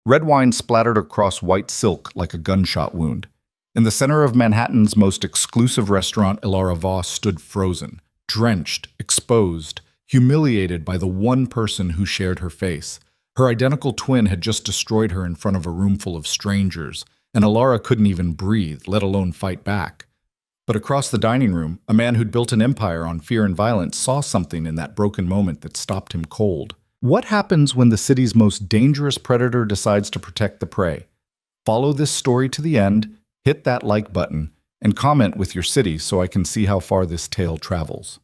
Red wine splattered across white silk like a gunshot wound. In the center of Manhattan's most exclusive restaurant, Ilara Voss stood frozen, drenched, exposed, humiliated by the one person who shared her face. Her identical twin had just destroyed her in front of a room full of strangers, and Ilara couldn't even breathe, let alone fight back. But across the dining room, a man who'd built an empire on fear and violence saw something in that broken moment that stopped him cold. What happens when the city's most dangerous predator decides to protect the prey? Follow this story to the end, hit that like button, and comment with your city so I can see how far this tale travels.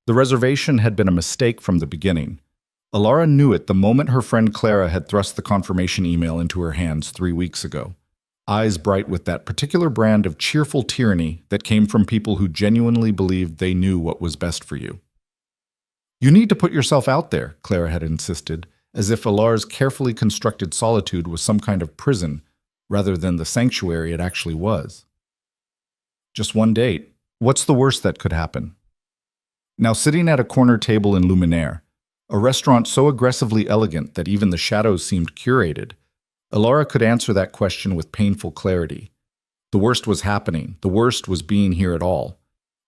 The reservation had been a mistake from the beginning. Ilara knew it the moment her friend Clara had thrust the confirmation email into her hands 3 weeks ago. Eyes bright with that particular brand of cheerful tyranny that came from people who genuinely believed they knew what was best for you. You need to put yourself out there, Clara had insisted, as if Ilara's carefully constructed solitude was some kind of prison, rather than the sanctuary it actually was. Just one date. What's the worst that could happen? Now sitting at a corner table in Luminaire, a restaurant so aggressively elegant that even the shadows seemed curated, Ilara could answer that question with painful clarity. The worst was happening. The worst was being here at all.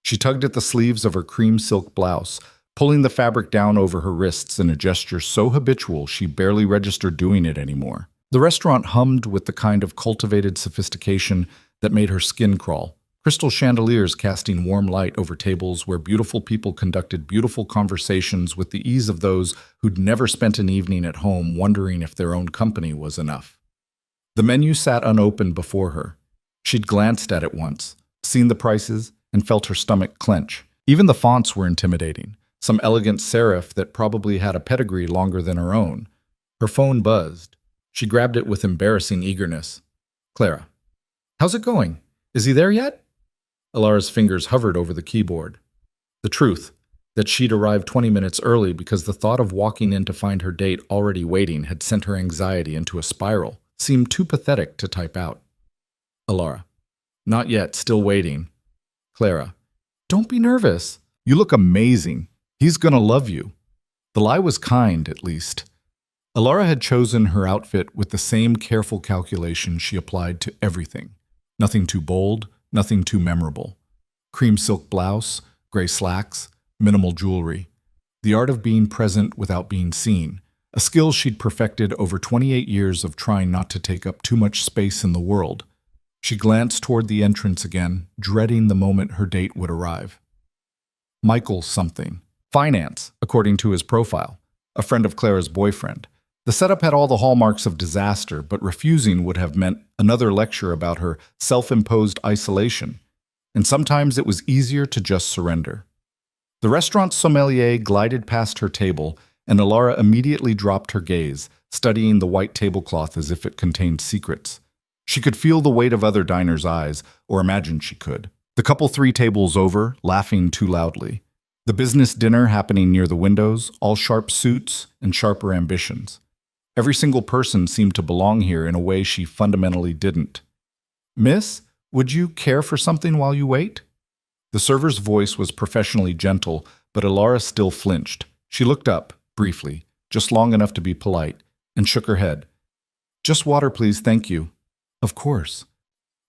She tugged at the sleeves of her cream silk blouse, pulling the fabric down over her wrists in a gesture so habitual she barely registered doing it anymore. The restaurant hummed with the kind of cultivated sophistication that made her skin crawl. Crystal chandeliers casting warm light over tables where beautiful people conducted beautiful conversations with the ease of those who'd never spent an evening at home wondering if their own company was enough. The menu sat unopened before her. She'd glanced at it once, seen the prices, and felt her stomach clench. Even the fonts were intimidating, some elegant serif that probably had a pedigree longer than her own. Her phone buzzed. She grabbed it with embarrassing eagerness. Clara. How's it going? Is he there yet? Ilara's fingers hovered over the keyboard. The truth, that she'd arrived 20 minutes early because the thought of walking in to find her date already waiting had sent her anxiety into a spiral, seemed too pathetic to type out. Ilara. Not yet, still waiting. Clara. Don't be nervous. You look amazing. He's gonna love you. The lie was kind, at least. Ilara had chosen her outfit with the same careful calculation she applied to everything. Nothing too bold, nothing too memorable. Cream silk blouse, gray slacks, minimal jewelry. The art of being present without being seen, a skill she'd perfected over 28 years of trying not to take up too much space in the world. She glanced toward the entrance again, dreading the moment her date would arrive. Michael something. Finance, according to his profile. A friend of Clara's boyfriend. The setup had all the hallmarks of disaster, but refusing would have meant another lecture about her self-imposed isolation. And sometimes it was easier to just surrender. The restaurant sommelier glided past her table, and Ilara immediately dropped her gaze, studying the white tablecloth as if it contained secrets. She could feel the weight of other diners' eyes, or imagined she could. The couple 3 tables over, laughing too loudly. The business dinner happening near the windows, all sharp suits and sharper ambitions. Every single person seemed to belong here in a way she fundamentally didn't. Miss, would you care for something while you wait? The server's voice was professionally gentle, but Ilara still flinched. She looked up, briefly, just long enough to be polite, and shook her head. Just water, please, thank you. Of course.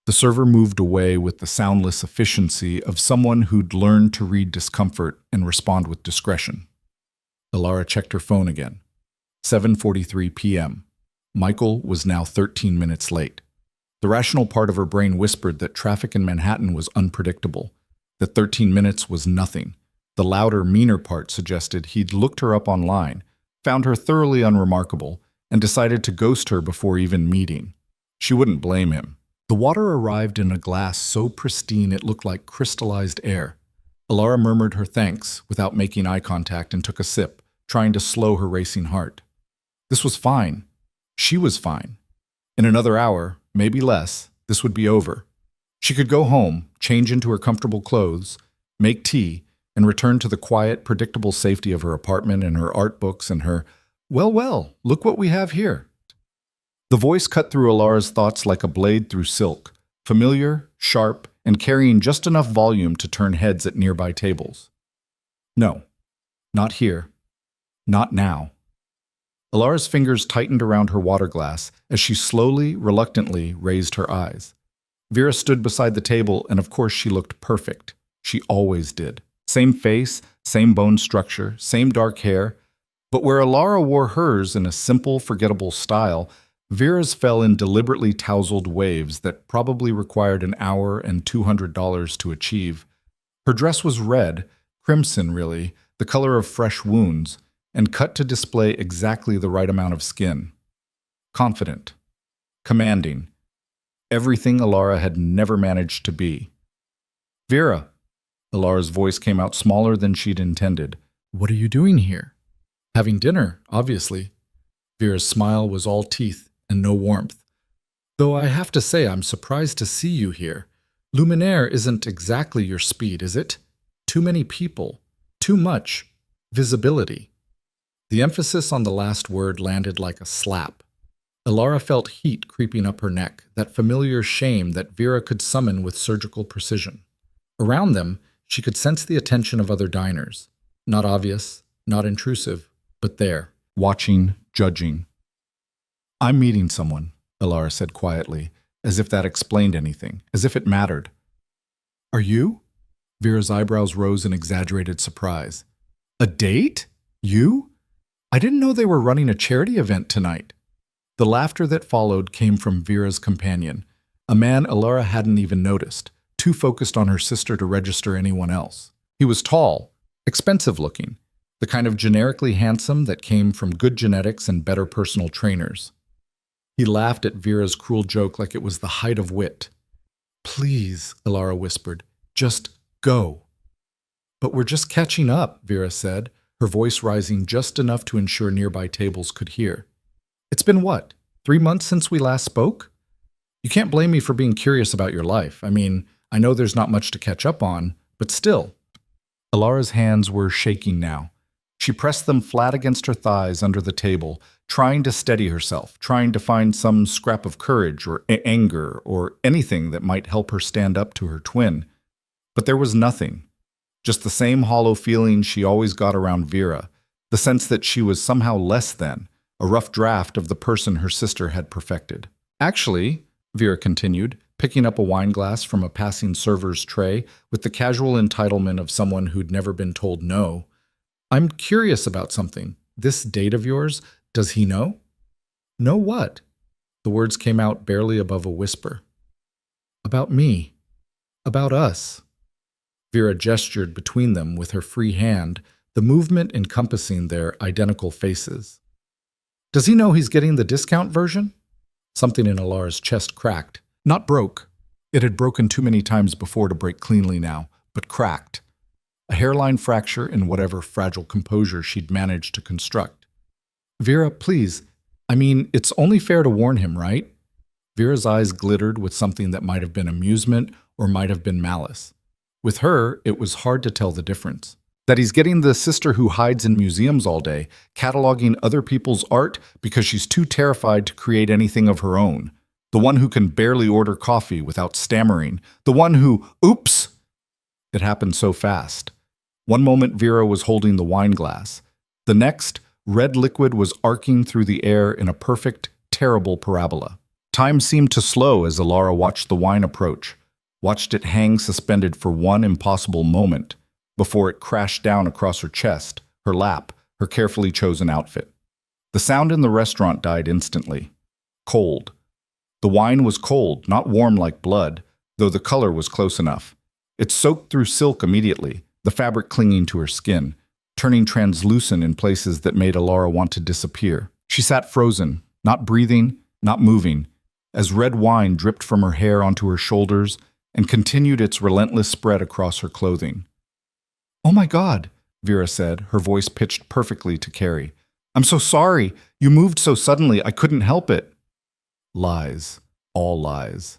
The server moved away with the soundless efficiency of someone who'd learned to read discomfort and respond with discretion. Ilara checked her phone again. 7:43 p.m. Michael was now 13 minutes late. The rational part of her brain whispered that traffic in Manhattan was unpredictable, that 13 minutes was nothing. The louder, meaner part suggested he'd looked her up online, found her thoroughly unremarkable, and decided to ghost her before even meeting. She wouldn't blame him. The water arrived in a glass so pristine it looked like crystallized air. Ilara murmured her thanks without making eye contact and took a sip, trying to slow her racing heart. This was fine. She was fine. In another hour, maybe less, this would be over. She could go home, change into her comfortable clothes, make tea, and return to the quiet, predictable safety of her apartment and her art books and her, well, look what we have here. The voice cut through Ilara's thoughts like a blade through silk, familiar, sharp, and carrying just enough volume to turn heads at nearby tables. No, not here. Not now. Alara's fingers tightened around her water glass as she slowly, reluctantly raised her eyes. Vera stood beside the table, and of course she looked perfect. She always did. Same face, same bone structure, same dark hair. But where Alara wore hers in a simple, forgettable style, Vera's fell in deliberately tousled waves that probably required an hour and $200 to achieve. Her dress was red, crimson really, the color of fresh wounds, and cut to display exactly the right amount of skin. Confident. Commanding. Everything Alara had never managed to be. "Vera." Alara's voice came out smaller than she'd intended. "What are you doing here?" "Having dinner, obviously." Vera's smile was all teeth and no warmth. "Though I have to say I'm surprised to see you here. Luminaire isn't exactly your speed, is it? Too many people. Too much. Visibility." The emphasis on the last word landed like a slap. Alara felt heat creeping up her neck, that familiar shame that Vera could summon with surgical precision. Around them, she could sense the attention of other diners. Not obvious, not intrusive, but there, watching, judging. "I'm meeting someone," Alara said quietly, as if that explained anything, as if it mattered. "Are you?" Vera's eyebrows rose in exaggerated surprise. "A date? You? I didn't know they were running a charity event tonight." The laughter that followed came from Vera's companion, a man Alara hadn't even noticed, too focused on her sister to register anyone else. He was tall, expensive-looking, the kind of generically handsome that came from good genetics and better personal trainers. He laughed at Vera's cruel joke like it was the height of wit. "Please," Alara whispered, "just go." "But we're just catching up," Vera said, her voice rising just enough to ensure nearby tables could hear. "It's been what, 3 months since we last spoke? You can't blame me for being curious about your life. I mean, I know there's not much to catch up on, but still." Alara's hands were shaking now. She pressed them flat against her thighs under the table, trying to steady herself, trying to find some scrap of courage or anger or anything that might help her stand up to her twin. But there was nothing. Just the same hollow feeling she always got around Vera, the sense that she was somehow less than, a rough draft of the person her sister had perfected. "Actually," Vera continued, picking up a wine glass from a passing server's tray with the casual entitlement of someone who'd never been told no, "I'm curious about something. This date of yours, does he know?" "Know what?" The words came out barely above a whisper. "About me. About us." Vera gestured between them with her free hand, the movement encompassing their identical faces. "Does he know he's getting the discount version?" Something in Alara's chest cracked. Not broke. It had broken too many times before to break cleanly now, but cracked. A hairline fracture in whatever fragile composure she'd managed to construct. "Vera, please. I mean, it's only fair to warn him, right?" Vera's eyes glittered with something that might have been amusement or might have been malice. With her, it was hard to tell the difference. That he's getting the sister who hides in museums all day, cataloging other people's art because she's too terrified to create anything of her own. The one who can barely order coffee without stammering. The one who, oops! It happened so fast. One moment Vera was holding the wine glass. The next, red liquid was arcing through the air in a perfect, terrible parabola. Time seemed to slow as Alara watched the wine approach, watched it hang suspended for one impossible moment, before it crashed down across her chest, her lap, her carefully chosen outfit. The sound in the restaurant died instantly. Cold. The wine was cold, not warm like blood, though the color was close enough. It soaked through silk immediately, the fabric clinging to her skin, turning translucent in places that made Alara want to disappear. She sat frozen, not breathing, not moving, as red wine dripped from her hair onto her shoulders and continued its relentless spread across her clothing. "Oh my God," Vera said, her voice pitched perfectly to Carrie. "I'm so sorry. You moved so suddenly, I couldn't help it." Lies. All lies.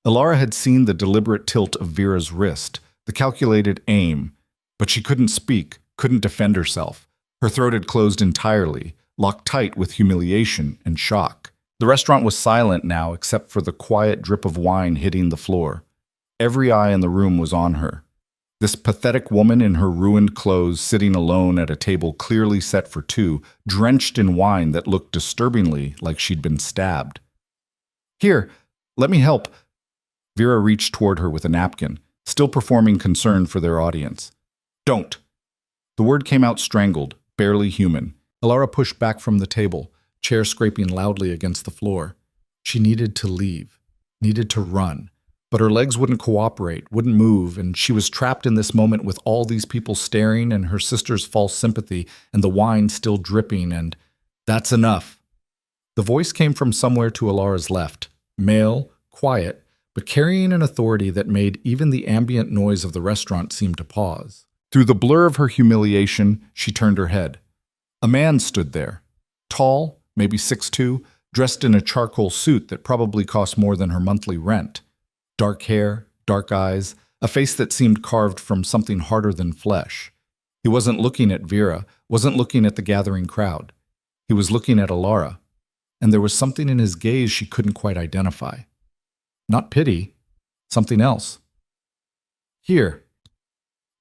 Alara had seen the deliberate tilt of Vera's wrist, the calculated aim, but she couldn't speak, couldn't defend herself. Her throat had closed entirely, locked tight with humiliation and shock. The restaurant was silent now except for the quiet drip of wine hitting the floor. Every eye in the room was on her. This pathetic woman in her ruined clothes sitting alone at a table clearly set for two, drenched in wine that looked disturbingly like she'd been stabbed. "Here, let me help." Vera reached toward her with a napkin, still performing concern for their audience. "Don't." The word came out strangled, barely human. Alara pushed back from the table, chair scraping loudly against the floor. She needed to leave, needed to run. But her legs wouldn't cooperate, wouldn't move, and she was trapped in this moment with all these people staring and her sister's false sympathy and the wine still dripping, and that's enough. The voice came from somewhere to Alara's left, male, quiet, but carrying an authority that made even the ambient noise of the restaurant seem to pause. Through the blur of her humiliation, she turned her head. A man stood there, tall, maybe 6'2", dressed in a charcoal suit that probably cost more than her monthly rent. Dark hair, dark eyes, a face that seemed carved from something harder than flesh. He wasn't looking at Vera, wasn't looking at the gathering crowd. He was looking at Alara, and there was something in his gaze she couldn't quite identify. Not pity, something else. "Here."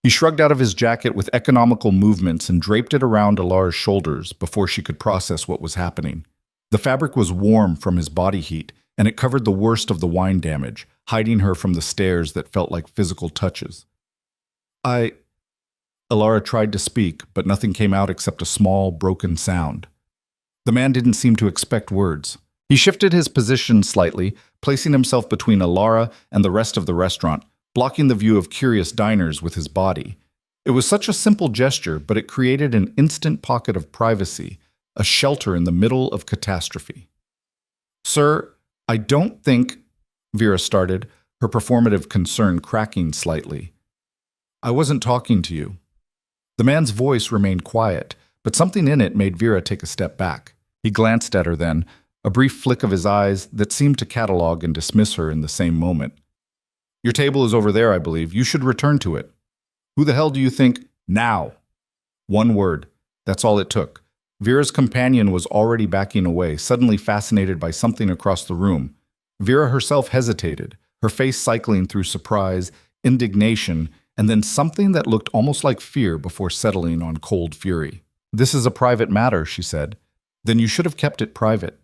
He shrugged out of his jacket with economical movements and draped it around Alara's shoulders before she could process what was happening. The fabric was warm from his body heat, and it covered the worst of the wine damage, hiding her from the stares that felt like physical touches. Alara tried to speak, but nothing came out except a small, broken sound. The man didn't seem to expect words. He shifted his position slightly, placing himself between Alara and the rest of the restaurant, blocking the view of curious diners with his body. It was such a simple gesture, but it created an instant pocket of privacy, a shelter in the middle of catastrophe. "Sir, I don't think," Vera started, her performative concern cracking slightly. "I wasn't talking to you." The man's voice remained quiet, but something in it made Vera take a step back. He glanced at her then, a brief flick of his eyes that seemed to catalog and dismiss her in the same moment. "Your table is over there, I believe. You should return to it." "Who the hell do you think?" "Now." One word. That's all it took. Vera's companion was already backing away, suddenly fascinated by something across the room. Vera herself hesitated, her face cycling through surprise, indignation, and then something that looked almost like fear before settling on cold fury. "This is a private matter," she said. "Then you should have kept it private."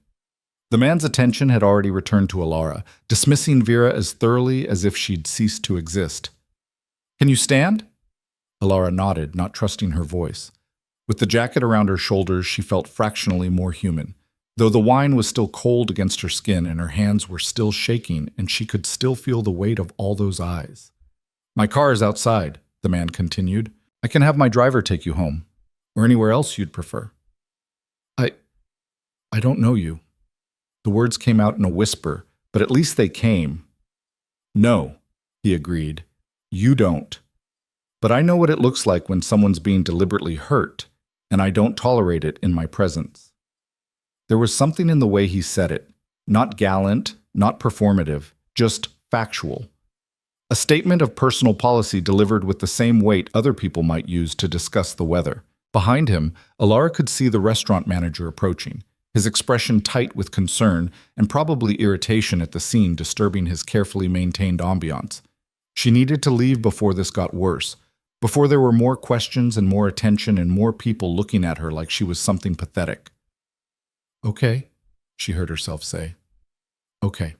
The man's attention had already returned to Alara, dismissing Vera as thoroughly as if she'd ceased to exist. "Can you stand?" Alara nodded, not trusting her voice. With the jacket around her shoulders, she felt fractionally more human, though the wine was still cold against her skin and her hands were still shaking and she could still feel the weight of all those eyes. "My car is outside," the man continued. "I can have my driver take you home, or anywhere else you'd prefer." I don't know you." The words came out in a whisper, but at least they came. "No," he agreed. "You don't. But I know what it looks like when someone's being deliberately hurt, and I don't tolerate it in my presence." There was something in the way he said it, not gallant, not performative, just factual. A statement of personal policy delivered with the same weight other people might use to discuss the weather. Behind him, Alara could see the restaurant manager approaching, his expression tight with concern and probably irritation at the scene disturbing his carefully maintained ambiance. She needed to leave before this got worse, before there were more questions and more attention and more people looking at her like she was something pathetic. "Okay," she heard herself say. "Okay."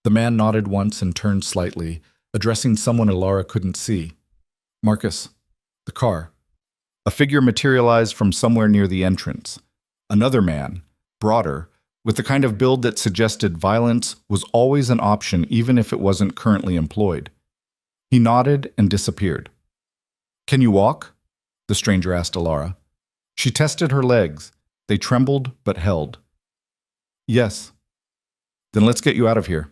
The man nodded once and turned slightly, addressing someone Alara couldn't see. "Marcus, the car." A figure materialized from somewhere near the entrance. Another man, broader, with the kind of build that suggested violence was always an option even if it wasn't currently employed. He nodded and disappeared. "Can you walk?" the stranger asked Alara. She tested her legs. They trembled but held. "Yes." "Then let's get you out of here."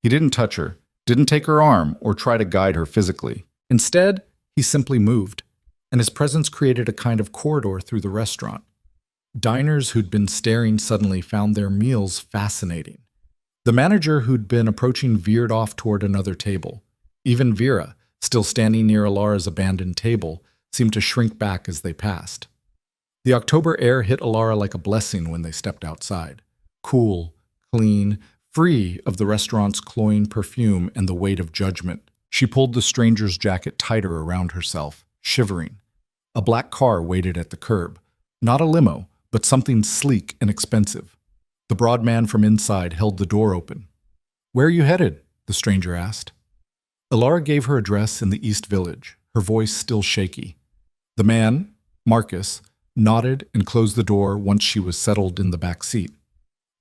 He didn't touch her, didn't take her arm or try to guide her physically. Instead, he simply moved, and his presence created a kind of corridor through the restaurant. Diners who'd been staring suddenly found their meals fascinating. The manager who'd been approaching veered off toward another table. Even Vera, still standing near Alara's abandoned table, seemed to shrink back as they passed. The October air hit Alara like a blessing when they stepped outside. Cool, clean, free of the restaurant's cloying perfume and the weight of judgment. She pulled the stranger's jacket tighter around herself, shivering. A black car waited at the curb. Not a limo, but something sleek and expensive. The broad man from inside held the door open. "Where are you headed?" the stranger asked. Alara gave her address in the East Village, her voice still shaky. The man, Marcus, nodded and closed the door once she was settled in the back seat.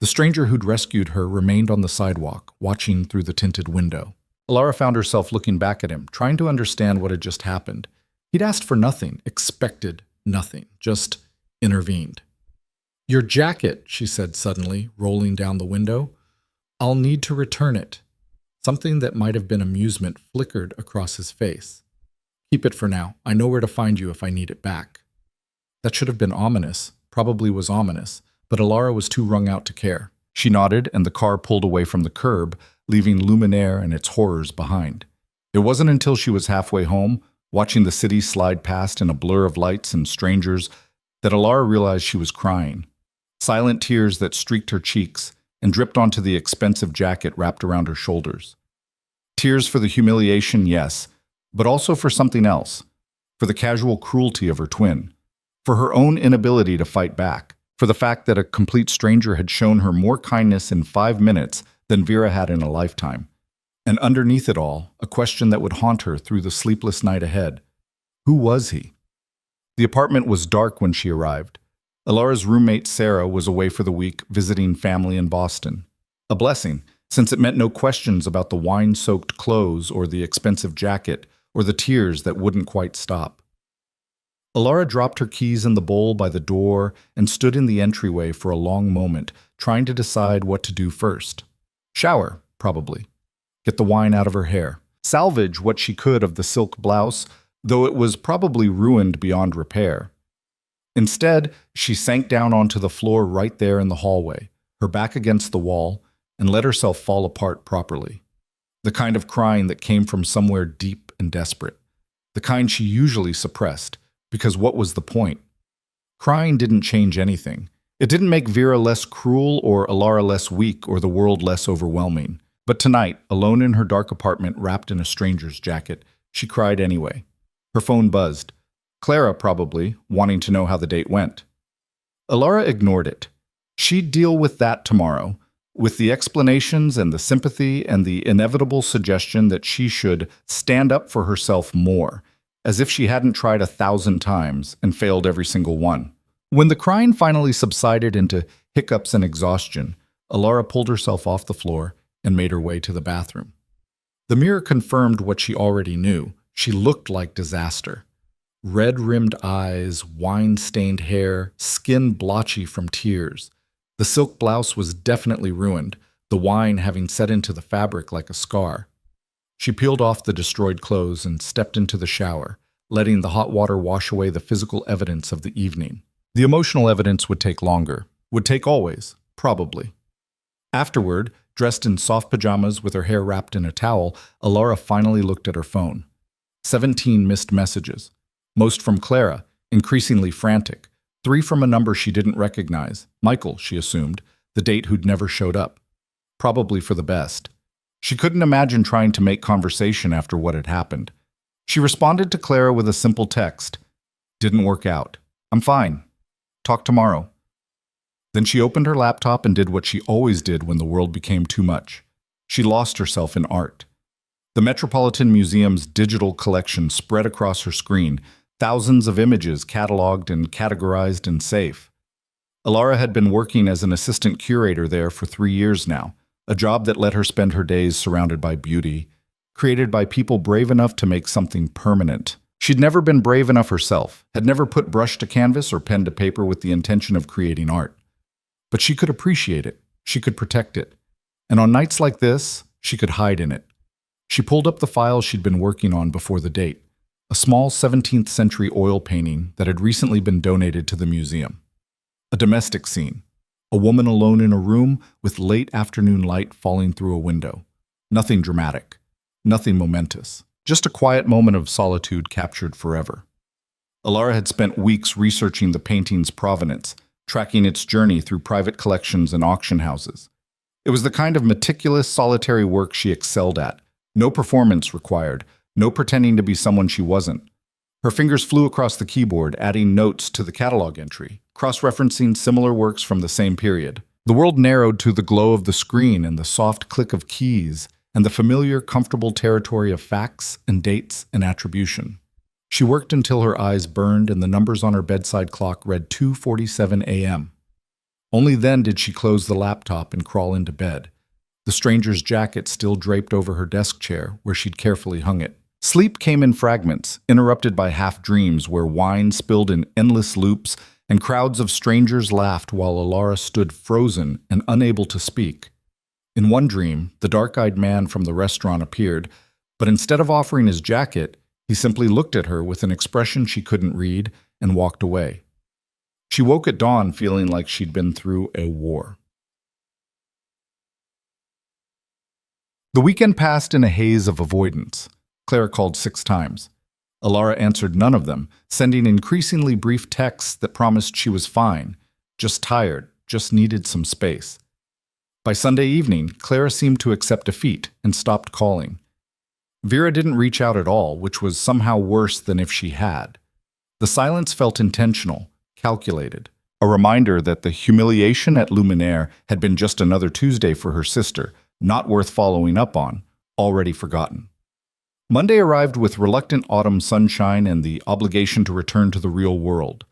The stranger who'd rescued her remained on the sidewalk, watching through the tinted window. Alara found herself looking back at him, trying to understand what had just happened. He'd asked for nothing, expected nothing, just intervened. "Your jacket," she said suddenly, rolling down the window. "I'll need to return it." Something that might have been amusement flickered across his face. "Keep it for now. I know where to find you if I need it back." That should have been ominous, probably was ominous, but Alara was too wrung out to care. She nodded, and the car pulled away from the curb, leaving Luminaire and its horrors behind. It wasn't until she was halfway home, watching the city slide past in a blur of lights and strangers, that Alara realized she was crying. Silent tears that streaked her cheeks and dripped onto the expensive jacket wrapped around her shoulders. Tears for the humiliation, yes, but also for something else, for the casual cruelty of her twin, for her own inability to fight back, for the fact that a complete stranger had shown her more kindness in 5 minutes than Vera had in a lifetime. And underneath it all, a question that would haunt her through the sleepless night ahead. Who was he? The apartment was dark when she arrived. Alara's roommate Sarah was away for the week visiting family in Boston. A blessing, since it meant no questions about the wine-soaked clothes or the expensive jacket or the tears that wouldn't quite stop. Alara dropped her keys in the bowl by the door and stood in the entryway for a long moment, trying to decide what to do first. Shower, probably. Get the wine out of her hair. Salvage what she could of the silk blouse, though it was probably ruined beyond repair. Instead, she sank down onto the floor right there in the hallway, her back against the wall, and let herself fall apart properly. The kind of crying that came from somewhere deep and desperate. The kind she usually suppressed, because what was the point? Crying didn't change anything. It didn't make Vera less cruel or Alara less weak or the world less overwhelming. But tonight, alone in her dark apartment wrapped in a stranger's jacket, she cried anyway. Her phone buzzed. Clara, probably, wanting to know how the date went. Alara ignored it. She'd deal with that tomorrow, with the explanations and the sympathy and the inevitable suggestion that she should stand up for herself more, as if she hadn't tried 1,000 times and failed every single one. When the crying finally subsided into hiccups and exhaustion, Alara pulled herself off the floor and made her way to the bathroom. The mirror confirmed what she already knew. She looked like disaster. Red-rimmed eyes, wine-stained hair, skin blotchy from tears. The silk blouse was definitely ruined, the wine having set into the fabric like a scar. She peeled off the destroyed clothes and stepped into the shower, letting the hot water wash away the physical evidence of the evening. The emotional evidence would take longer. Would take always, probably. Afterward, dressed in soft pajamas with her hair wrapped in a towel, Alara finally looked at her phone. 17 missed messages. Most from Clara, increasingly frantic. 3 from a number she didn't recognize. Michael, she assumed, the date who'd never showed up. Probably for the best. She couldn't imagine trying to make conversation after what had happened. She responded to Clara with a simple text. Didn't work out. I'm fine. Talk tomorrow. Then she opened her laptop and did what she always did when the world became too much. She lost herself in art. The Metropolitan Museum's digital collection spread across her screen, thousands of images cataloged and categorized and safe. Alara had been working as an assistant curator there for 3 years now, a job that let her spend her days surrounded by beauty, created by people brave enough to make something permanent. She'd never been brave enough herself, had never put brush to canvas or pen to paper with the intention of creating art. But she could appreciate it, she could protect it, and on nights like this, she could hide in it. She pulled up the file she'd been working on before the date, a small 17th century oil painting that had recently been donated to the museum. A domestic scene, a woman alone in a room with late afternoon light falling through a window. Nothing dramatic, nothing momentous, just a quiet moment of solitude captured forever. Alara had spent weeks researching the painting's provenance, tracking its journey through private collections and auction houses. It was the kind of meticulous, solitary work she excelled at, No performance required, no pretending to be someone she wasn't. Her fingers flew across the keyboard, adding notes to the catalog entry, cross-referencing similar works from the same period. The world narrowed to the glow of the screen and the soft click of keys, and the familiar, comfortable territory of facts and dates and attribution. She worked until her eyes burned and the numbers on her bedside clock read 2:47 a.m. Only then did she close the laptop and crawl into bed, the stranger's jacket still draped over her desk chair where she'd carefully hung it. Sleep came in fragments, interrupted by half-dreams where wine spilled in endless loops and crowds of strangers laughed while Alara stood frozen and unable to speak. In one dream, the dark-eyed man from the restaurant appeared, but instead of offering his jacket, he simply looked at her with an expression she couldn't read and walked away. She woke at dawn feeling like she'd been through a war. The weekend passed in a haze of avoidance. Clara called 6 times. Alara answered none of them, sending increasingly brief texts that promised she was fine, just tired, just needed some space. By Sunday evening, Clara seemed to accept defeat and stopped calling. Vera didn't reach out at all, which was somehow worse than if she had. The silence felt intentional, calculated, a reminder that the humiliation at Luminaire had been just another Tuesday for her sister, not worth following up on, already forgotten. Monday arrived with reluctant autumn sunshine and the obligation to return to the real world.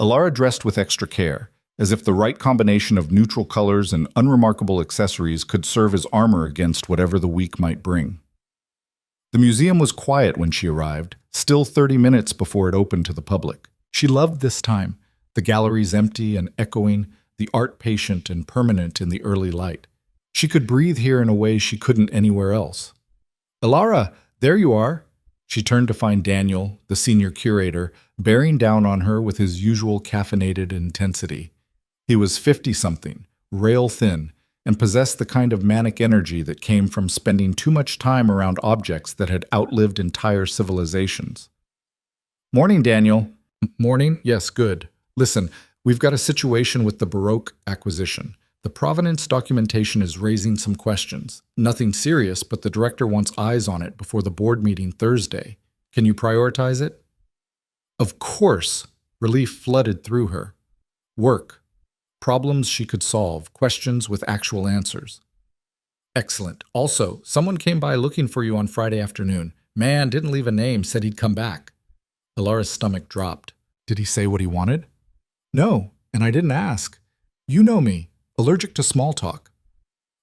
Alara dressed with extra care, as if the right combination of neutral colors and unremarkable accessories could serve as armor against whatever the week might bring. The museum was quiet when she arrived, still 30 minutes before it opened to the public. She loved this time, the galleries empty and echoing, the art patient and permanent in the early light. She could breathe here in a way she couldn't anywhere else. "Alara, there you are." She turned to find Daniel, the senior curator, bearing down on her with his usual caffeinated intensity. He was 50-something, rail-thin, and possessed the kind of manic energy that came from spending too much time around objects that had outlived entire civilizations. "Morning, Daniel." "Morning? Yes, good. Listen, we've got a situation with the Baroque acquisition. The provenance documentation is raising some questions. Nothing serious, but the director wants eyes on it before the board meeting Thursday. Can you prioritize it?" Of course! Relief flooded through her. Work. Problems she could solve, questions with actual answers. "Excellent. Also, someone came by looking for you on Friday afternoon. Man, didn't leave a name, said he'd come back." Alara's stomach dropped. "Did he say what he wanted?" "No, and I didn't ask. You know me, allergic to small talk."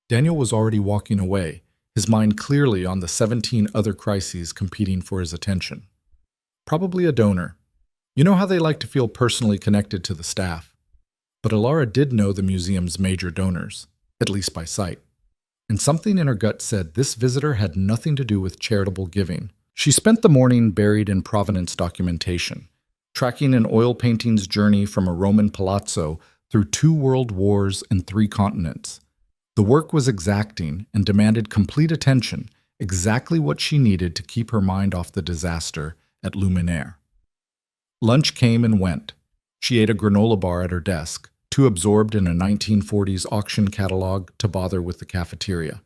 Daniel was already walking away, his mind clearly on the 17 other crises competing for his attention. Probably a donor. You know how they like to feel personally connected to the staff. But Alara did know the museum's major donors, at least by sight. And something in her gut said this visitor had nothing to do with charitable giving. She spent the morning buried in provenance documentation, tracking an oil painting's journey from a Roman palazzo through 2 world wars and 3 continents. The work was exacting and demanded complete attention, exactly what she needed to keep her mind off the disaster at Luminaire. Lunch came and went. She ate a granola bar at her desk, too absorbed in a 1940s auction catalog to bother with the cafeteria.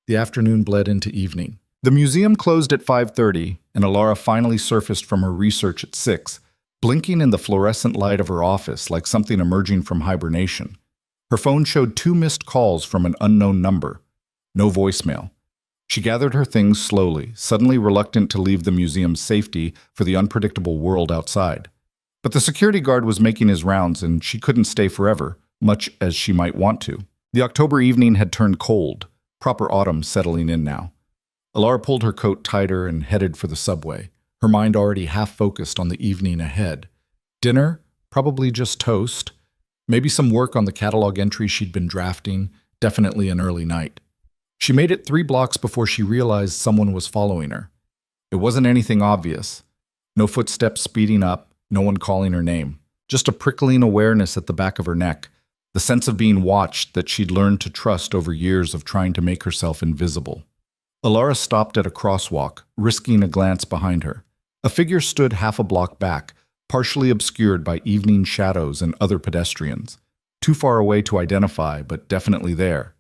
The afternoon bled into evening. The museum closed at 5:30, and Alara finally surfaced from her research at 6, blinking in the fluorescent light of her office like something emerging from hibernation. Her phone showed 2 missed calls from an unknown number. No voicemail. She gathered her things slowly, suddenly reluctant to leave the museum's safety for the unpredictable world outside. But the security guard was making his rounds, and she couldn't stay forever, much as she might want to. The October evening had turned cold, proper autumn settling in now. Alara pulled her coat tighter and headed for the subway, her mind already half-focused on the evening ahead. Dinner? Probably just toast. Maybe some work on the catalog entry she'd been drafting, definitely an early night. She made it 3 blocks before she realized someone was following her. It wasn't anything obvious. No footsteps speeding up, no one calling her name. Just a prickling awareness at the back of her neck, the sense of being watched that she'd learned to trust over years of trying to make herself invisible. Alara stopped at a crosswalk, risking a glance behind her. A figure stood half a block back, partially obscured by evening shadows and other pedestrians. Too far away to identify, but definitely there.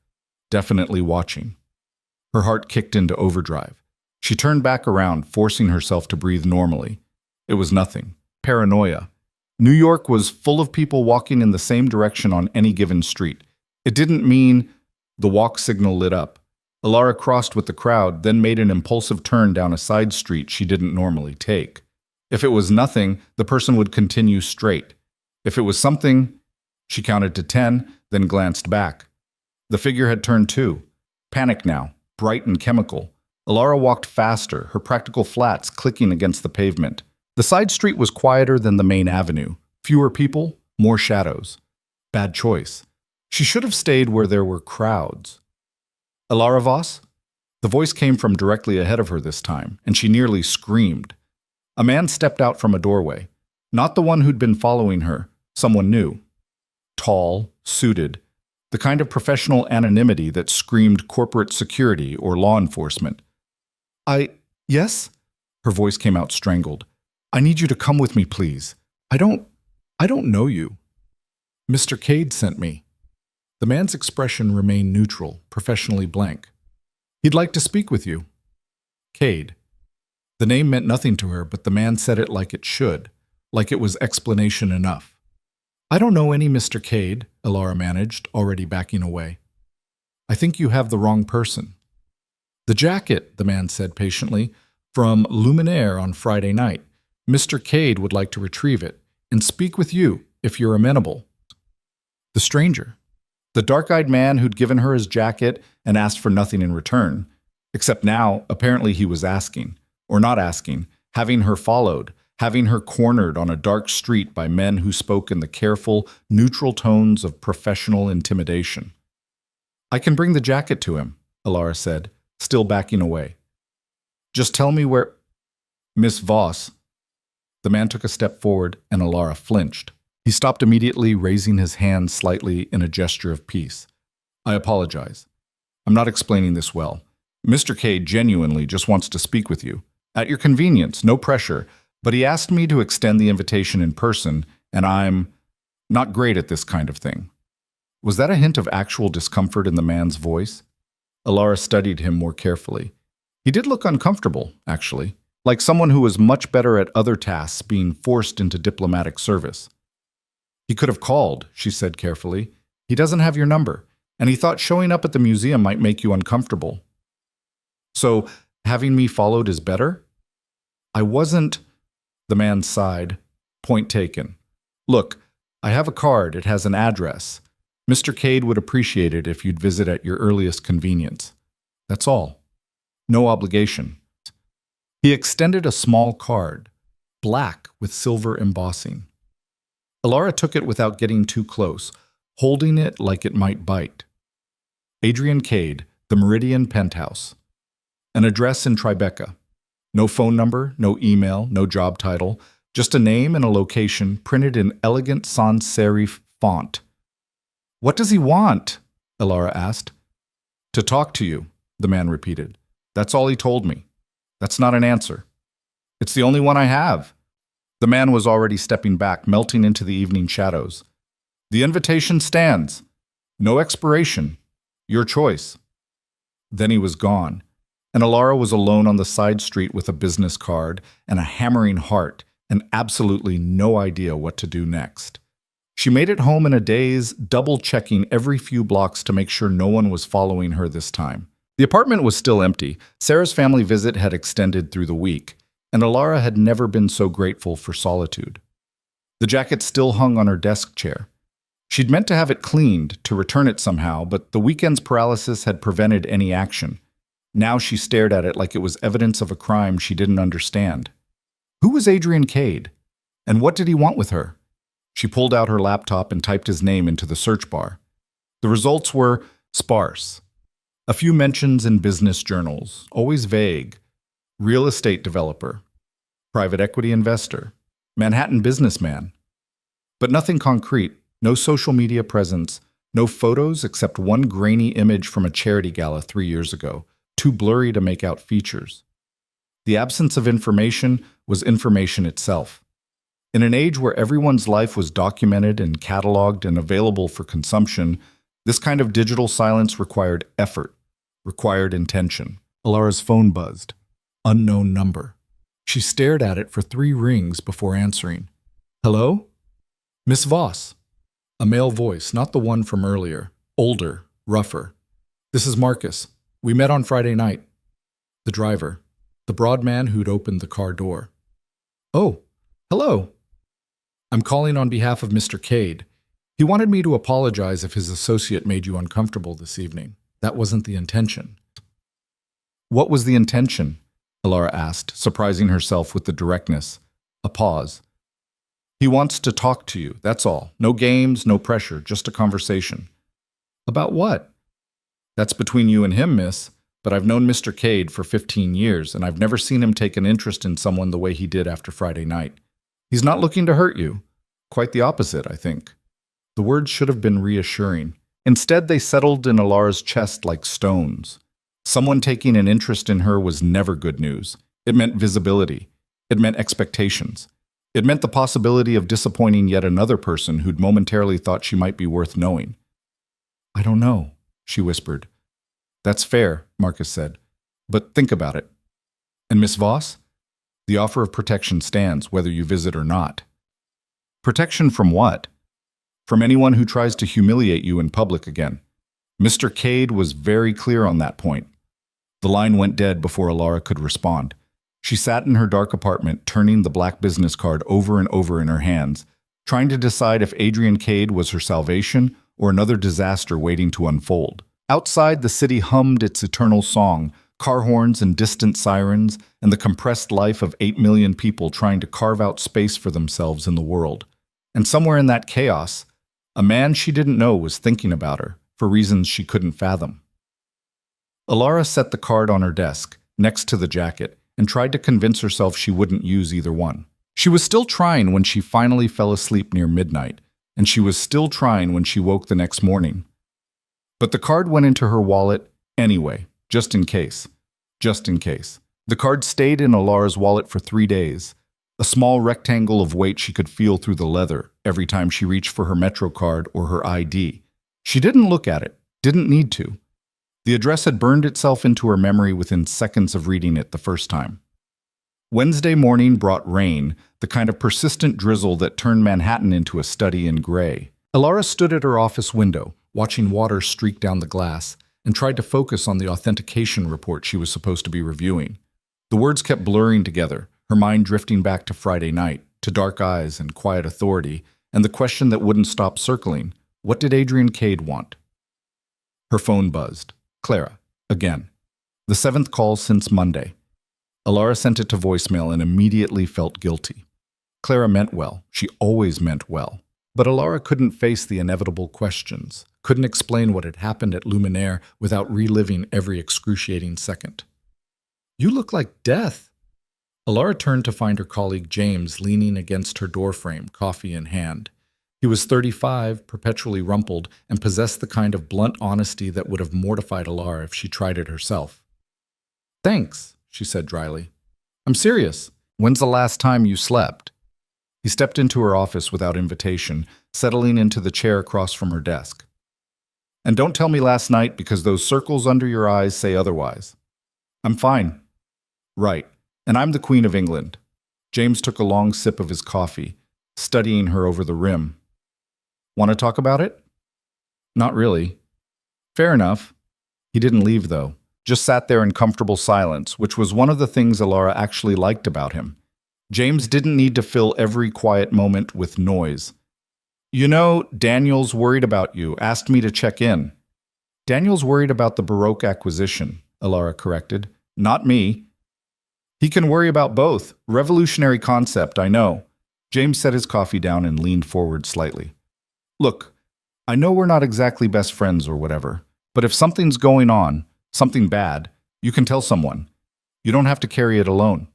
Definitely watching. Her heart kicked into overdrive. She turned back around, forcing herself to breathe normally. It was nothing. Paranoia. New York was full of people walking in the same direction on any given street. It didn't mean the walk signal lit up. Alara crossed with the crowd, then made an impulsive turn down a side street she didn't normally take. If it was nothing, the person would continue straight. If it was something, she counted to 10, then glanced back. The figure had turned too. Panic now, bright and chemical. Alara walked faster, her practical flats clicking against the pavement. The side street was quieter than the main avenue. Fewer people, more shadows. Bad choice. She should have stayed where there were crowds. Alara Voss? The voice came from directly ahead of her this time, and she nearly screamed. A man stepped out from a doorway. Not the one who'd been following her, someone new. Tall, suited, the kind of professional anonymity that screamed corporate security or law enforcement. Yes? Her voice came out strangled. I need you to come with me, please. I don't know you. Mr. Cade sent me. The man's expression remained neutral, professionally blank. He'd like to speak with you. Cade. The name meant nothing to her, but the man said it like it should, like it was explanation enough. I don't know any Mr. Cade, Alara managed, already backing away. I think you have the wrong person. The jacket, the man said patiently, from Luminaire on Friday night. Mr. Cade would like to retrieve it and speak with you if you're amenable. The stranger. The dark-eyed man who'd given her his jacket and asked for nothing in return. Except now, apparently he was asking, or not asking, having her followed, having her cornered on a dark street by men who spoke in the careful, neutral tones of professional intimidation. I can bring the jacket to him, Alara said, still backing away. Just tell me where... Miss Voss. The man took a step forward and Alara flinched. He stopped immediately, raising his hand slightly in a gesture of peace. I apologize. I'm not explaining this well. Mr. Cade genuinely just wants to speak with you. At your convenience, no pressure, but he asked me to extend the invitation in person, and I'm not great at this kind of thing. Was that a hint of actual discomfort in the man's voice? Alara studied him more carefully. He did look uncomfortable, actually, like someone who was much better at other tasks being forced into diplomatic service. He could have called, she said carefully. He doesn't have your number, and he thought showing up at the museum might make you uncomfortable. So, having me followed is better? I wasn't, the man sighed. Point taken. Look, I have a card. It has an address. Mr. Cade would appreciate it if you'd visit at your earliest convenience. That's all. No obligation. He extended a small card, black with silver embossing. Alara took it without getting too close, holding it like it might bite. Adrian Cade, the Meridian Penthouse. An address in Tribeca. No phone number, no email, no job title, just a name and a location printed in elegant sans serif font. What does he want? Alara asked. To talk to you, the man repeated. That's all he told me. That's not an answer. It's the only one I have. The man was already stepping back, melting into the evening shadows. The invitation stands. No expiration. Your choice. Then he was gone, and Alara was alone on the side street with a business card and a hammering heart and absolutely no idea what to do next. She made it home in a daze, double-checking every few blocks to make sure no one was following her this time. The apartment was still empty. Sarah's family visit had extended through the week, and Alara had never been so grateful for solitude. The jacket still hung on her desk chair. She'd meant to have it cleaned, to return it somehow, but the weekend's paralysis had prevented any action. Now she stared at it like it was evidence of a crime she didn't understand. Who was Adrian Cade? And what did he want with her? She pulled out her laptop and typed his name into the search bar. The results were sparse. A few mentions in business journals, always vague. Real estate developer, private equity investor, Manhattan businessman. But nothing concrete, no social media presence, no photos except one grainy image from a charity gala 3 years ago, too blurry to make out features. The absence of information was information itself. In an age where everyone's life was documented and cataloged and available for consumption, this kind of digital silence required effort, Required intention. Alara's phone buzzed. Unknown number. She stared at it for 3 rings before answering. Hello? Miss Voss. A male voice, not the one from earlier. Older, rougher. This is Marcus. We met on Friday night. The driver. The broad man who'd opened the car door. Oh, hello. I'm calling on behalf of Mr. Cade. He wanted me to apologize if his associate made you uncomfortable this evening. That wasn't the intention. What was the intention? Alara asked, surprising herself with the directness. A pause. He wants to talk to you, that's all. No games, no pressure, just a conversation. About what? That's between you and him, miss. But I've known Mr. Cade for 15 years, and I've never seen him take an interest in someone the way he did after Friday night. He's not looking to hurt you. Quite the opposite, I think. The words should have been reassuring. Instead, they settled in Alara's chest like stones. Someone taking an interest in her was never good news. It meant visibility. It meant expectations. It meant the possibility of disappointing yet another person who'd momentarily thought she might be worth knowing. I don't know, she whispered. That's fair, Marcus said. But think about it. And Miss Voss? The offer of protection stands, whether you visit or not. Protection from what? From anyone who tries to humiliate you in public again. Mr. Cade was very clear on that point. The line went dead before Alara could respond. She sat in her dark apartment, turning the black business card over and over in her hands, trying to decide if Adrian Cade was her salvation or another disaster waiting to unfold. Outside, the city hummed its eternal song, car horns and distant sirens, and the compressed life of 8 million people trying to carve out space for themselves in the world. And somewhere in that chaos, a man she didn't know was thinking about her, for reasons she couldn't fathom. Alara set the card on her desk, next to the jacket, and tried to convince herself she wouldn't use either one. She was still trying when she finally fell asleep near midnight, and she was still trying when she woke the next morning. But the card went into her wallet anyway, just in case. Just in case. The card stayed in Alara's wallet for 3 days, a small rectangle of weight she could feel through the leather every time she reached for her Metro card or her ID. She didn't look at it, didn't need to. The address had burned itself into her memory within seconds of reading it the first time. Wednesday morning brought rain, the kind of persistent drizzle that turned Manhattan into a study in gray. Alara stood at her office window, watching water streak down the glass, and tried to focus on the authentication report she was supposed to be reviewing. The words kept blurring together, her mind drifting back to Friday night, to dark eyes and quiet authority, and the question that wouldn't stop circling, what did Adrian Cade want? Her phone buzzed. Clara, again. The 7th call since Monday. Alara sent it to voicemail and immediately felt guilty. Clara meant well. She always meant well. But Alara couldn't face the inevitable questions, couldn't explain what had happened at Luminaire without reliving every excruciating second. You look like death. Alara turned to find her colleague James leaning against her doorframe, coffee in hand. He was 35, perpetually rumpled, and possessed the kind of blunt honesty that would have mortified Alara if she tried it herself. Thanks, she said dryly. I'm serious. When's the last time you slept? He stepped into her office without invitation, settling into the chair across from her desk. And don't tell me last night because those circles under your eyes say otherwise. I'm fine. Right, and I'm the Queen of England. James took a long sip of his coffee, studying her over the rim. Want to talk about it? Not really. Fair enough. He didn't leave, though. Just sat there in comfortable silence, which was one of the things Alara actually liked about him. James didn't need to fill every quiet moment with noise. You know, Daniel's worried about you, asked me to check in. Daniel's worried about the Baroque acquisition, Alara corrected. Not me. He can worry about both. Revolutionary concept, I know. James set his coffee down and leaned forward slightly. Look, I know we're not exactly best friends or whatever, but if something's going on, something bad, you can tell someone. You don't have to carry it alone.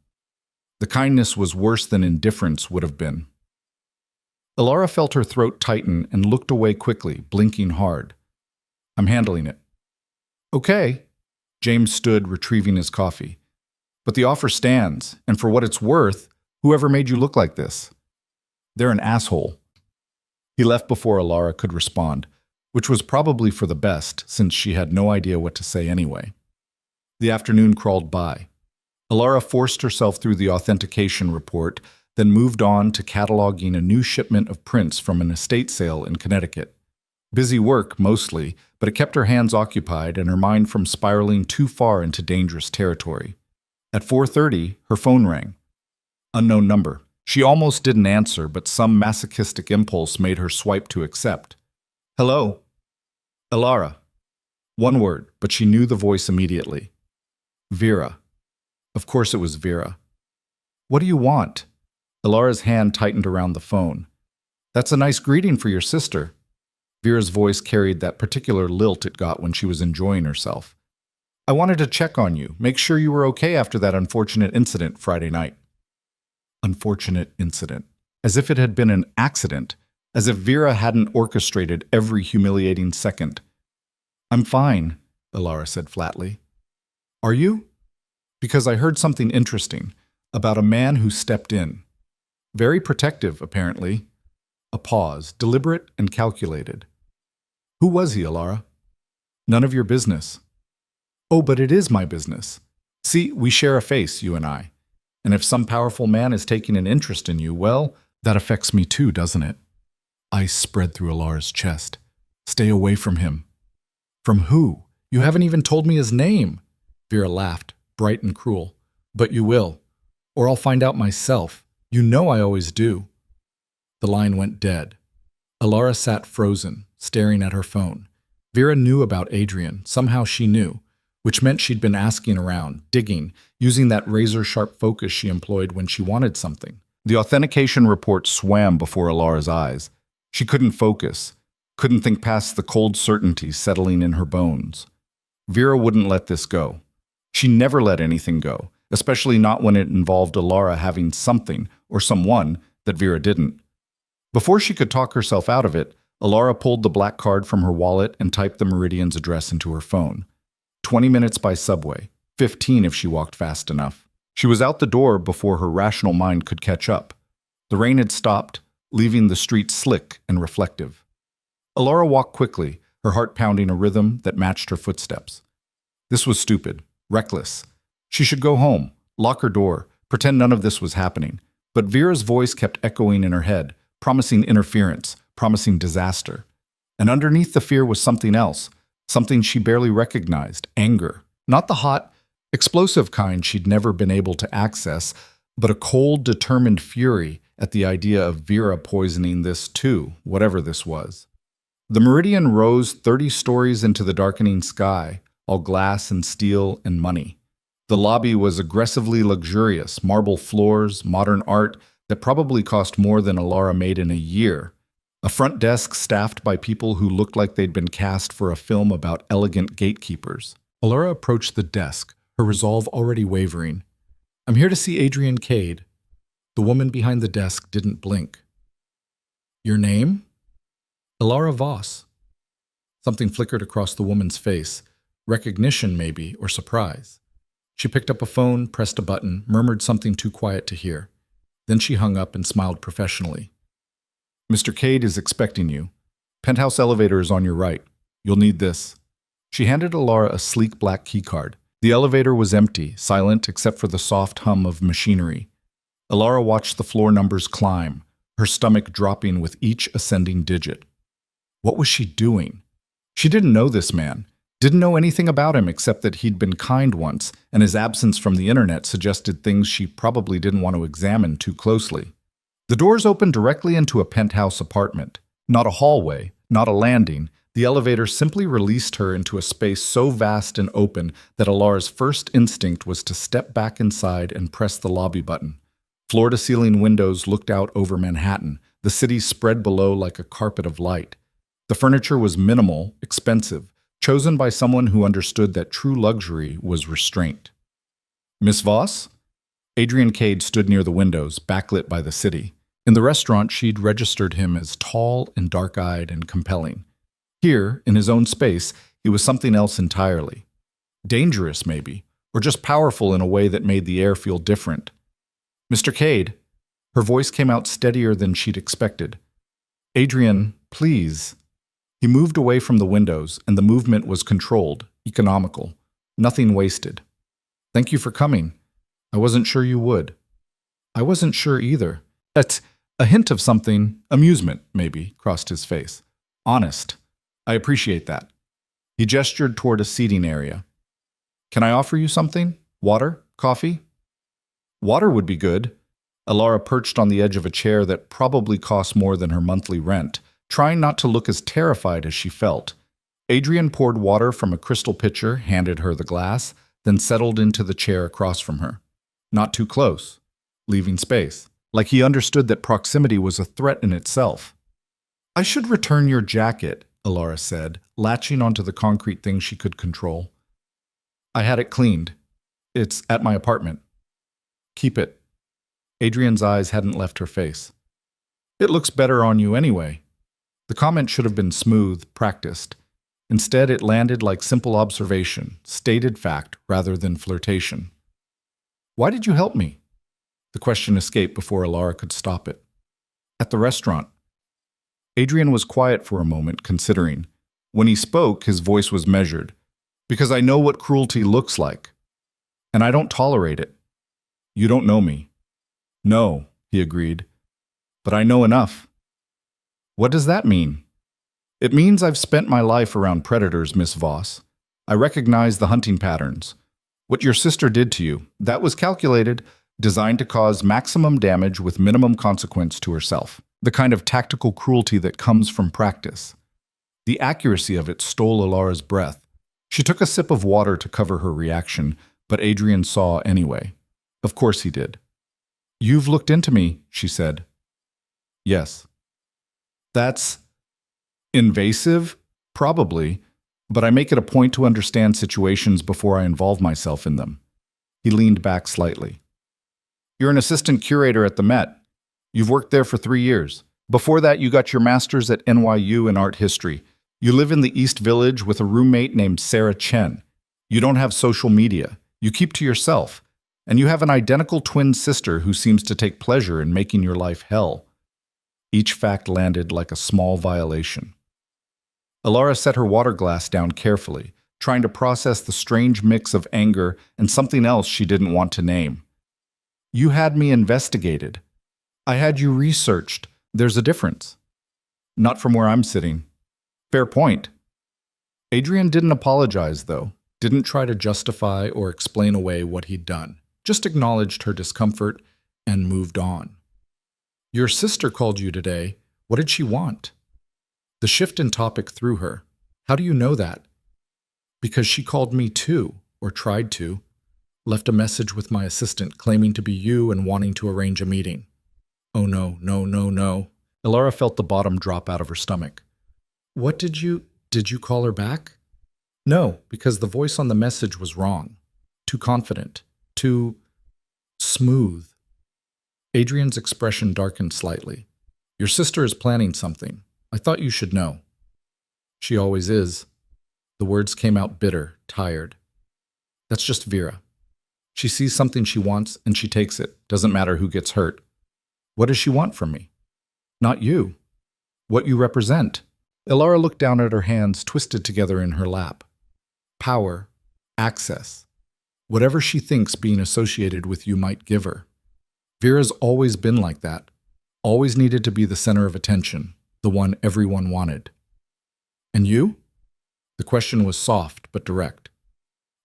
The kindness was worse than indifference would have been. Alara felt her throat tighten and looked away quickly, blinking hard. I'm handling it. Okay. James stood, retrieving his coffee. But the offer stands, and for what it's worth, whoever made you look like this? They're an asshole. He left before Alara could respond, which was probably for the best, since she had no idea what to say anyway. The afternoon crawled by. Alara forced herself through the authentication report, then moved on to cataloging a new shipment of prints from an estate sale in Connecticut. Busy work, mostly, but it kept her hands occupied and her mind from spiraling too far into dangerous territory. At 4:30, her phone rang. Unknown number. She almost didn't answer, but some masochistic impulse made her swipe to accept. Hello? Alara. One word, but she knew the voice immediately. Vera. Of course it was Vera. What do you want? Alara's hand tightened around the phone. That's a nice greeting for your sister. Vera's voice carried that particular lilt it got when she was enjoying herself. I wanted to check on you, make sure you were okay after that unfortunate incident Friday night. Unfortunate incident. As if it had been an accident. As if Vera hadn't orchestrated every humiliating second. I'm fine, Alara said flatly. Are you? Because I heard something interesting about a man who stepped in. Very protective, apparently. A pause, deliberate and calculated. Who was he, Alara? None of your business. Oh, but it is my business. See, we share a face, you and I. And if some powerful man is taking an interest in you, well, that affects me too, doesn't it? Ice spread through Alara's chest. Stay away from him. From who? You haven't even told me his name. Vera laughed, bright and cruel. But you will. Or I'll find out myself. You know I always do. The line went dead. Alara sat frozen, staring at her phone. Vera knew about Adrian. Somehow she knew, which meant she'd been asking around, digging, using that razor-sharp focus she employed when she wanted something. The authentication report swam before Alara's eyes. She couldn't focus, couldn't think past the cold certainty settling in her bones. Vera wouldn't let this go. She never let anything go, especially not when it involved Alara having something, or someone, that Vera didn't. Before she could talk herself out of it, Alara pulled the black card from her wallet and typed the Meridian's address into her phone. 20 minutes by subway, 15 if she walked fast enough. She was out the door before her rational mind could catch up. The rain had stopped, leaving the street slick and reflective. Alara walked quickly, her heart pounding a rhythm that matched her footsteps. This was stupid, reckless. She should go home, lock her door, pretend none of this was happening. But Vera's voice kept echoing in her head, promising interference, promising disaster. And underneath the fear was something else, something she barely recognized, anger. Not the hot, explosive kind she'd never been able to access, but a cold, determined fury at the idea of Vera poisoning this too, whatever this was. The Meridian rose 30 stories into the darkening sky, all glass and steel and money. The lobby was aggressively luxurious, marble floors, modern art that probably cost more than Alara made in a year. A front desk staffed by people who looked like they'd been cast for a film about elegant gatekeepers. Alara approached the desk, her resolve already wavering. I'm here to see Adrian Cade. The woman behind the desk didn't blink. Your name? Alara Voss. Something flickered across the woman's face. Recognition, maybe, or surprise. She picked up a phone, pressed a button, murmured something too quiet to hear. Then she hung up and smiled professionally. Mr. Cade is expecting you. Penthouse elevator is on your right. You'll need this. She handed Alara a sleek black keycard. The elevator was empty, silent except for the soft hum of machinery. Alara watched the floor numbers climb, her stomach dropping with each ascending digit. What was she doing? She didn't know this man, didn't know anything about him except that he'd been kind once, and his absence from the internet suggested things she probably didn't want to examine too closely. The doors opened directly into a penthouse apartment. Not a hallway, not a landing. The elevator simply released her into a space so vast and open that Alara's first instinct was to step back inside and press the lobby button. Floor-to-ceiling windows looked out over Manhattan, the city spread below like a carpet of light. The furniture was minimal, expensive, chosen by someone who understood that true luxury was restraint. Miss Voss? Adrian Cade stood near the windows, backlit by the city. In the restaurant, she'd registered him as tall and dark-eyed and compelling. Here, in his own space, he was something else entirely. Dangerous, maybe, or just powerful in a way that made the air feel different. Mr. Cade, her voice came out steadier than she'd expected. Adrian, please. He moved away from the windows, and the movement was controlled, economical, nothing wasted. Thank you for coming. I wasn't sure you would. I wasn't sure either. That's a hint of something, amusement, maybe, crossed his face. Honest. I appreciate that. He gestured toward a seating area. Can I offer you something? Water? Coffee? Water would be good. Alara perched on the edge of a chair that probably cost more than her monthly rent, trying not to look as terrified as she felt. Adrian poured water from a crystal pitcher, handed her the glass, then settled into the chair across from her. Not too close, leaving space, like he understood that proximity was a threat in itself. I should return your jacket, Alara said, latching onto the concrete thing she could control. I had it cleaned. It's at my apartment. Keep it. Adrian's eyes hadn't left her face. It looks better on you anyway. The comment should have been smooth, practiced. Instead, it landed like simple observation, stated fact rather than flirtation. Why did you help me? The question escaped before Alara could stop it. At the restaurant. Adrian was quiet for a moment, considering. When he spoke, his voice was measured. Because I know what cruelty looks like. And I don't tolerate it. You don't know me. No, he agreed. But I know enough. What does that mean? It means I've spent my life around predators, Miss Voss. I recognize the hunting patterns. What your sister did to you, that was calculated, designed to cause maximum damage with minimum consequence to herself. The kind of tactical cruelty that comes from practice. The accuracy of it stole Alara's breath. She took a sip of water to cover her reaction, but Adrian saw anyway. Of course he did. You've looked into me, she said. Yes. That's invasive? Probably, but I make it a point to understand situations before I involve myself in them. He leaned back slightly. You're an assistant curator at the Met. You've worked there for 3 years. Before that, you got your master's at NYU in art history. You live in the East Village with a roommate named Sarah Chen. You don't have social media. You keep to yourself. And you have an identical twin sister who seems to take pleasure in making your life hell. Each fact landed like a small violation. Alara set her water glass down carefully, trying to process the strange mix of anger and something else she didn't want to name. You had me investigated. I had you researched. There's a difference. Not from where I'm sitting. Fair point. Adrian didn't apologize, though, didn't try to justify or explain away what he'd done, just acknowledged her discomfort and moved on. Your sister called you today. What did she want? The shift in topic threw her. How do you know that? Because she called me too, or tried to. Left a message with my assistant claiming to be you and wanting to arrange a meeting. Oh no, no, no, no. Alara felt the bottom drop out of her stomach. What did you call her back? No, because the voice on the message was wrong. Too confident. Too smooth. Adrian's expression darkened slightly. Your sister is planning something. I thought you should know. She always is. The words came out bitter, tired. That's just Vera. She sees something she wants and she takes it. Doesn't matter who gets hurt. What does she want from me? Not you. What you represent. Alara looked down at her hands twisted together in her lap. Power. Access. Whatever she thinks being associated with you might give her. Vera's always been like that. Always needed to be the center of attention. The one everyone wanted. And you? The question was soft but direct.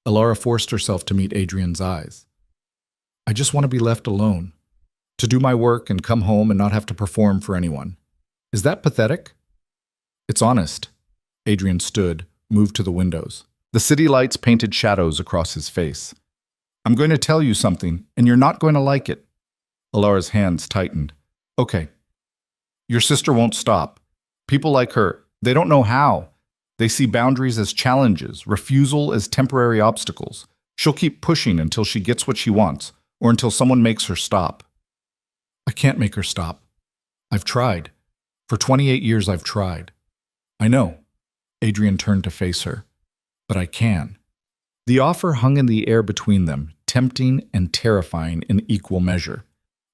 Alara forced herself to meet Adrian's eyes. I just want to be left alone. To do my work and come home and not have to perform for anyone. Is that pathetic? It's honest. Adrian stood, moved to the windows. The city lights painted shadows across his face. I'm going to tell you something, and you're not going to like it. Alara's hands tightened. Okay. Your sister won't stop. People like her, they don't know how. They see boundaries as challenges, refusal as temporary obstacles. She'll keep pushing until she gets what she wants, or until someone makes her stop. I can't make her stop. I've tried. For 28 years I've tried. I know. Adrian turned to face her. But I can. The offer hung in the air between them, tempting and terrifying in equal measure.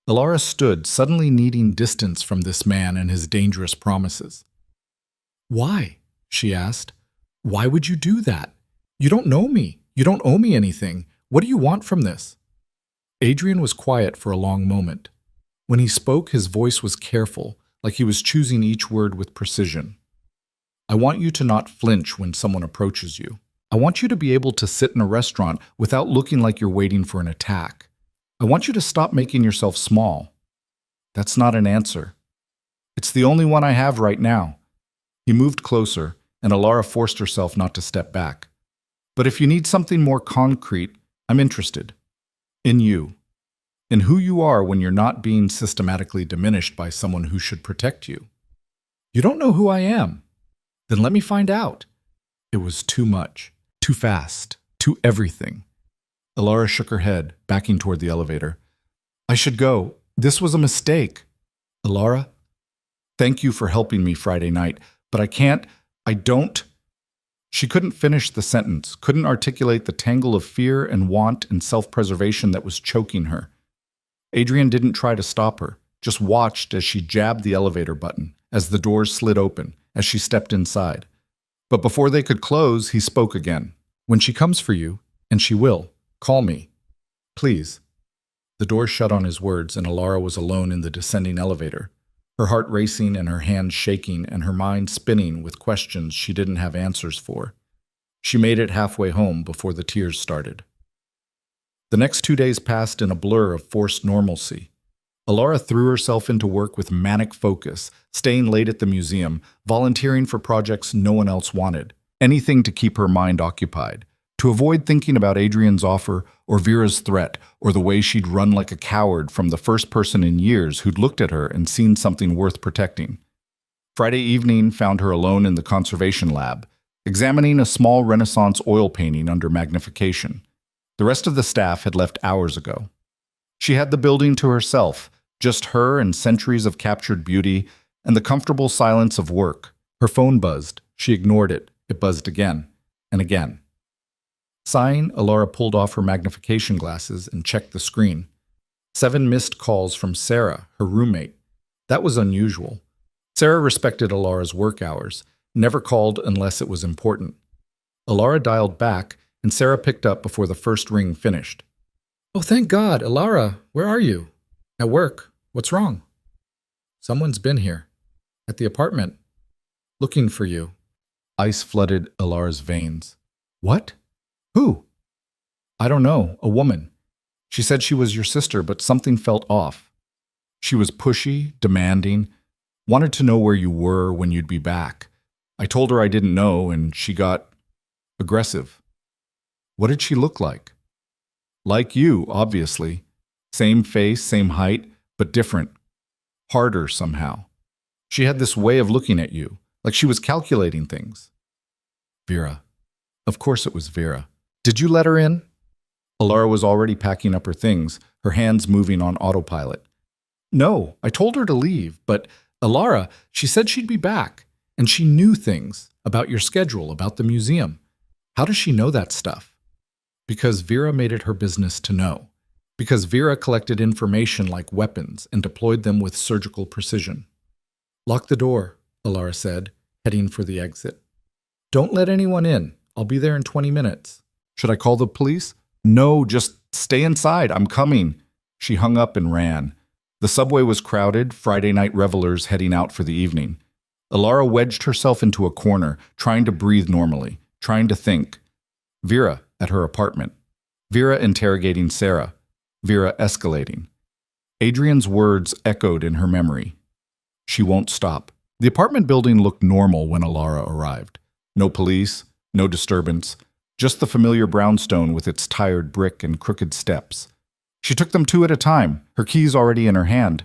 Alara stood, suddenly needing distance from this man and his dangerous promises. Why? She asked. Why would you do that? You don't know me. You don't owe me anything. What do you want from this? Adrian was quiet for a long moment. When he spoke, his voice was careful, like he was choosing each word with precision. I want you to not flinch when someone approaches you. I want you to be able to sit in a restaurant without looking like you're waiting for an attack. I want you to stop making yourself small. That's not an answer. It's the only one I have right now. He moved closer, and Alara forced herself not to step back. But if you need something more concrete, I'm interested. In you. In who you are when you're not being systematically diminished by someone who should protect you. You don't know who I am. Then let me find out. It was too much, too fast, too everything. Alara shook her head, backing toward the elevator. I should go. This was a mistake. Alara, thank you for helping me Friday night, but I don't. She couldn't finish the sentence, couldn't articulate the tangle of fear and want and self-preservation that was choking her. Adrian didn't try to stop her, just watched as she jabbed the elevator button, as the doors slid open, as she stepped inside. But before they could close, he spoke again. When she comes for you, and she will, call me. Please. The door shut on his words, and Alara was alone in the descending elevator, her heart racing and her hands shaking and her mind spinning with questions she didn't have answers for. She made it halfway home before the tears started. The next 2 days passed in a blur of forced normalcy. Alara threw herself into work with manic focus, staying late at the museum, volunteering for projects no one else wanted, anything to keep her mind occupied, to avoid thinking about Adrian's offer or Vera's threat or the way she'd run like a coward from the first person in years who'd looked at her and seen something worth protecting. Friday evening found her alone in the conservation lab, examining a small Renaissance oil painting under magnification. The rest of the staff had left hours ago. She had the building to herself, just her and centuries of captured beauty and the comfortable silence of work. Her phone buzzed. She ignored it. It buzzed again and again. Sighing, Alara pulled off her magnification glasses and checked the screen. 7 missed calls from Sarah, her roommate. That was unusual. Sarah respected Alara's work hours, never called unless it was important. Alara dialed back, and Sarah picked up before the first ring finished. Oh, thank God, Alara, where are you? At work. What's wrong? Someone's been here. At the apartment. Looking for you. Ice flooded Alara's veins. What? Who? I don't know, a woman. She said she was your sister, but something felt off. She was pushy, demanding, wanted to know where you were when you'd be back. I told her I didn't know, and she got aggressive. What did she look like? Like you, obviously. Same face, same height, but different. Harder somehow. She had this way of looking at you, like she was calculating things. Vera. Of course it was Vera. Did you let her in? Alara was already packing up her things, her hands moving on autopilot. No, I told her to leave, but Alara, she said she'd be back, and she knew things about your schedule, about the museum. How does she know that stuff? Because Vera made it her business to know. Because Vera collected information like weapons and deployed them with surgical precision. Lock the door, Alara said, heading for the exit. Don't let anyone in. I'll be there in 20 minutes. Should I call the police? No, just stay inside. I'm coming. She hung up and ran. The subway was crowded, Friday night revelers heading out for the evening. Alara wedged herself into a corner, trying to breathe normally, trying to think. Vera at her apartment. Vera interrogating Sarah. Vera escalating. Adrian's words echoed in her memory. She won't stop. The apartment building looked normal when Alara arrived. No police, no disturbance, just the familiar brownstone with its tired brick and crooked steps. She took them 2 at a time, her keys already in her hand.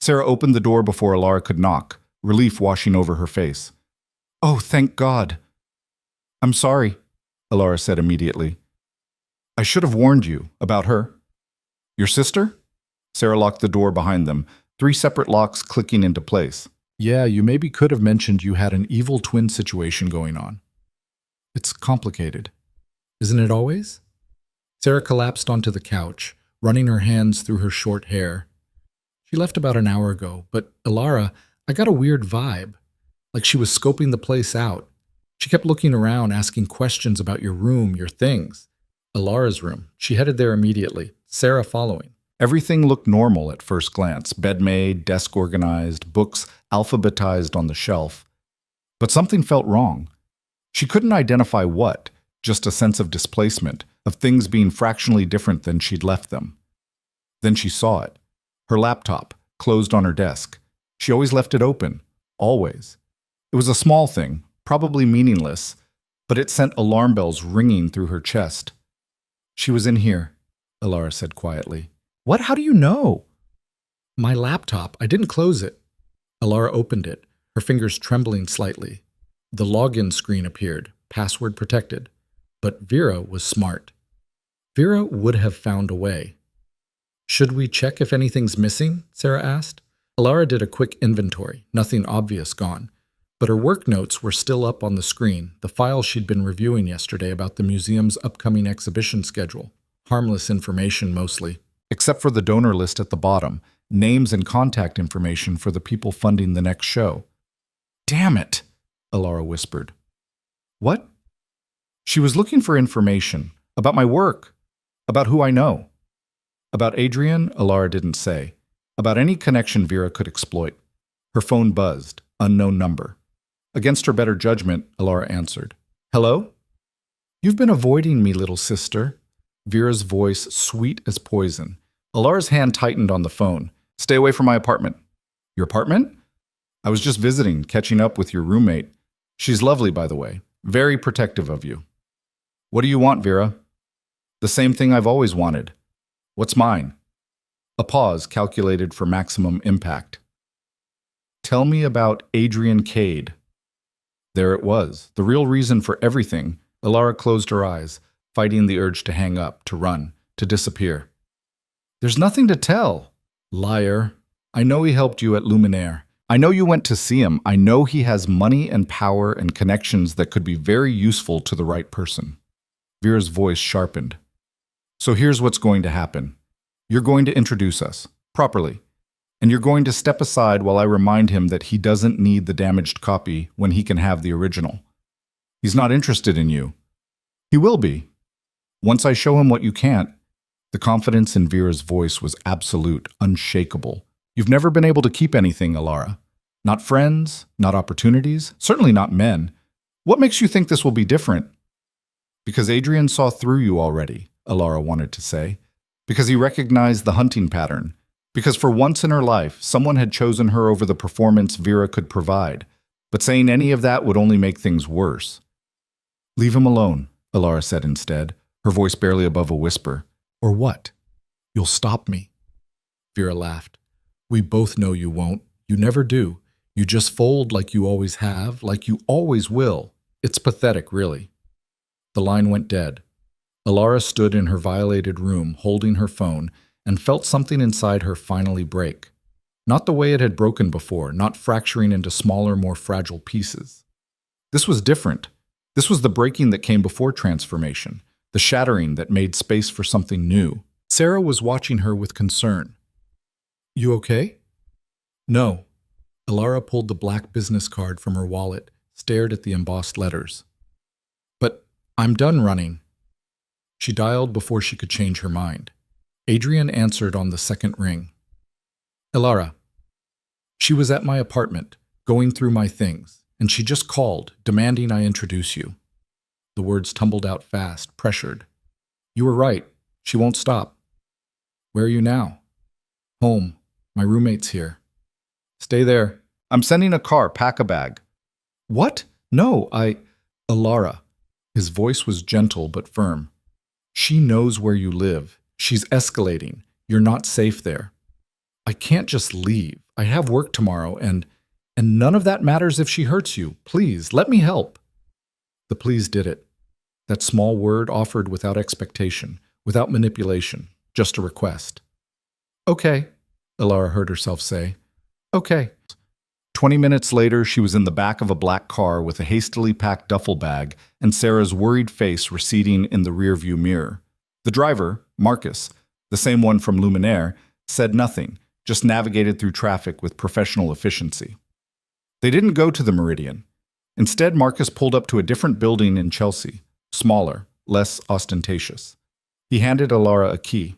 Sarah opened the door before Alara could knock, relief washing over her face. Oh, thank God. I'm sorry, Alara said immediately. I should have warned you about her. Your sister? Sarah locked the door behind them, 3 separate locks clicking into place. Yeah, you maybe could have mentioned you had an evil twin situation going on. It's complicated. Isn't it always? Sarah collapsed onto the couch, running her hands through her short hair. She left about an hour ago, but Alara, I got a weird vibe, like she was scoping the place out. She kept looking around, asking questions about your room, your things. Alara's room. She headed there immediately, Sarah following. Everything looked normal at first glance. Bed made, desk organized, books alphabetized on the shelf. But something felt wrong. She couldn't identify what, just a sense of displacement, of things being fractionally different than she'd left them. Then she saw it. Her laptop, closed on her desk. She always left it open. Always. It was a small thing, probably meaningless, but it sent alarm bells ringing through her chest. She was in here, Alara said quietly. What? How do you know? My laptop. I didn't close it. Alara opened it, her fingers trembling slightly. The login screen appeared, password protected. But Vera was smart. Vera would have found a way. Should we check if anything's missing? Sarah asked. Alara did a quick inventory, nothing obvious gone. But her work notes were still up on the screen, the file she'd been reviewing yesterday about the museum's upcoming exhibition schedule. Harmless information mostly. Except for the donor list at the bottom, names and contact information for the people funding the next show. Damn it, Alara whispered. What? She was looking for information about my work, about who I know. About Adrian, Alara didn't say. About any connection Vera could exploit. Her phone buzzed, unknown number. Against her better judgment, Alara answered. Hello? You've been avoiding me, little sister. Vera's voice sweet as poison. Alara's hand tightened on the phone. Stay away from my apartment. Your apartment? I was just visiting, catching up with your roommate. She's lovely, by the way. Very protective of you. What do you want, Vera? The same thing I've always wanted. What's mine? A pause calculated for maximum impact. Tell me about Adrian Cade. There it was, the real reason for everything. Alara closed her eyes, fighting the urge to hang up, to run, to disappear. There's nothing to tell. Liar. I know he helped you at Luminaire. I know you went to see him. I know he has money and power and connections that could be very useful to the right person. Vera's voice sharpened. So here's what's going to happen. You're going to introduce us, properly. And you're going to step aside while I remind him that he doesn't need the damaged copy when he can have the original. He's not interested in you. He will be. Once I show him what you can't. The confidence in Vera's voice was absolute, unshakable. You've never been able to keep anything, Alara. Not friends, not opportunities, certainly not men. What makes you think this will be different? Because Adrian saw through you already, Alara wanted to say. Because he recognized the hunting pattern. Because for once in her life, someone had chosen her over the performance Vera could provide. But saying any of that would only make things worse. Leave him alone, Alara said instead, her voice barely above a whisper. Or what? You'll stop me. Vera laughed. We both know you won't. You never do. You just fold like you always have, like you always will. It's pathetic, really. The line went dead. Alara stood in her violated room, holding her phone, and felt something inside her finally break. Not the way it had broken before, not fracturing into smaller, more fragile pieces. This was different. This was the breaking that came before transformation, the shattering that made space for something new. Sarah was watching her with concern. You okay? No. Alara pulled the black business card from her wallet, stared at the embossed letters. But I'm done running. She dialed before she could change her mind. Adrian answered on the second ring. Alara. She was at my apartment, going through my things, and she just called, demanding I introduce you. The words tumbled out fast, pressured. You were right. She won't stop. Where are you now? Home. My roommate's here. Stay there. I'm sending a car. Pack a bag. What? No, Alara. His voice was gentle but firm. She knows where you live. She's escalating. You're not safe there. I can't just leave. I have work tomorrow, and none of that matters if she hurts you. Please, let me help. The please did it. That small word offered without expectation, without manipulation, just a request. Okay, Alara heard herself say. Okay. 20 minutes later, she was in the back of a black car with a hastily packed duffel bag and Sarah's worried face receding in the rearview mirror. The driver, Marcus, the same one from Luminaire, said nothing, just navigated through traffic with professional efficiency. They didn't go to the Meridian. Instead, Marcus pulled up to a different building in Chelsea, smaller, less ostentatious. He handed Alara a key.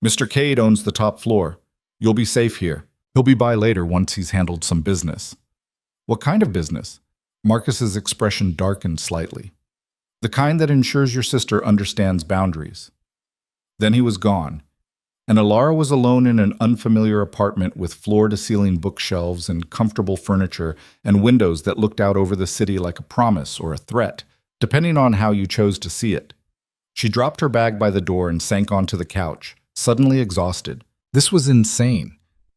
Mr. Cade owns the top floor. You'll be safe here. He'll be by later once he's handled some business. What kind of business? Marcus's expression darkened slightly. The kind that ensures your sister understands boundaries. Then he was gone, and Alara was alone in an unfamiliar apartment with floor-to-ceiling bookshelves and comfortable furniture and windows that looked out over the city like a promise or a threat, depending on how you chose to see it. She dropped her bag by the door and sank onto the couch, suddenly exhausted. This was insane.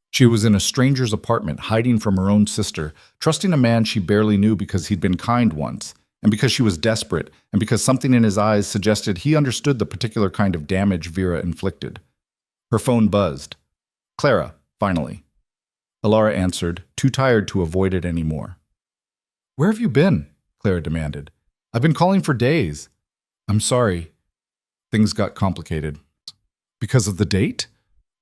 She was in a stranger's apartment, hiding from her own sister, trusting a man she barely knew because he'd been kind once, and because she was desperate, and because something in his eyes suggested he understood the particular kind of damage Vera inflicted. Her phone buzzed. Clara, finally. Alara answered, too tired to avoid it anymore. Where have you been? Clara demanded. I've been calling for days. I'm sorry. Things got complicated. Because of the date?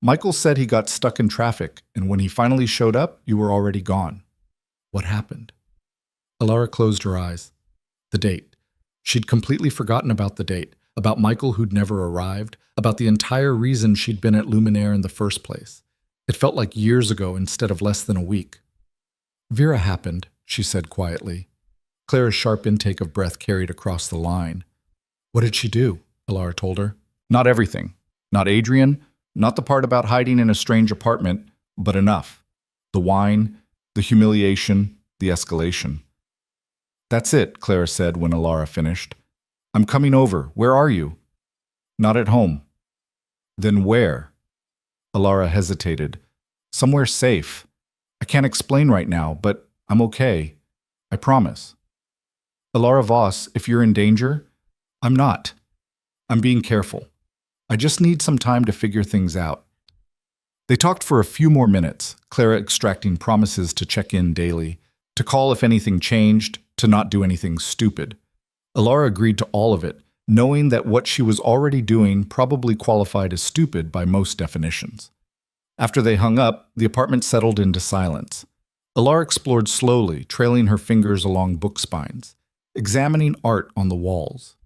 Michael said he got stuck in traffic, and when he finally showed up, you were already gone. What happened? Alara closed her eyes. The date. She'd completely forgotten about the date, about Michael who'd never arrived, about the entire reason she'd been at Luminaire in the first place. It felt like years ago instead of less than a week. Vera happened, she said quietly. Clara's sharp intake of breath carried across the line. What did she do? Alara told her. Not everything. Not Adrian, not the part about hiding in a strange apartment, but enough. The wine, the humiliation, the escalation. That's it, Clara said when Alara finished. I'm coming over. Where are you? Not at home. Then where? Alara hesitated. Somewhere safe. I can't explain right now, but I'm okay. I promise. Alara Voss, if you're in danger, I'm not. I'm being careful. I just need some time to figure things out. They talked for a few more minutes, Clara extracting promises to check in daily, to call if anything changed, to not do anything stupid. Alara agreed to all of it, knowing that what she was already doing probably qualified as stupid by most definitions. After they hung up, the apartment settled into silence. Alara explored slowly, trailing her fingers along book spines, examining art on the walls.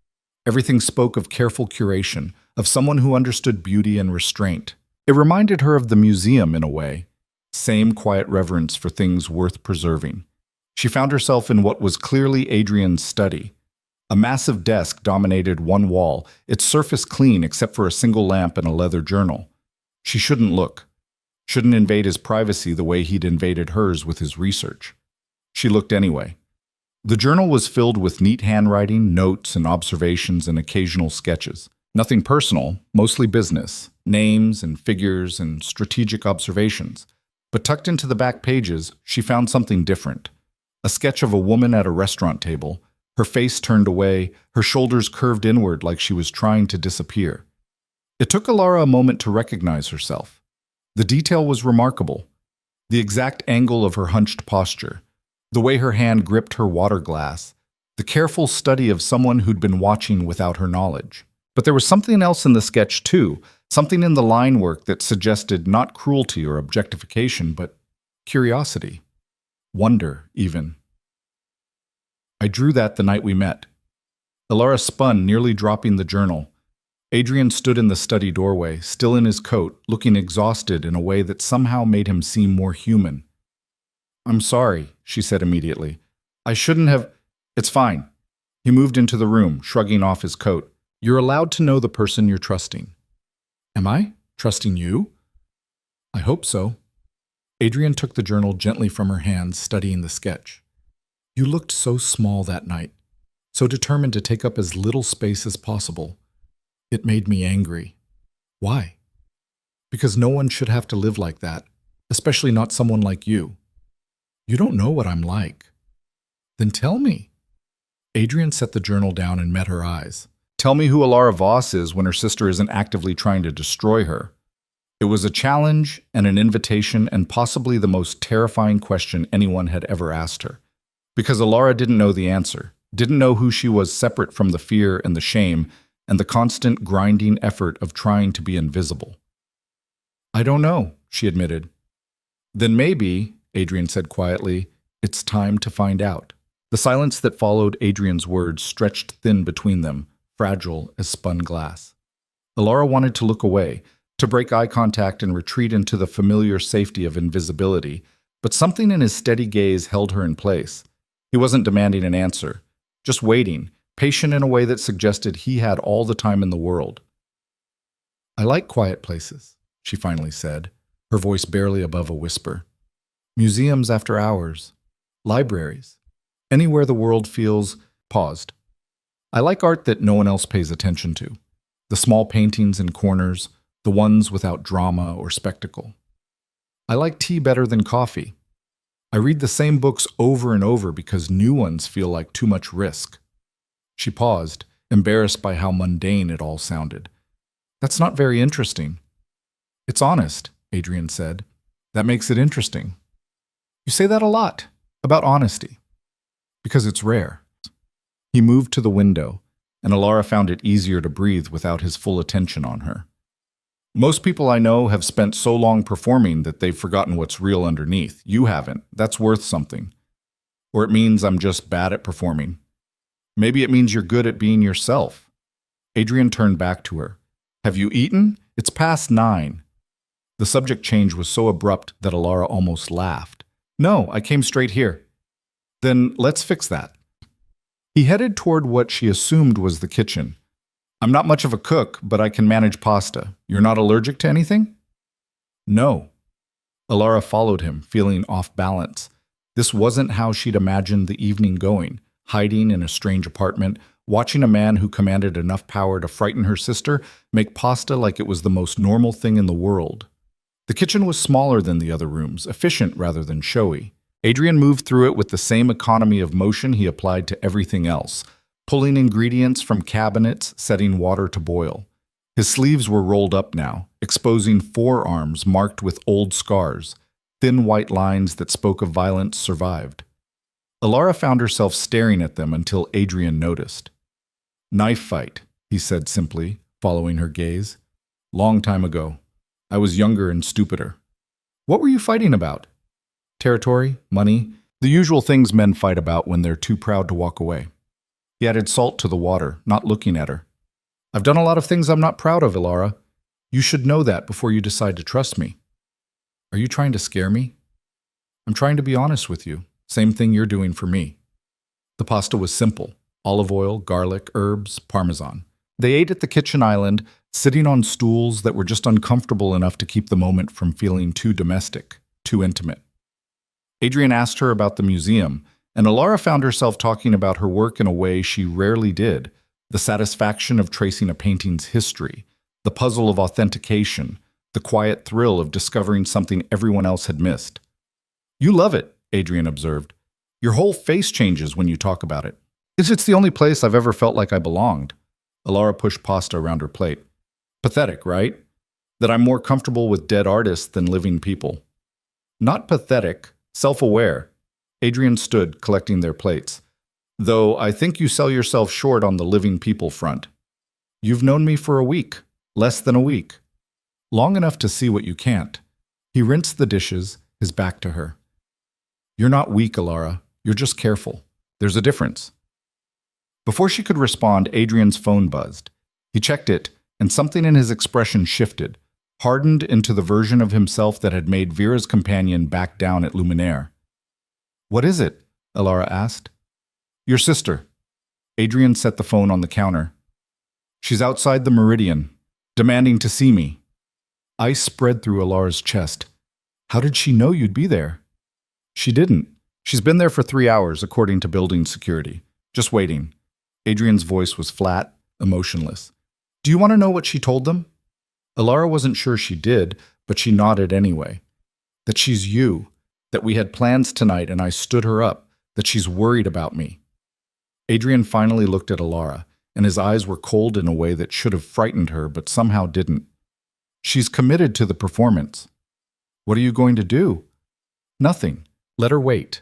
Everything spoke of careful curation, of someone who understood beauty and restraint. It reminded her of the museum in a way, same quiet reverence for things worth preserving. She found herself in what was clearly Adrian's study. A massive desk dominated one wall, its surface clean except for a single lamp and a leather journal. She shouldn't look. Shouldn't invade his privacy the way he'd invaded hers with his research. She looked anyway. The journal was filled with neat handwriting, notes and observations and occasional sketches. Nothing personal, mostly business, names and figures and strategic observations. But tucked into the back pages, she found something different. A sketch of a woman at a restaurant table, her face turned away, her shoulders curved inward like she was trying to disappear. It took Alara a moment to recognize herself. The detail was remarkable. The exact angle of her hunched posture, the way her hand gripped her water glass, the careful study of someone who'd been watching without her knowledge. But there was something else in the sketch too, something in the line work that suggested not cruelty or objectification, but curiosity. Wonder, even. I drew that the night we met. Alara spun, nearly dropping the journal. Adrian stood in the study doorway, still in his coat, looking exhausted in a way that somehow made him seem more human. I'm sorry, she said immediately. I shouldn't have... It's fine. He moved into the room, shrugging off his coat. You're allowed to know the person you're trusting. Am I? Trusting you? I hope so. Adrian took the journal gently from her hands, studying the sketch. You looked so small that night, so determined to take up as little space as possible. It made me angry. Why? Because no one should have to live like that, especially not someone like you. You don't know what I'm like. Then tell me. Adrian set the journal down and met her eyes. Tell me who Alara Voss is when her sister isn't actively trying to destroy her. It was a challenge and an invitation and possibly the most terrifying question anyone had ever asked her. Because Alara didn't know the answer, didn't know who she was separate from the fear and the shame and the constant grinding effort of trying to be invisible. I don't know, she admitted. Then maybe, Adrian said quietly, it's time to find out. The silence that followed Adrian's words stretched thin between them, fragile as spun glass. Alara wanted to look away, to break eye contact and retreat into the familiar safety of invisibility, but something in his steady gaze held her in place. He wasn't demanding an answer, just waiting, patient in a way that suggested he had all the time in the world. "I like quiet places," she finally said, her voice barely above a whisper. "Museums after hours, libraries, anywhere the world feels paused. I like art that no one else pays attention to. The small paintings in corners, the ones without drama or spectacle. I like tea better than coffee. I read the same books over and over because new ones feel like too much risk." She paused, embarrassed by how mundane it all sounded. "That's not very interesting." "It's honest," Adrian said. "That makes it interesting." "You say that a lot, about honesty." "Because it's rare." He moved to the window, and Alara found it easier to breathe without his full attention on her. "Most people I know have spent so long performing that they've forgotten what's real underneath. You haven't. That's worth something. Or it means I'm just bad at performing. Maybe it means you're good at being yourself." Adrian turned back to her. "Have you eaten? It's past 9. The subject change was so abrupt that Alara almost laughed. "No, I came straight here." "Then let's fix that." He headed toward what she assumed was the kitchen. "I'm not much of a cook, but I can manage pasta. You're not allergic to anything?" "No." Alara followed him, feeling off balance. This wasn't how she'd imagined the evening going, hiding in a strange apartment, watching a man who commanded enough power to frighten her sister make pasta like it was the most normal thing in the world. The kitchen was smaller than the other rooms, efficient rather than showy. Adrian moved through it with the same economy of motion he applied to everything else, pulling ingredients from cabinets, setting water to boil. His sleeves were rolled up now, exposing forearms marked with old scars. Thin white lines that spoke of violence survived. Alara found herself staring at them until Adrian noticed. "Knife fight," he said simply, following her gaze. "Long time ago. I was younger and stupider." "What were you fighting about?" "Territory, money, the usual things men fight about when they're too proud to walk away." He added salt to the water, not looking at her. "I've done a lot of things I'm not proud of, Alara. You should know that before you decide to trust me." "Are you trying to scare me?" "I'm trying to be honest with you. Same thing you're doing for me." The pasta was simple: olive oil, garlic, herbs, parmesan. They ate at the kitchen island, sitting on stools that were just uncomfortable enough to keep the moment from feeling too domestic, too intimate. Adrian asked her about the museum, and Alara found herself talking about her work in a way she rarely did: the satisfaction of tracing a painting's history, the puzzle of authentication, the quiet thrill of discovering something everyone else had missed. "You love it," Adrian observed. "Your whole face changes when you talk about it. It's the only place I've ever felt like I belonged." Alara pushed pasta around her plate. "Pathetic, right? That I'm more comfortable with dead artists than living people." "Not pathetic, self-aware." Adrian stood, collecting their plates. "Though I think you sell yourself short on the living people front. You've known me for a week, less than a week. Long enough to see what you can't." He rinsed the dishes, his back to her. "You're not weak, Alara. You're just careful. There's a difference." Before she could respond, Adrian's phone buzzed. He checked it, and something in his expression shifted, hardened into the version of himself that had made Vera's companion back down at Luminaire. "What is it?" Alara asked. "Your sister." Adrian set the phone on the counter. "She's outside the Meridian, demanding to see me." Ice spread through Alara's chest. "How did she know you'd be there?" "She didn't. She's been there for 3 hours, according to building security. Just waiting." Adrian's voice was flat, emotionless. "Do you want to know what she told them?" Alara wasn't sure she did, but she nodded anyway. "That she's you, that we had plans tonight and I stood her up, that she's worried about me." Adrian finally looked at Alara, and his eyes were cold in a way that should have frightened her but somehow didn't. "She's committed to the performance." "What are you going to do?" "Nothing. Let her wait.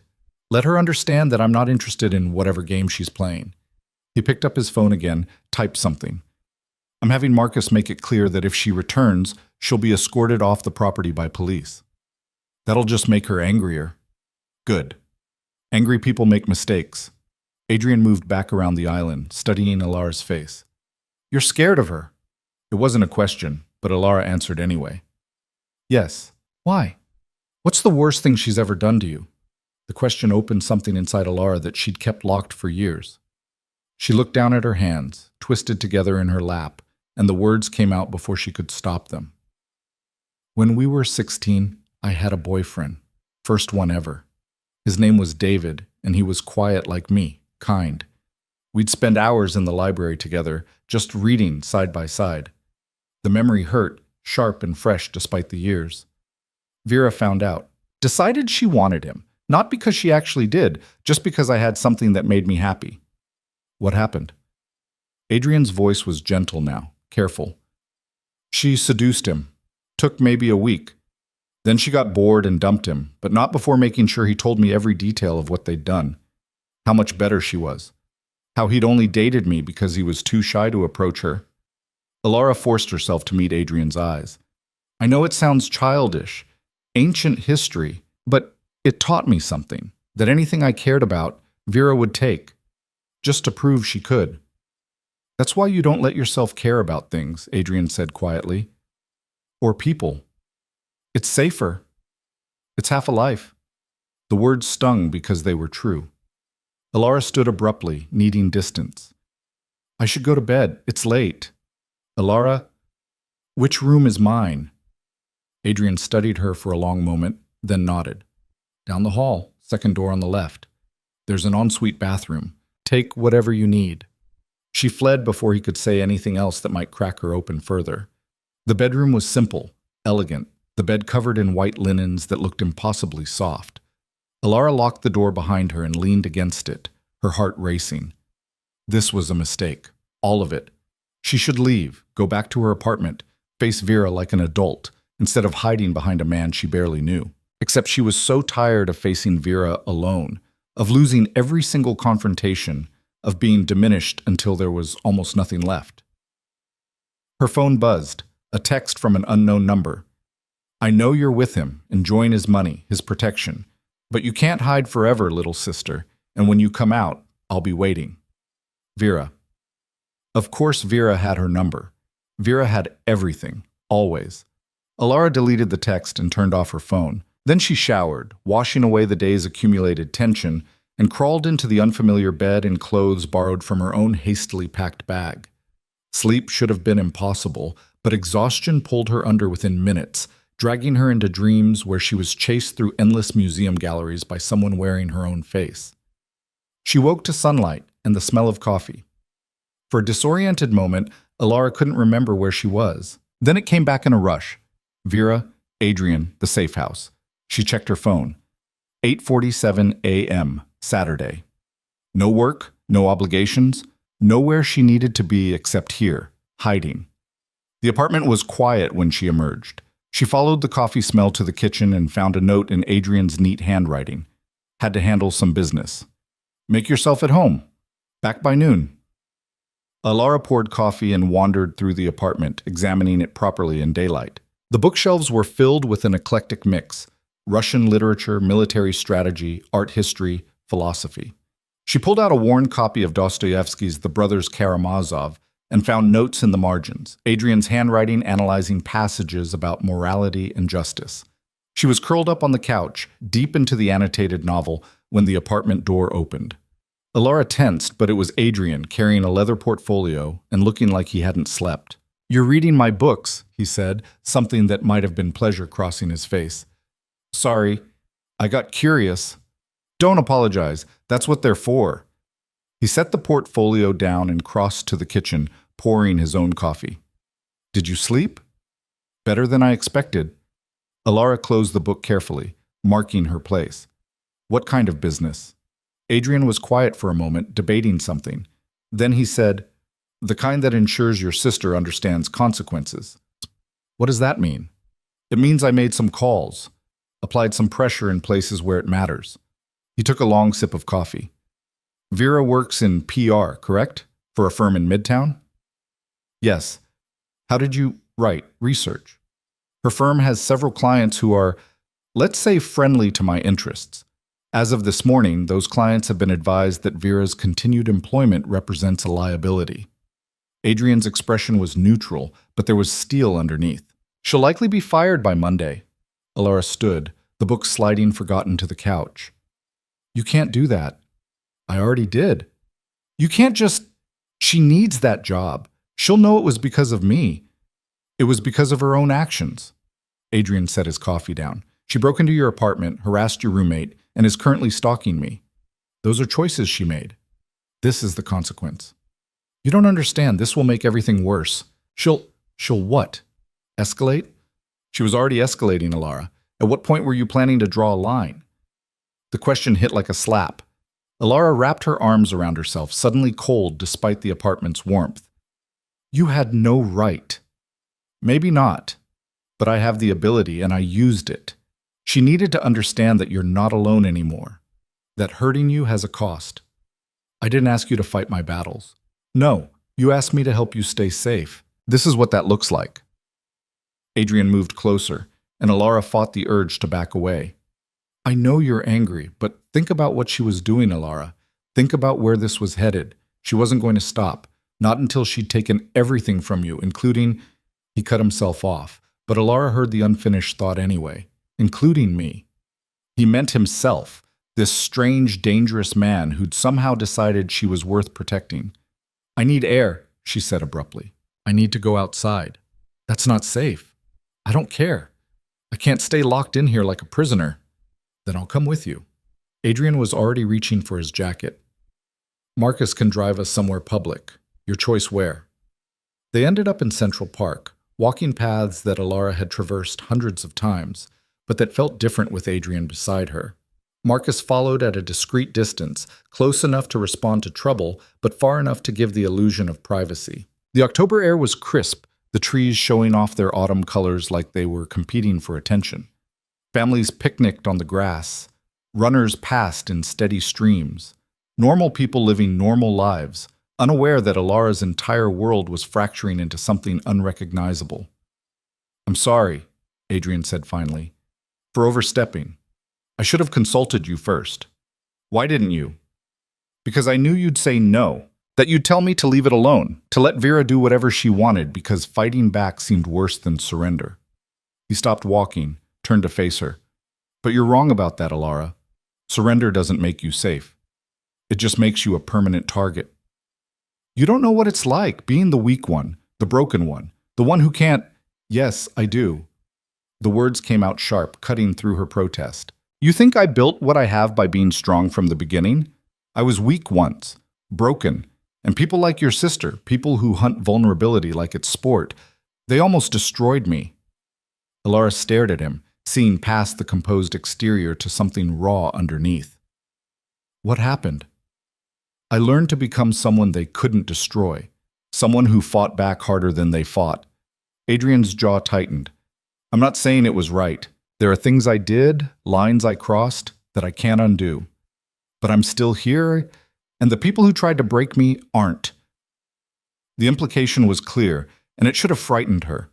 Let her understand that I'm not interested in whatever game she's playing." He picked up his phone again, typed something. "I'm having Marcus make it clear that if she returns, she'll be escorted off the property by police." "That'll just make her angrier." "Good. Angry people make mistakes." Adrian moved back around the island, studying Alara's face. "You're scared of her." It wasn't a question, but Alara answered anyway. Yes. Why? What's the worst thing she's ever done to you? The question opened something inside Alara that she'd kept locked for years. She looked down at her hands, twisted together in her lap, and the words came out before she could stop them. When we were 16, I had a boyfriend. First one ever. His name was David, and he was quiet like me, kind. We'd spend hours in the library together, just reading side by side. The memory hurt, sharp and fresh despite the years. Vera found out. Decided she wanted him, not because she actually did, just because I had something that made me happy. What happened? Adrian's voice was gentle now, careful. She seduced him. Took maybe a week. Then she got bored and dumped him, but not before making sure he told me every detail of what they'd done. How much better she was. How he'd only dated me because he was too shy to approach her. Alara forced herself to meet Adrian's eyes. I know it sounds childish, ancient history, but it taught me something, that anything I cared about, Vera would take, just to prove she could. That's why you don't let yourself care about things, Adrian said quietly. Or people. It's safer. It's half a life. The words stung because they were true. Alara stood abruptly, needing distance. I should go to bed. It's late. Alara, which room is mine? Adrian studied her for a long moment, then nodded. Down the hall, second door on the left. There's an ensuite bathroom. Take whatever you need. She fled before he could say anything else that might crack her open further. The bedroom was simple, elegant, the bed covered in white linens that looked impossibly soft. Alara locked the door behind her and leaned against it, her heart racing. This was a mistake. All of it. She should leave, go back to her apartment, face Vera like an adult, instead of hiding behind a man she barely knew. Except she was so tired of facing Vera alone, of losing every single confrontation, of being diminished until there was almost nothing left. Her phone buzzed, a text from an unknown number. I know you're with him, enjoying his money, his protection. But you can't hide forever, little sister, and when you come out, I'll be waiting. Vera. Of course Vera had her number. Vera had everything, always. Alara deleted the text and turned off her phone. Then she showered, washing away the day's accumulated tension, and crawled into the unfamiliar bed and clothes borrowed from her own hastily packed bag. Sleep should have been impossible, but exhaustion pulled her under within minutes, dragging her into dreams where she was chased through endless museum galleries by someone wearing her own face. She woke to sunlight and the smell of coffee. For a disoriented moment, Alara couldn't remember where she was. Then it came back in a rush. Vera, Adrian, the safe house. She checked her phone. 8:47 a.m., Saturday. No work, no obligations, nowhere she needed to be except here, hiding. The apartment was quiet when she emerged. She followed the coffee smell to the kitchen and found a note in Adrian's neat handwriting. Had to handle some business. Make yourself at home. Back by noon. Alara poured coffee and wandered through the apartment, examining it properly in daylight. The bookshelves were filled with an eclectic mix: Russian literature, military strategy, art history, philosophy. She pulled out a worn copy of Dostoevsky's The Brothers Karamazov and found notes in the margins, Adrian's handwriting analyzing passages about morality and justice. She was curled up on the couch, deep into the annotated novel, when the apartment door opened. Alara tensed, but it was Adrian, carrying a leather portfolio and looking like he hadn't slept. You're reading my books, he said, something that might have been pleasure crossing his face. Sorry, I got curious. Don't apologize, that's what they're for. He set the portfolio down and crossed to the kitchen, pouring his own coffee. Did you sleep? Better than I expected. Alara closed the book carefully, marking her place. What kind of business? Adrian was quiet for a moment, debating something. Then he said, the kind that ensures your sister understands consequences. What does that mean? It means I made some calls, applied some pressure in places where it matters. He took a long sip of coffee. Vera works in PR, correct? For a firm in Midtown? Yes. How did you write, research? Her firm has several clients who are, let's say, friendly to my interests. As of this morning, those clients have been advised that Vera's continued employment represents a liability. Adrian's expression was neutral, but there was steel underneath. She'll likely be fired by Monday. Alara stood, the book sliding forgotten to the couch. You can't do that. I already did. You can't just... She needs that job. She'll know it was because of me. It was because of her own actions. Adrian set his coffee down. She broke into your apartment, harassed your roommate, and is currently stalking me. Those are choices she made. This is the consequence. You don't understand. This will make everything worse. She'll what? Escalate? She was already escalating, Alara. At what point were you planning to draw a line? The question hit like a slap. Alara wrapped her arms around herself, suddenly cold despite the apartment's warmth. You had no right. Maybe not, but I have the ability and I used it. She needed to understand that you're not alone anymore, that hurting you has a cost. I didn't ask you to fight my battles. No, you asked me to help you stay safe. This is what that looks like. Adrian moved closer, and Alara fought the urge to back away. I know you're angry, but think about what she was doing, Alara. Think about where this was headed. She wasn't going to stop, not until she'd taken everything from you, including... He cut himself off, but Alara heard the unfinished thought anyway, including me. He meant himself, this strange, dangerous man who'd somehow decided she was worth protecting. I need air, she said abruptly. I need to go outside. That's not safe. I don't care. I can't stay locked in here like a prisoner. Then I'll come with you. Adrian was already reaching for his jacket. Marcus can drive us somewhere public. Your choice where. They ended up in Central Park, walking paths that Alara had traversed hundreds of times, but that felt different with Adrian beside her. Marcus followed at a discreet distance, close enough to respond to trouble, but far enough to give the illusion of privacy. The October air was crisp, the trees showing off their autumn colors like they were competing for attention. Families picnicked on the grass. Runners passed in steady streams. Normal people living normal lives, unaware that Alara's entire world was fracturing into something unrecognizable. I'm sorry, Adrian said finally, for overstepping. I should have consulted you first. Why didn't you? Because I knew you'd say no, that you'd tell me to leave it alone, to let Vera do whatever she wanted because fighting back seemed worse than surrender. He stopped walking, turned to face her. But you're wrong about that, Alara. Surrender doesn't make you safe. It just makes you a permanent target. You don't know what it's like, being the weak one, the broken one, the one who can't... Yes, I do. The words came out sharp, cutting through her protest. You think I built what I have by being strong from the beginning? I was weak once, broken, and people like your sister, people who hunt vulnerability like it's sport, they almost destroyed me. Alara stared at him, seeing past the composed exterior to something raw underneath. What happened? I learned to become someone they couldn't destroy, someone who fought back harder than they fought. Adrian's jaw tightened. I'm not saying it was right. There are things I did, lines I crossed, that I can't undo. But I'm still here, and the people who tried to break me aren't. The implication was clear, and it should have frightened her.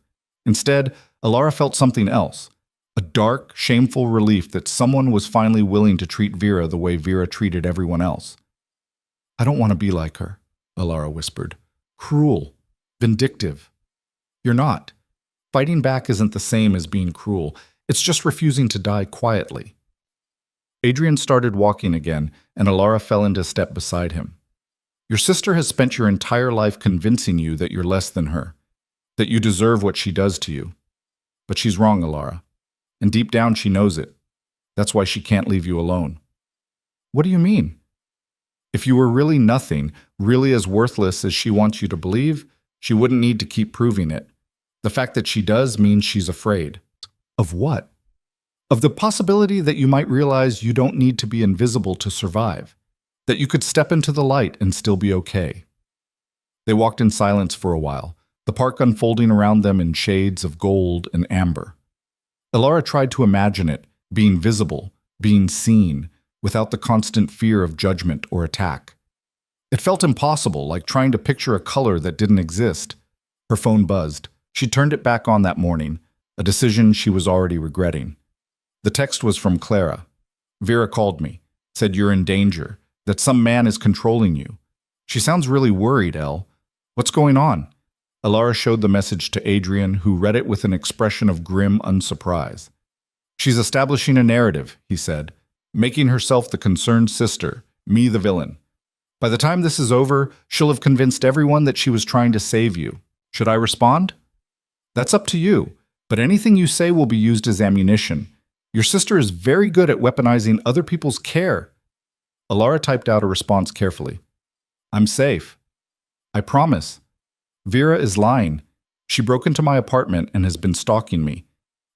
Instead, Alara felt something else, a dark, shameful relief that someone was finally willing to treat Vera the way Vera treated everyone else. I don't want to be like her, Alara whispered. Cruel, vindictive. You're not. Fighting back isn't the same as being cruel. It's just refusing to die quietly. Adrian started walking again, and Alara fell into step beside him. Your sister has spent your entire life convincing you that you're less than her, that you deserve what she does to you. But she's wrong, Alara. And deep down she knows it. That's why she can't leave you alone. What do you mean? If you were really nothing, really as worthless as she wants you to believe, she wouldn't need to keep proving it. The fact that she does means she's afraid. Of what? Of the possibility that you might realize you don't need to be invisible to survive, that you could step into the light and still be okay. They walked in silence for a while, the park unfolding around them in shades of gold and amber. Alara tried to imagine it, being visible, being seen, without the constant fear of judgment or attack. It felt impossible, like trying to picture a color that didn't exist. Her phone buzzed. She turned it back on that morning, a decision she was already regretting. The text was from Clara. Vera called me, said you're in danger, that some man is controlling you. She sounds really worried, Elle. What's going on? Alara showed the message to Adrian, who read it with an expression of grim unsurprise. She's establishing a narrative, he said, making herself the concerned sister, me the villain. By the time this is over, she'll have convinced everyone that she was trying to save you. Should I respond? That's up to you, but anything you say will be used as ammunition. Your sister is very good at weaponizing other people's care. Alara typed out a response carefully. I'm safe. I promise. Vera is lying. She broke into my apartment and has been stalking me.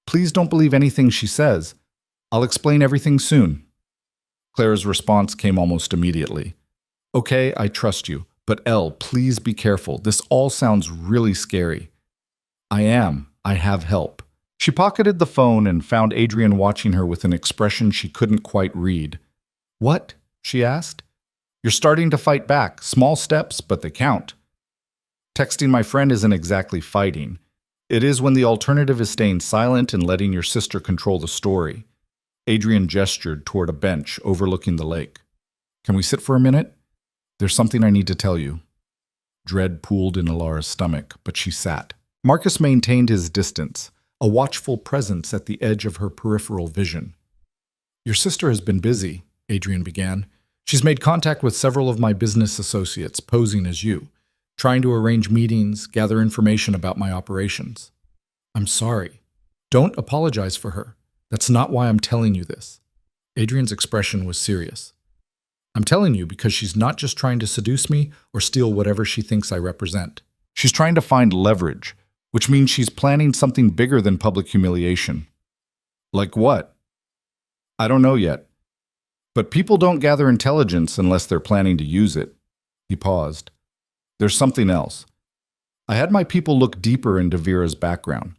Please don't believe anything she says. I'll explain everything soon. Clara's response came almost immediately. Okay, I trust you, but Elle, please be careful. This all sounds really scary. I am. I have help. She pocketed the phone and found Adrian watching her with an expression she couldn't quite read. What? She asked. You're starting to fight back. Small steps, but they count. Texting my friend isn't exactly fighting. It is when the alternative is staying silent and letting your sister control the story. Adrian gestured toward a bench overlooking the lake. Can we sit for a minute? There's something I need to tell you. Dread pooled in Alara's stomach, but she sat. Marcus maintained his distance, a watchful presence at the edge of her peripheral vision. Your sister has been busy, Adrian began. She's made contact with several of my business associates, posing as you, trying to arrange meetings, gather information about my operations. I'm sorry. Don't apologize for her. That's not why I'm telling you this. Adrian's expression was serious. I'm telling you because she's not just trying to seduce me or steal whatever she thinks I represent. She's trying to find leverage, which means she's planning something bigger than public humiliation. Like what? I don't know yet. But people don't gather intelligence unless they're planning to use it. He paused. There's something else. I had my people look deeper into Vera's background.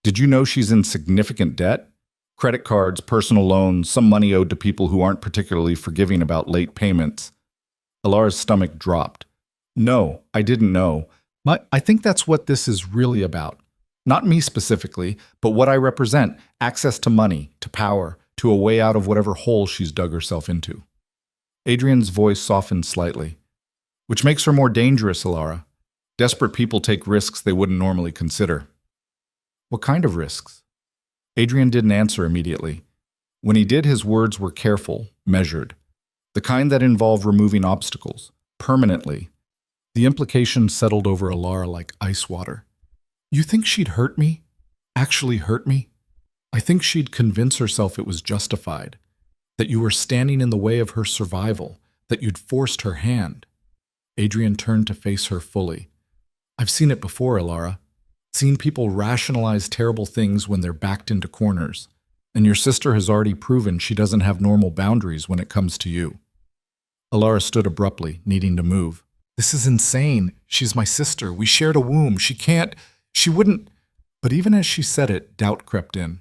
Did you know she's in significant debt? Credit cards, personal loans, some money owed to people who aren't particularly forgiving about late payments. Alara's stomach dropped. No, I didn't know. I think that's what this is really about. Not me specifically, but what I represent, access to money, to power, to a way out of whatever hole she's dug herself into. Adrian's voice softened slightly. Which makes her more dangerous, Alara. Desperate people take risks they wouldn't normally consider. What kind of risks? Adrian didn't answer immediately. When he did, his words were careful, measured. The kind that involve removing obstacles, permanently. The implications settled over Alara like ice water. You think she'd hurt me? Actually hurt me? I think she'd convince herself it was justified, that you were standing in the way of her survival, that you'd forced her hand. Adrian turned to face her fully. I've seen it before, Alara. Seen people rationalize terrible things when they're backed into corners, and your sister has already proven she doesn't have normal boundaries when it comes to you. Alara stood abruptly, needing to move. This is insane. She's my sister. We shared a womb. She wouldn't. But even as she said it, doubt crept in.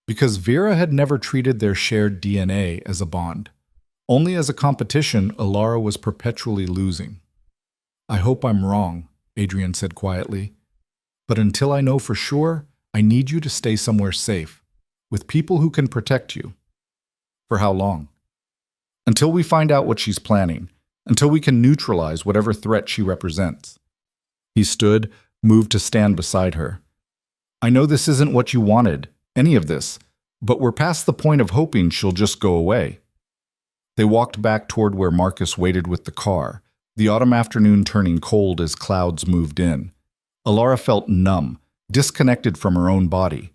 Because Vera had never treated their shared DNA as a bond. Only as a competition, Alara was perpetually losing. I hope I'm wrong, Adrian said quietly. But until I know for sure, I need you to stay somewhere safe, with people who can protect you. For how long? Until we find out what she's planning, until we can neutralize whatever threat she represents. He stood, moved to stand beside her. I know this isn't what you wanted, any of this, but we're past the point of hoping she'll just go away. They walked back toward where Marcus waited with the car, the autumn afternoon turning cold as clouds moved in. Alara felt numb, disconnected from her own body.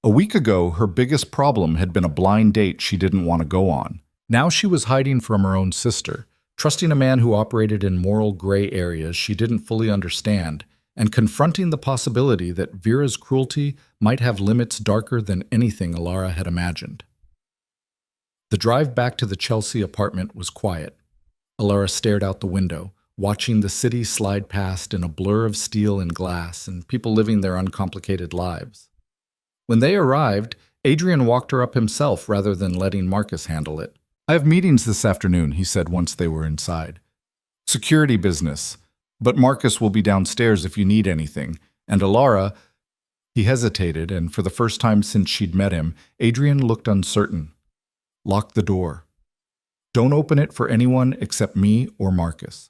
A week ago, her biggest problem had been a blind date she didn't want to go on. Now she was hiding from her own sister, trusting a man who operated in moral gray areas she didn't fully understand, and confronting the possibility that Vera's cruelty might have limits darker than anything Alara had imagined. The drive back to the Chelsea apartment was quiet. Alara stared out the window, watching the city slide past in a blur of steel and glass and people living their uncomplicated lives. When they arrived, Adrian walked her up himself rather than letting Marcus handle it. I have meetings this afternoon, he said once they were inside. Security business, but Marcus will be downstairs if you need anything. And Alara, he hesitated, and for the first time since she'd met him, Adrian looked uncertain. Lock the door. Don't open it for anyone except me or Marcus.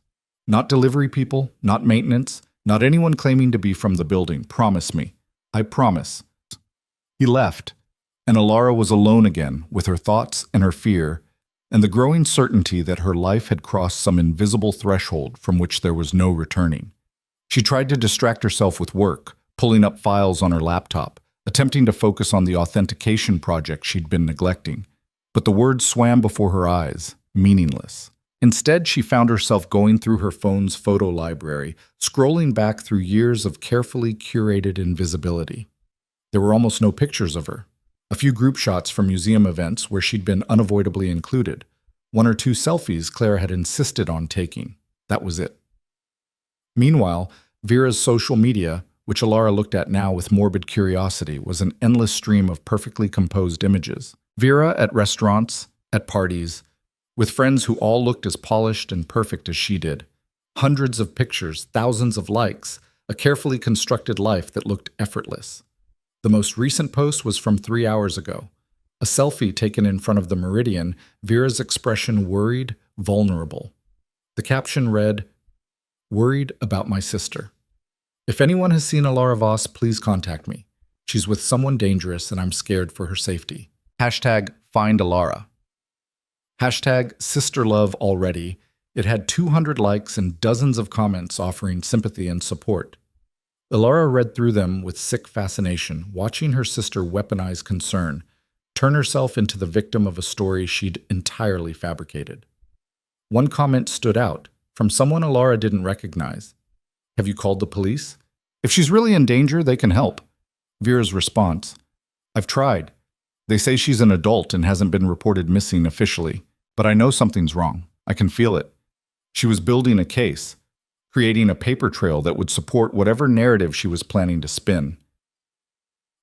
Not delivery people, not maintenance, not anyone claiming to be from the building. Promise me. I promise. He left, and Alara was alone again with her thoughts and her fear, and the growing certainty that her life had crossed some invisible threshold from which there was no returning. She tried to distract herself with work, pulling up files on her laptop, attempting to focus on the authentication project she'd been neglecting. But the words swam before her eyes, meaningless. Instead, she found herself going through her phone's photo library, scrolling back through years of carefully curated invisibility. There were almost no pictures of her. A few group shots from museum events where she'd been unavoidably included. One or two selfies Claire had insisted on taking. That was it. Meanwhile, Vera's social media, which Alara looked at now with morbid curiosity, was an endless stream of perfectly composed images. Vera at restaurants, at parties, with friends who all looked as polished and perfect as she did. Hundreds of pictures, thousands of likes, a carefully constructed life that looked effortless. The most recent post was from 3 hours ago. A selfie taken in front of the Meridian, Vera's expression worried, vulnerable. The caption read, "Worried about my sister. If anyone has seen Alara Voss, please contact me. She's with someone dangerous and I'm scared for her safety. Hashtag find Alara. Hashtag sister love already." It had 200 likes and dozens of comments offering sympathy and support. Alara read through them with sick fascination, watching her sister weaponize concern, turn herself into the victim of a story she'd entirely fabricated. One comment stood out, from someone Alara didn't recognize. "Have you called the police? If she's really in danger, they can help." Vera's response, "I've tried. They say she's an adult and hasn't been reported missing officially, but I know something's wrong. I can feel it. She was building a case, creating a paper trail that would support whatever narrative she was planning to spin."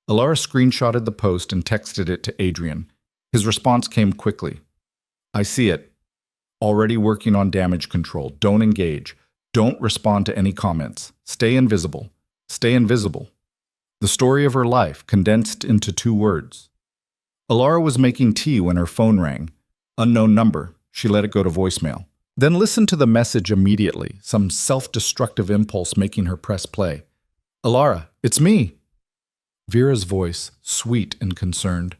Alara screenshotted the post and texted it to Adrian. His response came quickly. "I see it. Already working on damage control. Don't engage. Don't respond to any comments. Stay invisible. Stay invisible." The story of her life condensed into 2 words. Alara was making tea when her phone rang. Unknown number. She let it go to voicemail. Then listened to the message immediately, some self-destructive impulse making her press play. "Alara, it's me." Vera's voice, sweet and concerned.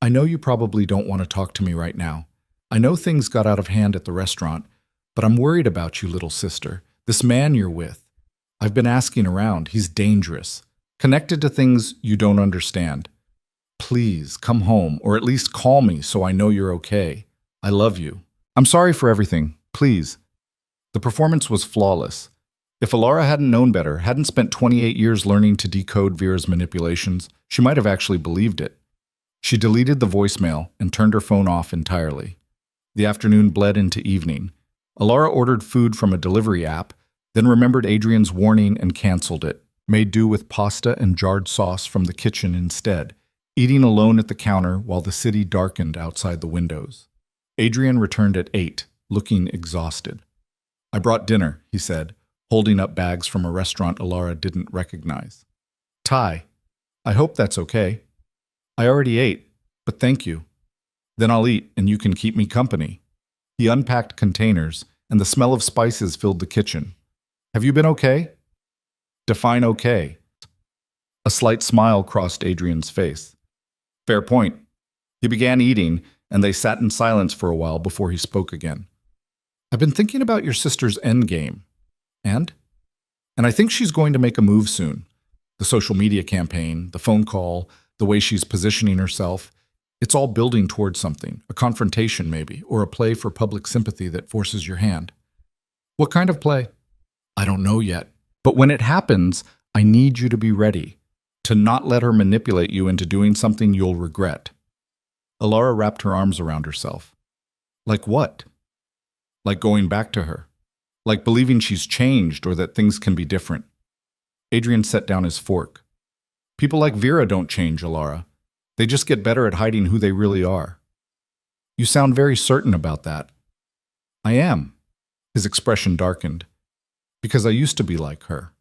"I know you probably don't want to talk to me right now. I know things got out of hand at the restaurant, but I'm worried about you, little sister. This man you're with. I've been asking around. He's dangerous. Connected to things you don't understand. Please, come home, or at least call me so I know you're okay. I love you. I'm sorry for everything. Please." The performance was flawless. If Alara hadn't known better, hadn't spent 28 years learning to decode Vera's manipulations, she might have actually believed it. She deleted the voicemail and turned her phone off entirely. The afternoon bled into evening. Alara ordered food from a delivery app, then remembered Adrian's warning and canceled it, made do with pasta and jarred sauce from the kitchen instead, eating alone at the counter while the city darkened outside the windows. Adrian returned at 8, looking exhausted. "I brought dinner," he said, holding up bags from a restaurant Alara didn't recognize. "Thai. I hope that's okay. I already ate, but thank you. Then I'll eat and you can keep me company." He unpacked containers, and the smell of spices filled the kitchen. "Have you been okay?" Define okay. A slight smile crossed Adrian's face. "Fair point." He began eating, and they sat in silence for a while before he spoke again. "I've been thinking about your sister's endgame. And I think she's going to make a move soon. The social media campaign, the phone call, the way she's positioning herself, it's all building towards something, a confrontation maybe, or a play for public sympathy that forces your hand." "What kind of play?" "I don't know yet. But when it happens, I need you to be ready, to not let her manipulate you into doing something you'll regret." Alara wrapped her arms around herself. "Like what?" "Like going back to her. Like believing she's changed or that things can be different." Adrian set down his fork. "People like Vera don't change, Alara. They just get better at hiding who they really are." "You sound very certain about that." "I am." His expression darkened. "Because I used to be like her.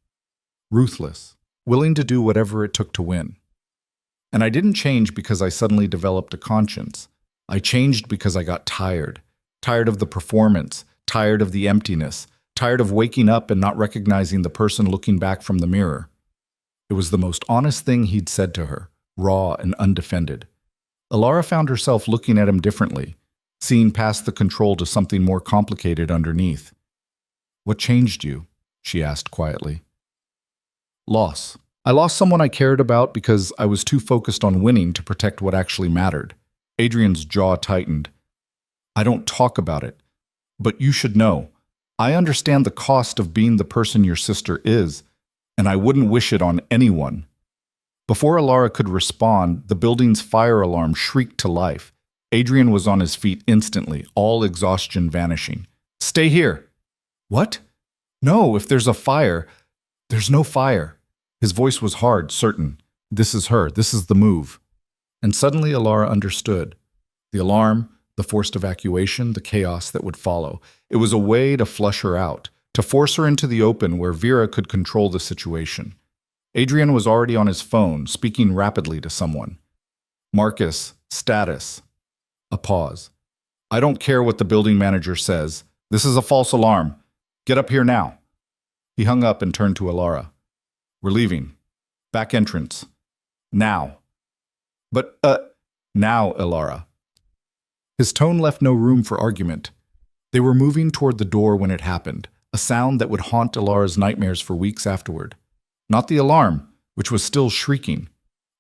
Ruthless, willing to do whatever it took to win. And I didn't change because I suddenly developed a conscience. I changed because I got tired. Tired of the performance, tired of the emptiness, Tired of waking up and not recognizing the person looking back from the mirror. It was the most honest thing he'd said to her, raw and undefended. Alara found herself looking at him differently, seeing past the control to something more complicated underneath. "What changed you?" she asked quietly. "Loss. I lost someone I cared about because I was too focused on winning to protect what actually mattered." Adrian's jaw tightened. "I don't talk about it, but you should know. I understand the cost of being the person your sister is, and I wouldn't wish it on anyone." Before Alara could respond, the building's fire alarm shrieked to life. Adrian was on his feet instantly, all exhaustion vanishing. "Stay here." "What?" "No, if there's a fire." "There's no fire." His voice was hard, certain. "This is her. This is the move." And suddenly Alara understood. The alarm, the forced evacuation, the chaos that would follow. It was a way to flush her out, to force her into the open where Vera could control the situation. Adrian was already on his phone, speaking rapidly to someone. "Marcus, status." A pause. "I don't care what the building manager says. This is a false alarm. Get up here now." He hung up and turned to Alara. "We're leaving. Back entrance. Now." "But, now, Alara." His tone left no room for argument. They were moving toward the door when it happened, a sound that would haunt Alara's nightmares for weeks afterward. Not the alarm, which was still shrieking.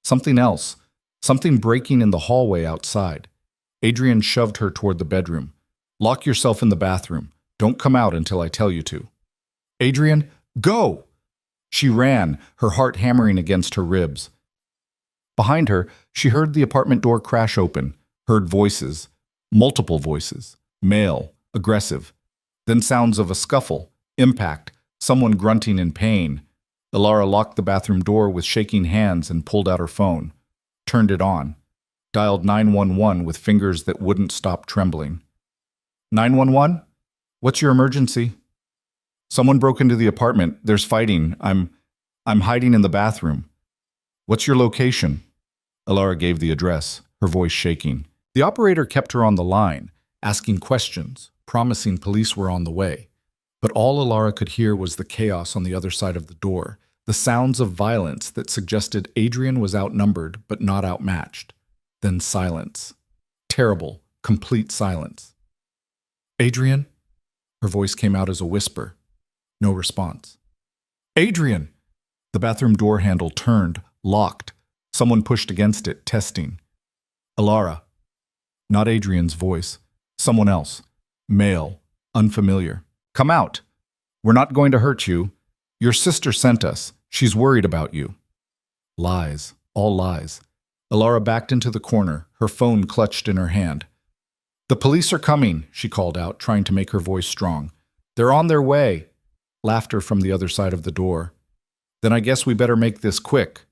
Something else, something breaking in the hallway outside. Adrian shoved her toward the bedroom. "Lock yourself in the bathroom. Don't come out until I tell you to." "Adrian, go!" She ran, her heart hammering against her ribs. Behind her, she heard the apartment door crash open, heard voices, multiple voices, male, aggressive. Then sounds of a scuffle, impact, someone grunting in pain. Alara locked the bathroom door with shaking hands and pulled out her phone. Turned it on. Dialed 911 with fingers that wouldn't stop trembling. 911? What's your emergency? Someone broke into the apartment. There's fighting. I'm hiding in the bathroom. What's your location? Alara gave the address, her voice shaking. The operator kept her on the line, asking questions, promising police were on the way. But all Alara could hear was the chaos on the other side of the door, the sounds of violence that suggested Adrian was outnumbered but not outmatched. Then silence. Terrible, complete silence. "Adrian?" Her voice came out as a whisper. No response. "Adrian!" The bathroom door handle turned, locked. Someone pushed against it, testing. Alara. Not Adrian's voice. Someone else. Male. Unfamiliar. "Come out. We're not going to hurt you. Your sister sent us. She's worried about you." Lies. All lies. Alara backed into the corner, her phone clutched in her hand. "The police are coming," she called out, trying to make her voice strong. "They're on their way." Laughter from the other side of the door. "Then I guess we better make this quick."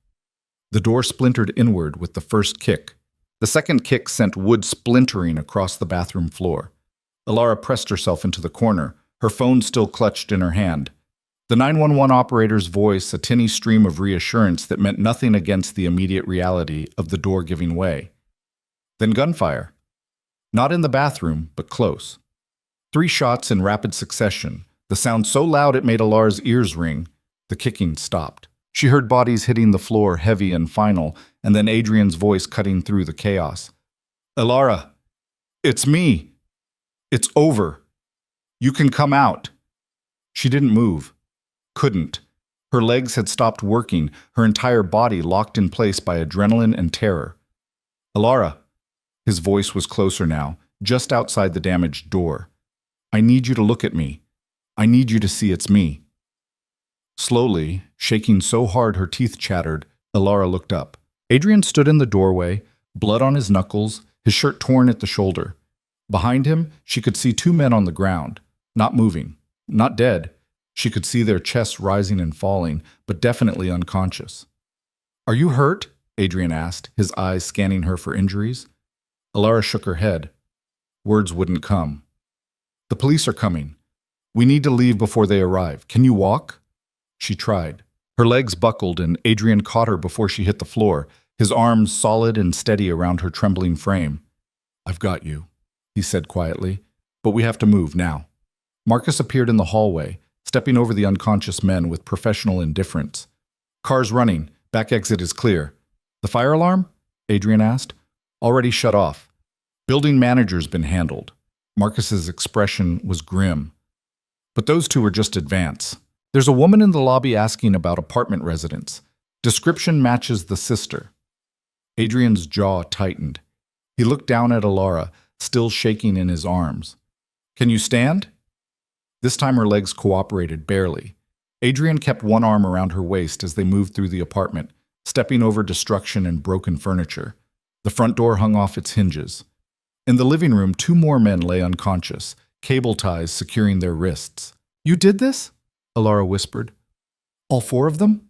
The door splintered inward with the first kick. The second kick sent wood splintering across the bathroom floor. Alara pressed herself into the corner, her phone still clutched in her hand. The 911 operator's voice, a tinny stream of reassurance that meant nothing against the immediate reality of the door giving way. Then gunfire. Not in the bathroom, but close. 3 shots in rapid succession, the sound so loud it made Alara's ears ring. The kicking stopped. She heard bodies hitting the floor, heavy and final, and then Adrian's voice cutting through the chaos. "Alara, it's me. It's over. You can come out." She didn't move. Couldn't. Her legs had stopped working, her entire body locked in place by adrenaline and terror. "Alara." His voice was closer now, just outside the damaged door. "I need you to look at me. I need you to see it's me." Slowly, shaking so hard her teeth chattered, Alara looked up. Adrian stood in the doorway, blood on his knuckles, his shirt torn at the shoulder. Behind him, she could see 2 men on the ground, not moving, not dead. She could see their chests rising and falling, but definitely unconscious. "Are you hurt?" Adrian asked, his eyes scanning her for injuries. Alara shook her head. Words wouldn't come. "The police are coming. We need to leave before they arrive. Can you walk?" She tried. Her legs buckled and Adrian caught her before she hit the floor, his arms solid and steady around her trembling frame. "I've got you," he said quietly, "but we have to move now." Marcus appeared in the hallway, stepping over the unconscious men with professional indifference. "Car's running. Back exit is clear." "The fire alarm?" Adrian asked. "Already shut off. Building manager's been handled." Marcus's expression was grim. "But those two are just advance. There's a woman in the lobby asking about apartment residents. Description matches the sister." Adrian's jaw tightened. He looked down at Alara, still shaking in his arms. "Can you stand?" This time her legs cooperated barely. Adrian kept one arm around her waist as they moved through the apartment, stepping over destruction and broken furniture. The front door hung off its hinges. In the living room, two more men lay unconscious, cable ties securing their wrists. "You did this?" Alara whispered. "All four of them?"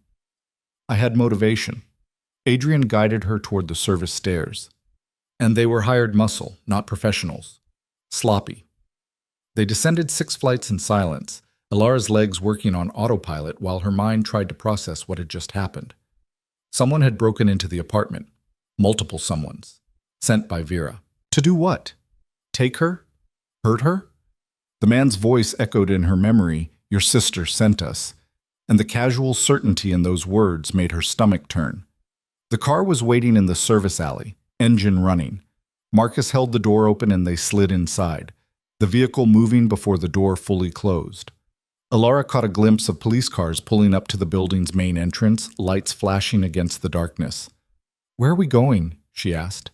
"I had motivation." Adrian guided her toward the service stairs. "And they were hired muscle, not professionals. Sloppy." They descended 6 flights in silence, Alara's legs working on autopilot while her mind tried to process what had just happened. Someone had broken into the apartment. Multiple someones. Sent by Vera. To do what? Take her? Hurt her? The man's voice echoed in her memory, "Your sister sent us," and the casual certainty in those words made her stomach turn. The car was waiting in the service alley, engine running. Marcus held the door open and they slid inside, the vehicle moving before the door fully closed. Alara caught a glimpse of police cars pulling up to the building's main entrance, lights flashing against the darkness. "Where are we going?" she asked.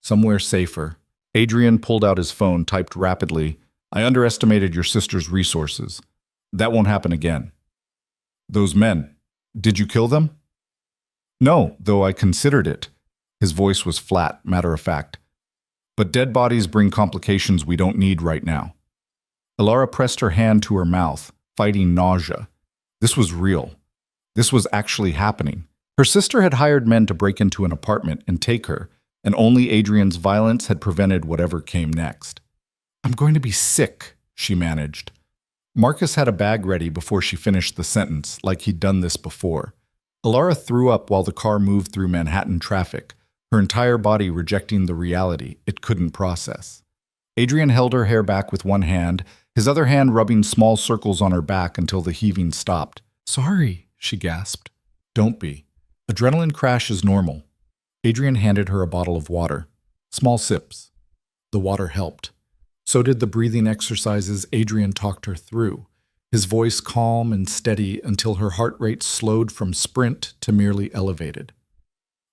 "Somewhere safer." Adrian pulled out his phone, typed rapidly, "I underestimated your sister's resources. That won't happen again." "Those men, did you kill them?" "No, though I considered it." His voice was flat, matter-of-fact. "But dead bodies bring complications we don't need right now." Alara pressed her hand to her mouth, fighting nausea. This was real. This was actually happening. Her sister had hired men to break into an apartment and take her, and only Adrian's violence had prevented whatever came next. "I'm going to be sick," she managed. Marcus had a bag ready before she finished the sentence, like he'd done this before. Alara threw up while the car moved through Manhattan traffic, her entire body rejecting the reality it couldn't process. Adrian held her hair back with one hand, his other hand rubbing small circles on her back until the heaving stopped. "Sorry," she gasped. "Don't be. Adrenaline crash is normal." Adrian handed her a bottle of water. Small sips. The water helped. So did the breathing exercises Adrian talked her through, his voice calm and steady until her heart rate slowed from sprint to merely elevated.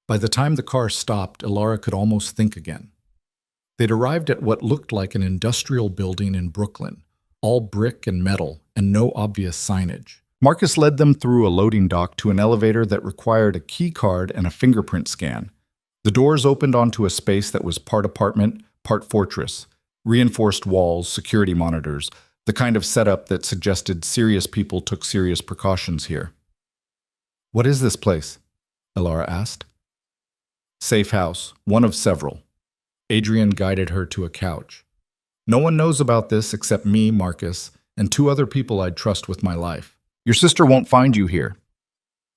By the time the car stopped, Alara could almost think again. They'd arrived at what looked like an industrial building in Brooklyn, all brick and metal, and no obvious signage. Marcus led them through a loading dock to an elevator that required a key card and a fingerprint scan. The doors opened onto a space that was part apartment, part fortress, reinforced walls, security monitors, the kind of setup that suggested serious people took serious precautions here. "What is this place?" Alara asked. "Safe house, one of several." Adrian guided her to a couch. "No one knows about this except me, Marcus, and 2 other people I'd trust with my life. Your sister won't find you here."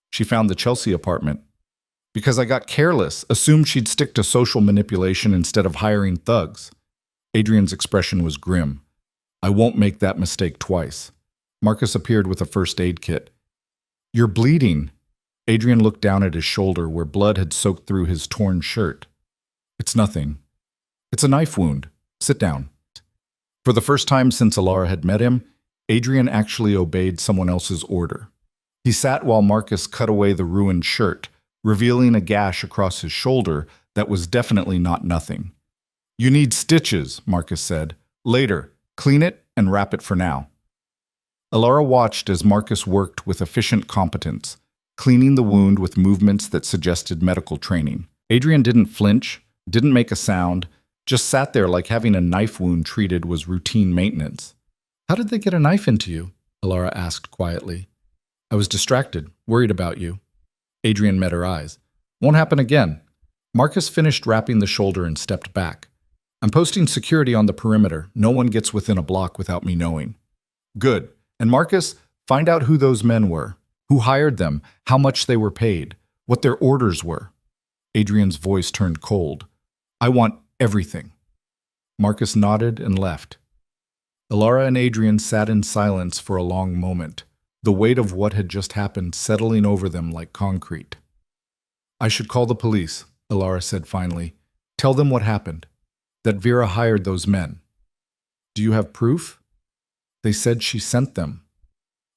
"She found the Chelsea apartment." "Because I got careless, assumed she'd stick to social manipulation instead of hiring thugs." Adrian's expression was grim. "I won't make that mistake twice." Marcus appeared with a first aid kit. "You're bleeding." Adrian looked down at his shoulder where blood had soaked through his torn shirt. "It's nothing. It's a knife wound. Sit down." For the first time since Alara had met him, Adrian actually obeyed someone else's order. He sat while Marcus cut away the ruined shirt, revealing a gash across his shoulder that was definitely not nothing. "You need stitches," Marcus said. "Later. Clean it and wrap it for now." Alara watched as Marcus worked with efficient competence, cleaning the wound with movements that suggested medical training. Adrian didn't flinch, didn't make a sound, just sat there like having a knife wound treated was routine maintenance. "How did they get a knife into you?" Alara asked quietly. "I was distracted, worried about you." Adrian met her eyes. "Won't happen again." Marcus finished wrapping the shoulder and stepped back. "I'm posting security on the perimeter. No one gets within a block without me knowing." "Good. And Marcus, find out who those men were, who hired them, how much they were paid, what their orders were." Adrian's voice turned cold. "I want everything." Marcus nodded and left. Alara and Adrian sat in silence for a long moment, the weight of what had just happened settling over them like concrete. "I should call the police," Alara said finally. "Tell them what happened, that Vera hired those men." "Do you have proof?" "They said she sent them.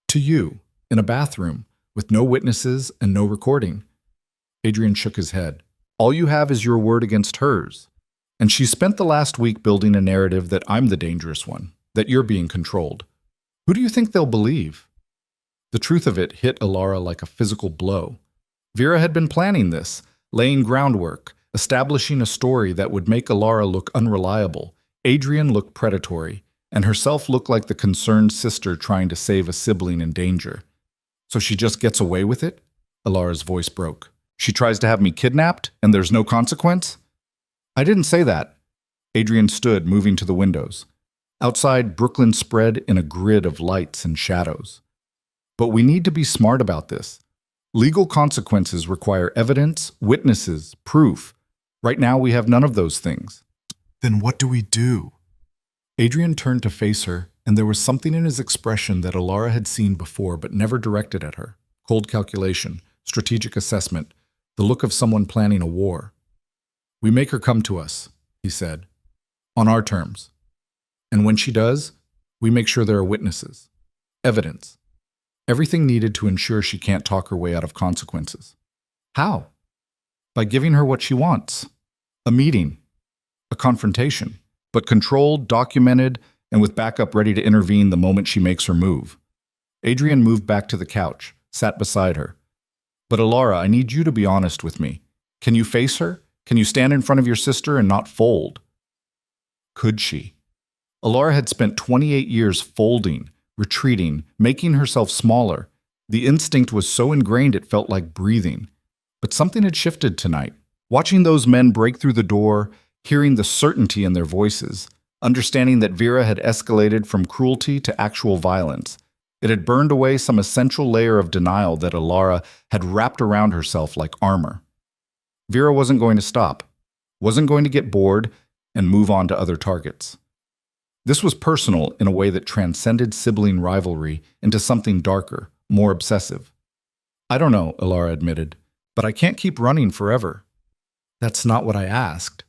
To you, in a bathroom, with no witnesses and no recording." Adrian shook his head. "All you have is your word against hers. And she spent the last week building a narrative that I'm the dangerous one, that you're being controlled. Who do you think they'll believe?" The truth of it hit Alara like a physical blow. Vera had been planning this, laying groundwork, establishing a story that would make Alara look unreliable, Adrian look predatory, and herself look like the concerned sister trying to save a sibling in danger. "So she just gets away with it?" Alara's voice broke. "She tries to have me kidnapped, and there's no consequence?" "I didn't say that." Adrian stood, moving to the windows. Outside, Brooklyn spread in a grid of lights and shadows. "But we need to be smart about this. Legal consequences require evidence, witnesses, proof. Right now, we have none of those things." "Then what do we do?" Adrian turned to face her, and there was something in his expression that Alara had seen before but never directed at her. Cold calculation, strategic assessment, the look of someone planning a war. "We make her come to us," he said, "on our terms. And when she does, we make sure there are witnesses, evidence, everything needed to ensure she can't talk her way out of consequences." "How?" "By giving her what she wants. A meeting, a confrontation, but controlled, documented, and with backup ready to intervene the moment she makes her move." Adrian moved back to the couch, sat beside her. "But Alara, I need you to be honest with me. Can you face her? Can you stand in front of your sister and not fold?" Could she? Alara had spent 28 years folding, retreating, making herself smaller. The instinct was so ingrained it felt like breathing. But something had shifted tonight. Watching those men break through the door, hearing the certainty in their voices, understanding that Vera had escalated from cruelty to actual violence, it had burned away some essential layer of denial that Alara had wrapped around herself like armor. Vera wasn't going to stop, wasn't going to get bored and move on to other targets. This was personal in a way that transcended sibling rivalry into something darker, more obsessive. "I don't know," Alara admitted, "but I can't keep running forever." "That's not what I asked."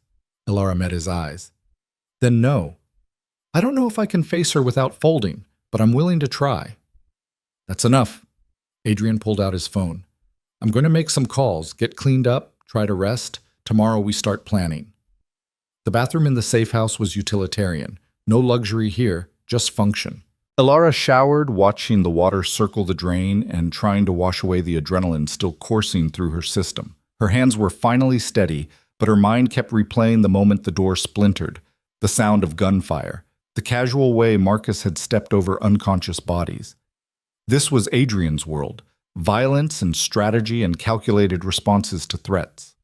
Alara met his eyes. "Then no. I don't know if I can face her without folding, but I'm willing to try." "That's enough." Adrian pulled out his phone. "I'm going to make some calls, get cleaned up, try to rest. Tomorrow we start planning." The bathroom in the safe house was utilitarian. No luxury here, just function. Alara showered, watching the water circle the drain and trying to wash away the adrenaline still coursing through her system. Her hands were finally steady, but her mind kept replaying the moment the door splintered, the sound of gunfire, the casual way Marcus had stepped over unconscious bodies. This was Adrian's world, violence and strategy and calculated responses to threats.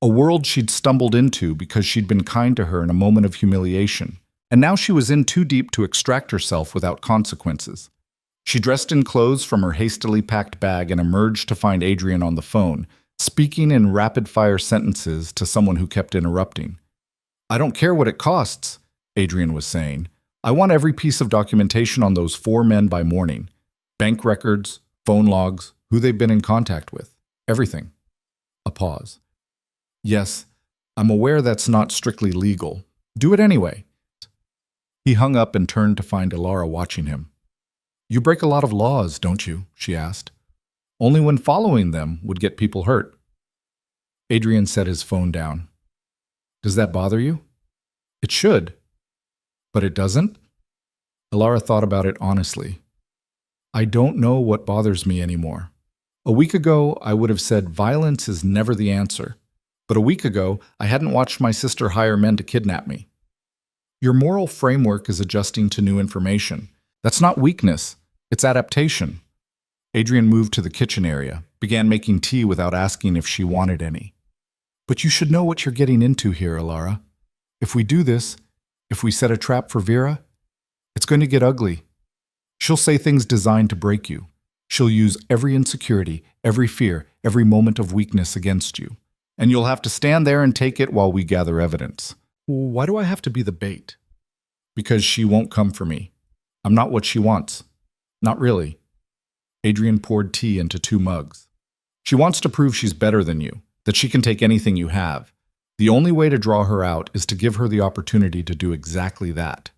A world she'd stumbled into because she'd been kind to her in a moment of humiliation. And now she was in too deep to extract herself without consequences. She dressed in clothes from her hastily packed bag and emerged to find Adrian on the phone, speaking in rapid-fire sentences to someone who kept interrupting. "I don't care what it costs," Adrian was saying. "I want every piece of documentation on those 4 men by morning. Bank records, phone logs, who they've been in contact with. Everything." A pause. "Yes, I'm aware that's not strictly legal. Do it anyway." He hung up and turned to find Alara watching him. "You break a lot of laws, don't you?" she asked. "Only when following them would get people hurt." Adrian set his phone down. "Does that bother you?" "It should." "But it doesn't?" Alara thought about it honestly. "I don't know what bothers me anymore. A week ago, I would have said violence is never the answer. But a week ago, I hadn't watched my sister hire men to kidnap me. Your moral framework is adjusting to new information. That's not weakness, it's adaptation." Adrian moved to the kitchen area, began making tea without asking if she wanted any. "But you should know what you're getting into here, Alara. If we do this, if we set a trap for Vera, it's going to get ugly. She'll say things designed to break you. She'll use every insecurity, every fear, every moment of weakness against you. And you'll have to stand there and take it while we gather evidence." "Why do I have to be the bait?" "Because she won't come for me. I'm not what she wants. Not really. Adrian poured tea into 2 mugs. She wants to prove she's better than you, that she can take anything you have. The only way to draw her out is to give her the opportunity to do exactly that.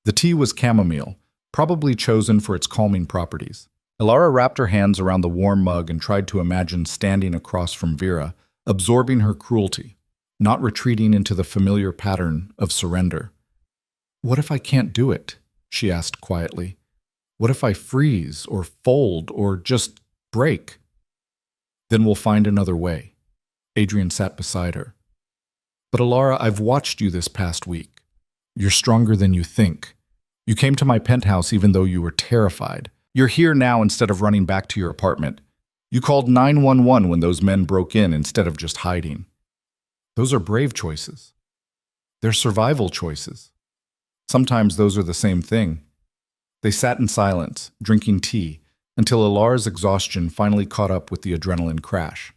The tea was chamomile, probably chosen for its calming properties. Elara wrapped her hands around the warm mug and tried to imagine standing across from Vera, absorbing her cruelty, not retreating into the familiar pattern of surrender. "What if I can't do it?" she asked quietly. "What if I freeze or fold or just break?" "Then we'll find another way." Adrian sat beside her. "But Elara, I've watched you this past week. You're stronger than you think. You came to my penthouse even though you were terrified. You're here now instead of running back to your apartment. You called 911 when those men broke in instead of just hiding. Those are brave choices. They're survival choices. Sometimes those are the same thing." They sat in silence, drinking tea, until Elara's exhaustion finally caught up with the adrenaline crash.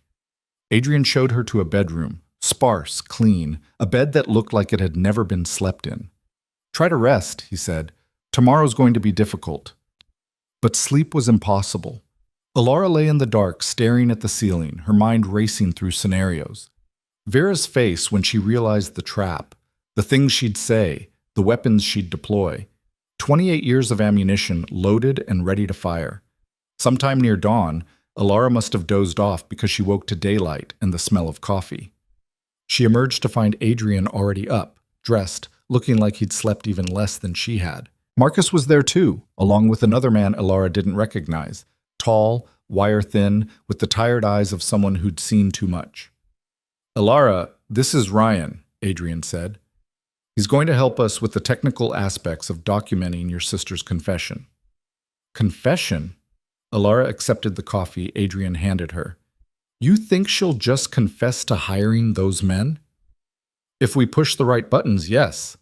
Adrian showed her to a bedroom, sparse, clean, a bed that looked like it had never been slept in. "Try to rest," he said. "Tomorrow's going to be difficult." But sleep was impossible. Elara lay in the dark, staring at the ceiling, her mind racing through scenarios. Vera's face when she realized the trap, the things she'd say, the weapons she'd deploy. 28 years of ammunition loaded and ready to fire. Sometime near dawn, Elara must have dozed off because she woke to daylight and the smell of coffee. She emerged to find Adrian already up, dressed, looking like he'd slept even less than she had. Marcus was there too, along with another man Elara didn't recognize, tall, wire-thin, with the tired eyes of someone who'd seen too much. "Elara, this is Ryan," Adrian said. "He's going to help us with the technical aspects of documenting your sister's confession." "Confession?" Elara accepted the coffee Adrian handed her. "You think she'll just confess to hiring those men?" "If we push the right buttons, yes."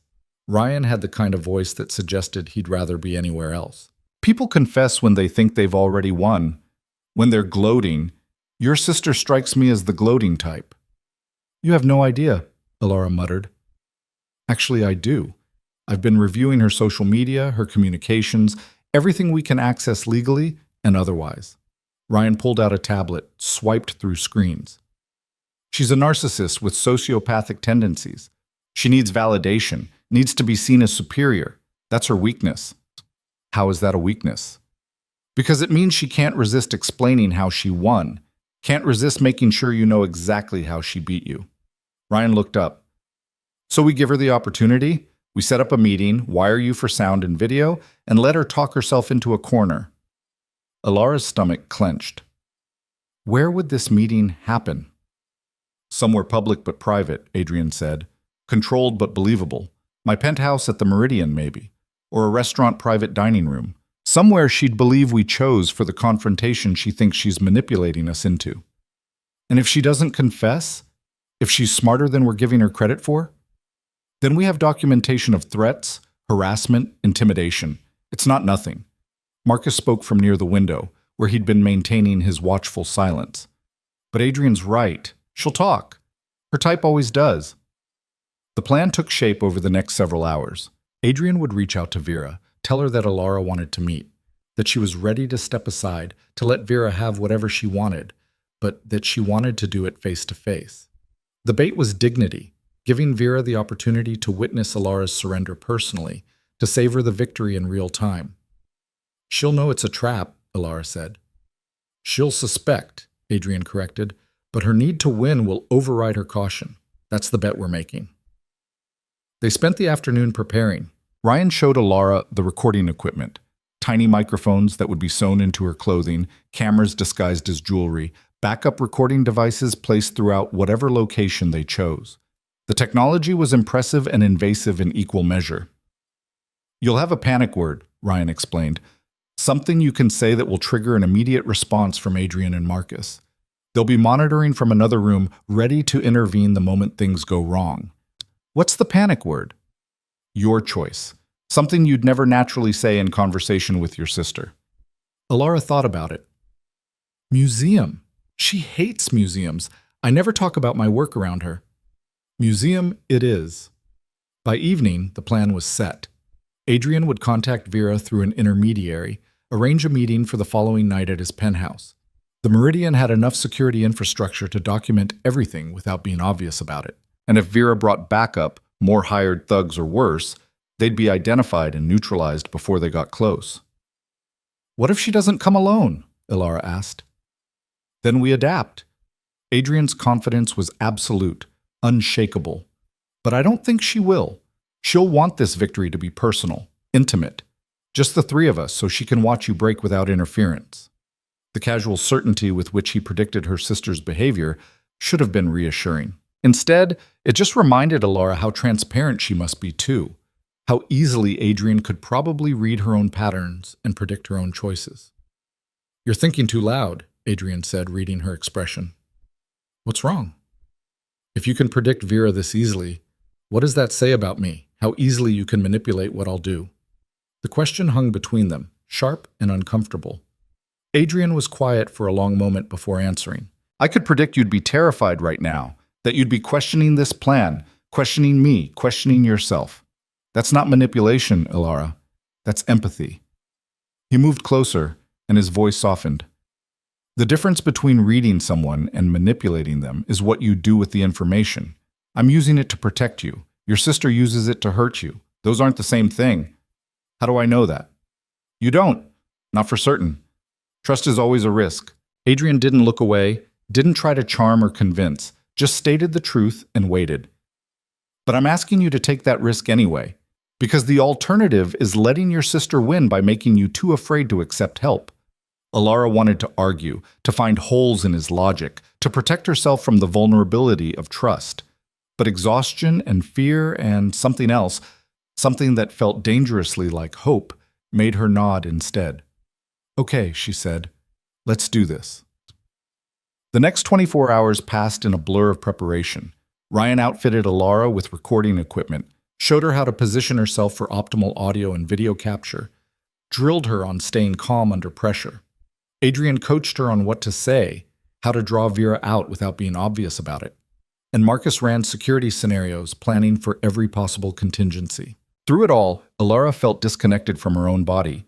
Ryan had the kind of voice that suggested he'd rather be anywhere else. "People confess when they think they've already won. When they're gloating. Your sister strikes me as the gloating type." "You have no idea," Elara muttered. "Actually, I do. I've been reviewing her social media, her communications, everything we can access legally and otherwise." Ryan pulled out a tablet, swiped through screens. "She's a narcissist with sociopathic tendencies. She needs validation, needs to be seen as superior. That's her weakness." "How is that a weakness?" "Because it means she can't resist explaining how she won, can't resist making sure you know exactly how she beat you." Ryan looked up. "So we give her the opportunity, we set up a meeting, wire you for sound and video, and let her talk herself into a corner." Elara's stomach clenched. "Where would this meeting happen?" "Somewhere public but private," Adrian said. "Controlled but believable. My penthouse at the Meridian, maybe. Or a restaurant private dining room. Somewhere she'd believe we chose for the confrontation she thinks she's manipulating us into. And if she doesn't confess? If she's smarter than we're giving her credit for? Then we have documentation of threats, harassment, intimidation. It's not nothing." Marcus spoke from near the window, where he'd been maintaining his watchful silence. "But Adrian's right. She'll talk. Her type always does." The plan took shape over the next several hours. Adrian would reach out to Vera, tell her that Elara wanted to meet, that she was ready to step aside, to let Vera have whatever she wanted, but that she wanted to do it face to face. The bait was dignity, giving Vera the opportunity to witness Elara's surrender personally, to savor the victory in real time. "She'll know it's a trap," Elara said. "She'll suspect," Adrian corrected, "but her need to win will override her caution. That's the bet we're making." They spent the afternoon preparing. Ryan showed Elara the recording equipment, tiny microphones that would be sewn into her clothing, cameras disguised as jewelry, backup recording devices placed throughout whatever location they chose. The technology was impressive and invasive in equal measure. "You'll have a panic word," Ryan explained. "Something you can say that will trigger an immediate response from Adrian and Marcus. They'll be monitoring from another room, ready to intervene the moment things go wrong." "What's the panic word?" "Your choice. Something you'd never naturally say in conversation with your sister." Elara thought about it. "Museum. She hates museums. I never talk about my work around her." "Museum it is." By evening, the plan was set. Adrian would contact Vera through an intermediary, arrange a meeting for the following night at his penthouse. The Meridian had enough security infrastructure to document everything without being obvious about it. And if Vera brought backup, more hired thugs or worse, they'd be identified and neutralized before they got close. What if she doesn't come alone? Ilara asked. Then we adapt. Adrian's confidence was absolute, unshakable. But I don't think she will. She'll want this victory to be personal, intimate. Just the three of us so she can watch you break without interference. The casual certainty with which he predicted her sister's behavior should have been reassuring. Instead, it just reminded Ilara how transparent she must be too, how easily Adrian could probably read her own patterns and predict her own choices. You're thinking too loud, Adrian said, reading her expression. What's wrong? If you can predict Vera this easily, what does that say about me? How easily you can manipulate what I'll do? The question hung between them, sharp and uncomfortable. Adrian was quiet for a long moment before answering. I could predict you'd be terrified right now, that you'd be questioning this plan, questioning me, questioning yourself. That's not manipulation, Ilara. That's empathy. He moved closer, and his voice softened. The difference between reading someone and manipulating them is what you do with the information. I'm using it to protect you. Your sister uses it to hurt you. Those aren't the same thing. How do I know that? You don't. Not for certain. Trust is always a risk. Adrian didn't look away, didn't try to charm or convince, just stated the truth and waited. But I'm asking you to take that risk anyway, because the alternative is letting your sister win by making you too afraid to accept help. Ilara wanted to argue, to find holes in his logic, to protect herself from the vulnerability of trust. But exhaustion and fear and something else, something that felt dangerously like hope, made her nod instead. Okay, she said. Let's do this. The next 24 hours passed in a blur of preparation. Ryan outfitted Ilara with recording equipment, showed her how to position herself for optimal audio and video capture, drilled her on staying calm under pressure. Adrian coached her on what to say, how to draw Vera out without being obvious about it. And Marcus ran security scenarios, planning for every possible contingency. Through it all, Ilara felt disconnected from her own body,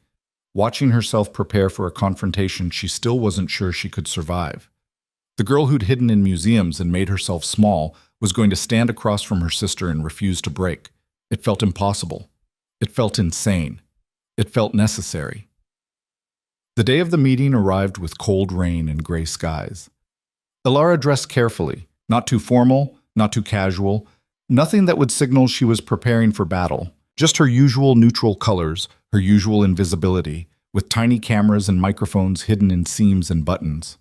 watching herself prepare for a confrontation she still wasn't sure she could survive. The girl who'd hidden in museums and made herself small was going to stand across from her sister and refuse to break. It felt impossible. It felt insane. It felt necessary. The day of the meeting arrived with cold rain and gray skies. Ilara dressed carefully, not too formal, not too casual, nothing that would signal she was preparing for battle. Just her usual neutral colors, her usual invisibility, with tiny cameras and microphones hidden in seams and buttons.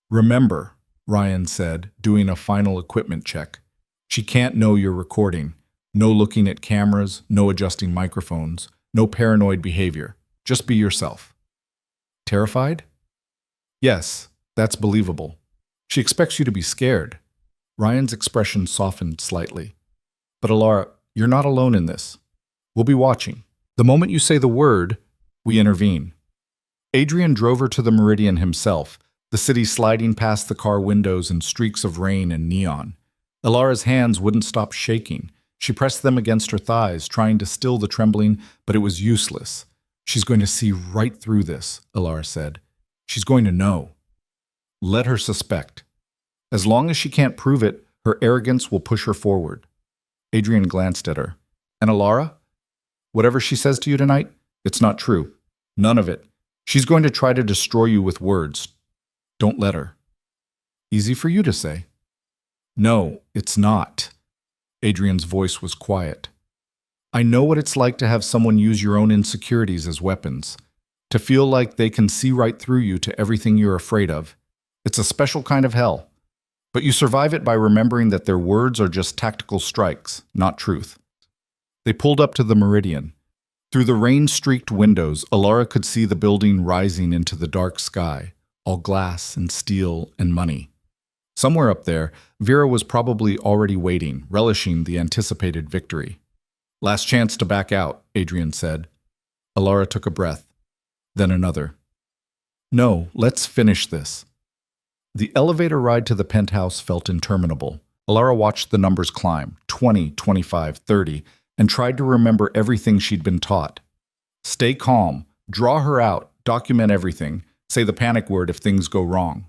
Remember, Ryan said, doing a final equipment check. She can't know you're recording. No looking at cameras, no adjusting microphones, no paranoid behavior. Just be yourself. Terrified? Yes, that's believable. She expects you to be scared. Ryan's expression softened slightly. But Ilara, you're not alone in this. We'll be watching. The moment you say the word, we intervene. Adrian drove her to the Meridian himself, the city sliding past the car windows in streaks of rain and neon. Ilara's hands wouldn't stop shaking. She pressed them against her thighs, trying to still the trembling, but it was useless. She's going to see right through this, Ilara said. She's going to know. Let her suspect. As long as she can't prove it, her arrogance will push her forward. Adrian glanced at her. And Ilara? Whatever she says to you tonight, it's not true. None of it. She's going to try to destroy you with words. Don't let her. Easy for you to say. No, it's not. Adrian's voice was quiet. I know what it's like to have someone use your own insecurities as weapons, to feel like they can see right through you to everything you're afraid of. It's a special kind of hell. But you survive it by remembering that their words are just tactical strikes, not truth. They pulled up to the Meridian. Through the rain-streaked windows, Ilara could see the building rising into the dark sky, all glass and steel and money. Somewhere up there, Vera was probably already waiting, relishing the anticipated victory. Last chance to back out, Adrian said. Ilara took a breath, then another. No, let's finish this. The elevator ride to the penthouse felt interminable. Ilara watched the numbers climb, 20, 25, 30, and tried to remember everything she'd been taught. Stay calm, draw her out, document everything, say the panic word if things go wrong.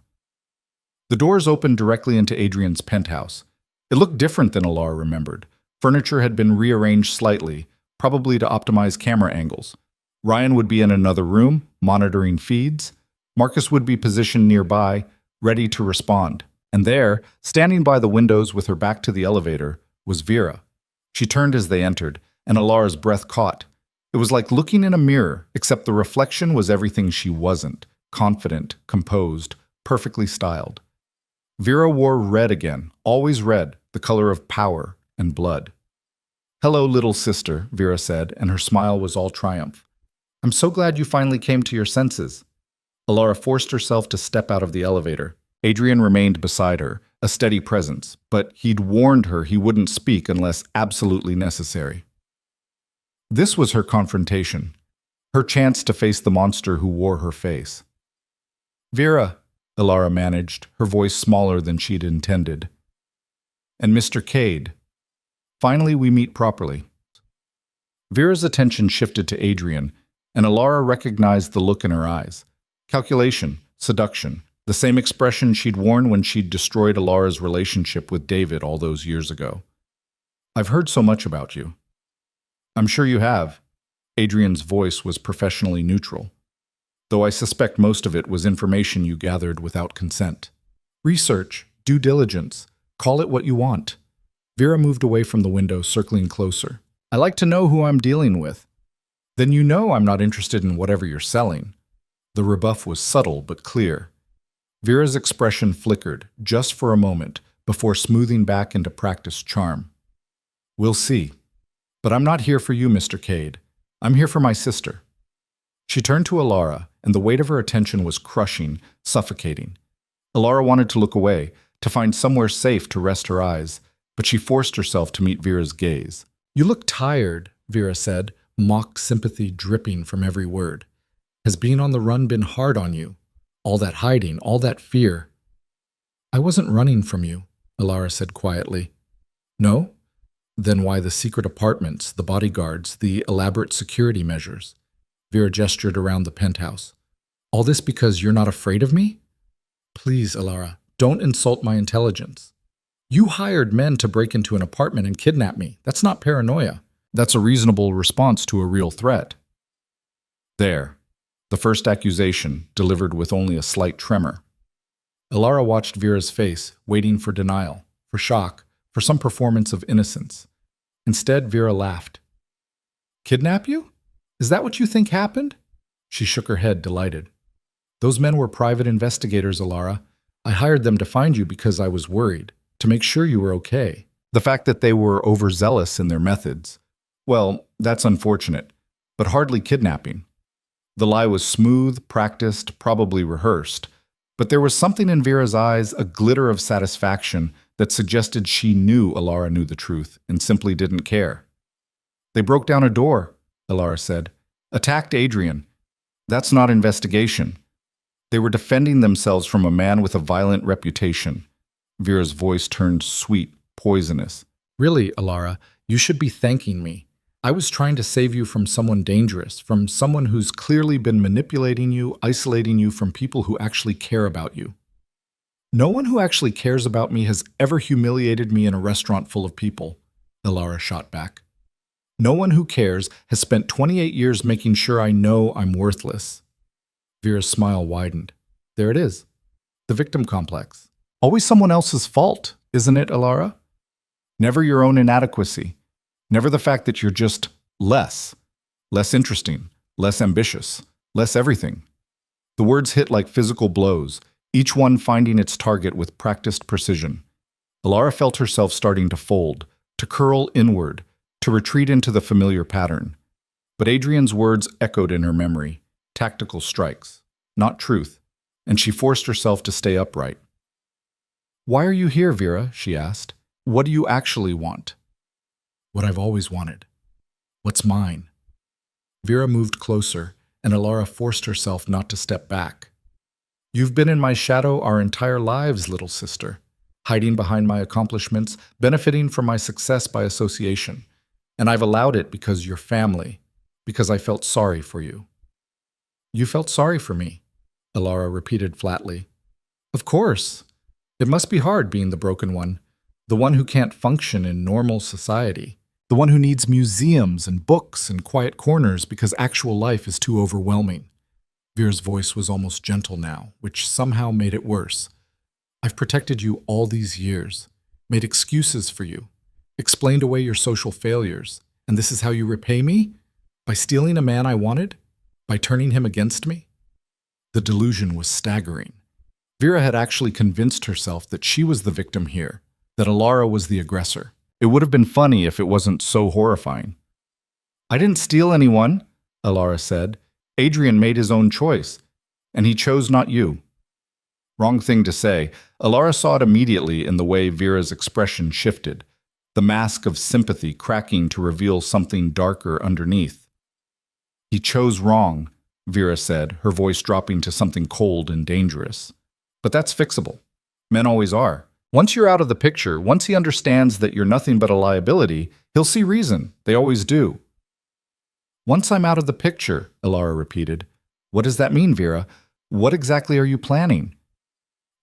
The doors opened directly into Adrian's penthouse. It looked different than Alara remembered. Furniture had been rearranged slightly, probably to optimize camera angles. Ryan would be in another room, monitoring feeds. Marcus would be positioned nearby, ready to respond. And there, standing by the windows with her back to the elevator, was Vera. She turned as they entered, and Alara's breath caught. It was like looking in a mirror, except the reflection was everything she wasn't: confident, composed, perfectly styled. Vera wore red again, always red, the color of power and blood. "Hello, little sister," Vera said, and her smile was all triumph. "I'm so glad you finally came to your senses." Alara forced herself to step out of the elevator. Adrian remained beside her, a steady presence, but he'd warned her he wouldn't speak unless absolutely necessary. This was her confrontation, her chance to face the monster who wore her face. "Vera," Alara managed, her voice smaller than she'd intended. "And Mr. Cade. Finally, we meet properly." Vera's attention shifted to Adrian, and Alara recognized the look in her eyes. Calculation, seduction, the same expression she'd worn when she'd destroyed Alara's relationship with David all those years ago. "I've heard so much about you." "I'm sure you have." Adrian's voice was professionally neutral, though I suspect most of it was information you gathered without consent. "Research, due diligence, call it what you want." Vera moved away from the window, circling closer. "I like to know who I'm dealing with." "Then you know I'm not interested in whatever you're selling." The rebuff was subtle but clear. Vera's expression flickered, just for a moment, before smoothing back into practiced charm. "We'll see. But I'm not here for you, Mr. Cade. I'm here for my sister." She turned to Alara, and the weight of her attention was crushing, suffocating. Alara wanted to look away, to find somewhere safe to rest her eyes, but she forced herself to meet Vera's gaze. "You look tired," Vera said, mock sympathy dripping from every word. "Has being on the run been hard on you? All that hiding, all that fear." "I wasn't running from you," Alara said quietly. "No? Then why the secret apartments, the bodyguards, the elaborate security measures?" Vera gestured around the penthouse. "All this because you're not afraid of me?" "Please, Alara, don't insult my intelligence. You hired men to break into an apartment and kidnap me. That's not paranoia. That's a reasonable response to a real threat." There. The first accusation, delivered with only a slight tremor. Alara watched Vera's face, waiting for denial, for shock, for some performance of innocence. Instead, Vera laughed. "Kidnap you? Is that what you think happened?" She shook her head, delighted. "Those men were private investigators, Alara. I hired them to find you because I was worried, to make sure you were okay. The fact that they were overzealous in their methods, well, that's unfortunate, but hardly kidnapping." The lie was smooth, practiced, probably rehearsed, but there was something in Vera's eyes, a glitter of satisfaction, that suggested she knew Alara knew the truth and simply didn't care. "They broke down a door," Alara said. "Attacked Adrian. That's not investigation. They were defending themselves from a man with a violent reputation." Vera's voice turned sweet, poisonous. "Really, Alara, you should be thanking me. I was trying to save you from someone dangerous, from someone who's clearly been manipulating you, isolating you from people who actually care about you." "No one who actually cares about me has ever humiliated me in a restaurant full of people," Alara shot back. "No one who cares has spent 28 years making sure I know I'm worthless." Vera's smile widened. There it is. The victim complex. Always someone else's fault, isn't it, Alara? Never your own inadequacy. Never the fact that you're just less interesting, less ambitious, less everything. The words hit like physical blows, each one finding its target with practiced precision. Alara felt herself starting to fold, to curl inward, to retreat into the familiar pattern. But Adrian's words echoed in her memory, tactical strikes, not truth, and she forced herself to stay upright. "Why are you here, Vera?" she asked. "What do you actually want?" "What I've always wanted. What's mine." Vera moved closer, and Alara forced herself not to step back. "You've been in my shadow our entire lives, little sister, hiding behind my accomplishments, benefiting from my success by association. And I've allowed it because you're family, because I felt sorry for you. You felt sorry for me, Alara repeated flatly. Of course. It must be hard being the broken one, the one who can't function in normal society, the one who needs museums and books and quiet corners because actual life is too overwhelming. Vera's voice was almost gentle now, which somehow made it worse. I've protected you all these years, made excuses for you, explained away your social failures, and this is how you repay me? By stealing a man I wanted? By turning him against me? The delusion was staggering. Vera had actually convinced herself that she was the victim here, that Alara was the aggressor. It would have been funny if it wasn't so horrifying. I didn't steal anyone, Alara said. Adrian made his own choice, and he chose not you. Wrong thing to say. Alara saw it immediately in the way Vera's expression shifted, the mask of sympathy cracking to reveal something darker underneath. He chose wrong, Vera said, her voice dropping to something cold and dangerous. But that's fixable. Men always are. Once you're out of the picture, once he understands that you're nothing but a liability, he'll see reason. They always do. Once I'm out of the picture, Alara repeated. What does that mean, Vera? What exactly are you planning?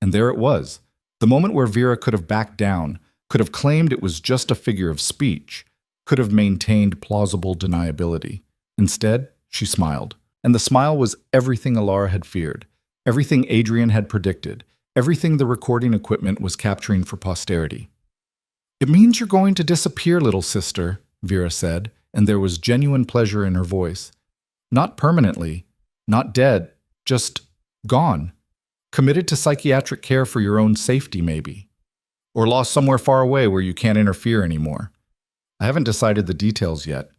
And there it was, the moment where Vera could have backed down, could have claimed it was just a figure of speech, could have maintained plausible deniability. Instead, she smiled. And the smile was everything Alara had feared, everything Adrian had predicted, everything the recording equipment was capturing for posterity. It means you're going to disappear, little sister, Vera said, and there was genuine pleasure in her voice. Not permanently, not dead, just gone. Committed to psychiatric care for your own safety, maybe. Or lost somewhere far away where you can't interfere anymore. I haven't decided the details yet,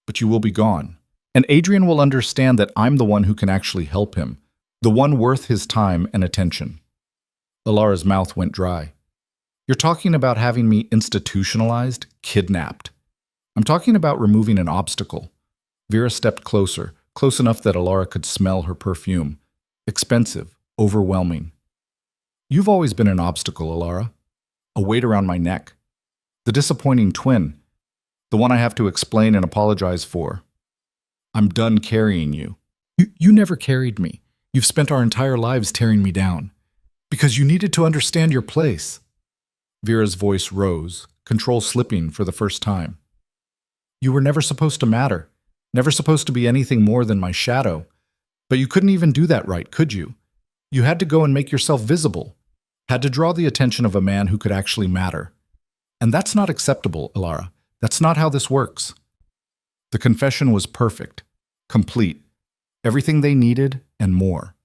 but you will be gone. And Adrian will understand that I'm the one who can actually help him, the one worth his time and attention. Alara's mouth went dry. You're talking about having me institutionalized, kidnapped. I'm talking about removing an obstacle. Vera stepped closer, close enough that Alara could smell her perfume. Expensive, overwhelming. You've always been an obstacle, Alara. A weight around my neck. The disappointing twin. The one I have to explain and apologize for. I'm done carrying you. You never carried me. You've spent our entire lives tearing me down. Because you needed to understand your place. Vera's voice rose, control slipping for the first time. You were never supposed to matter, never supposed to be anything more than my shadow. But you couldn't even do that right, could you? You had to go and make yourself visible, had to draw the attention of a man who could actually matter. And that's not acceptable, Alara. That's not how this works. The confession was perfect, complete, everything they needed and more.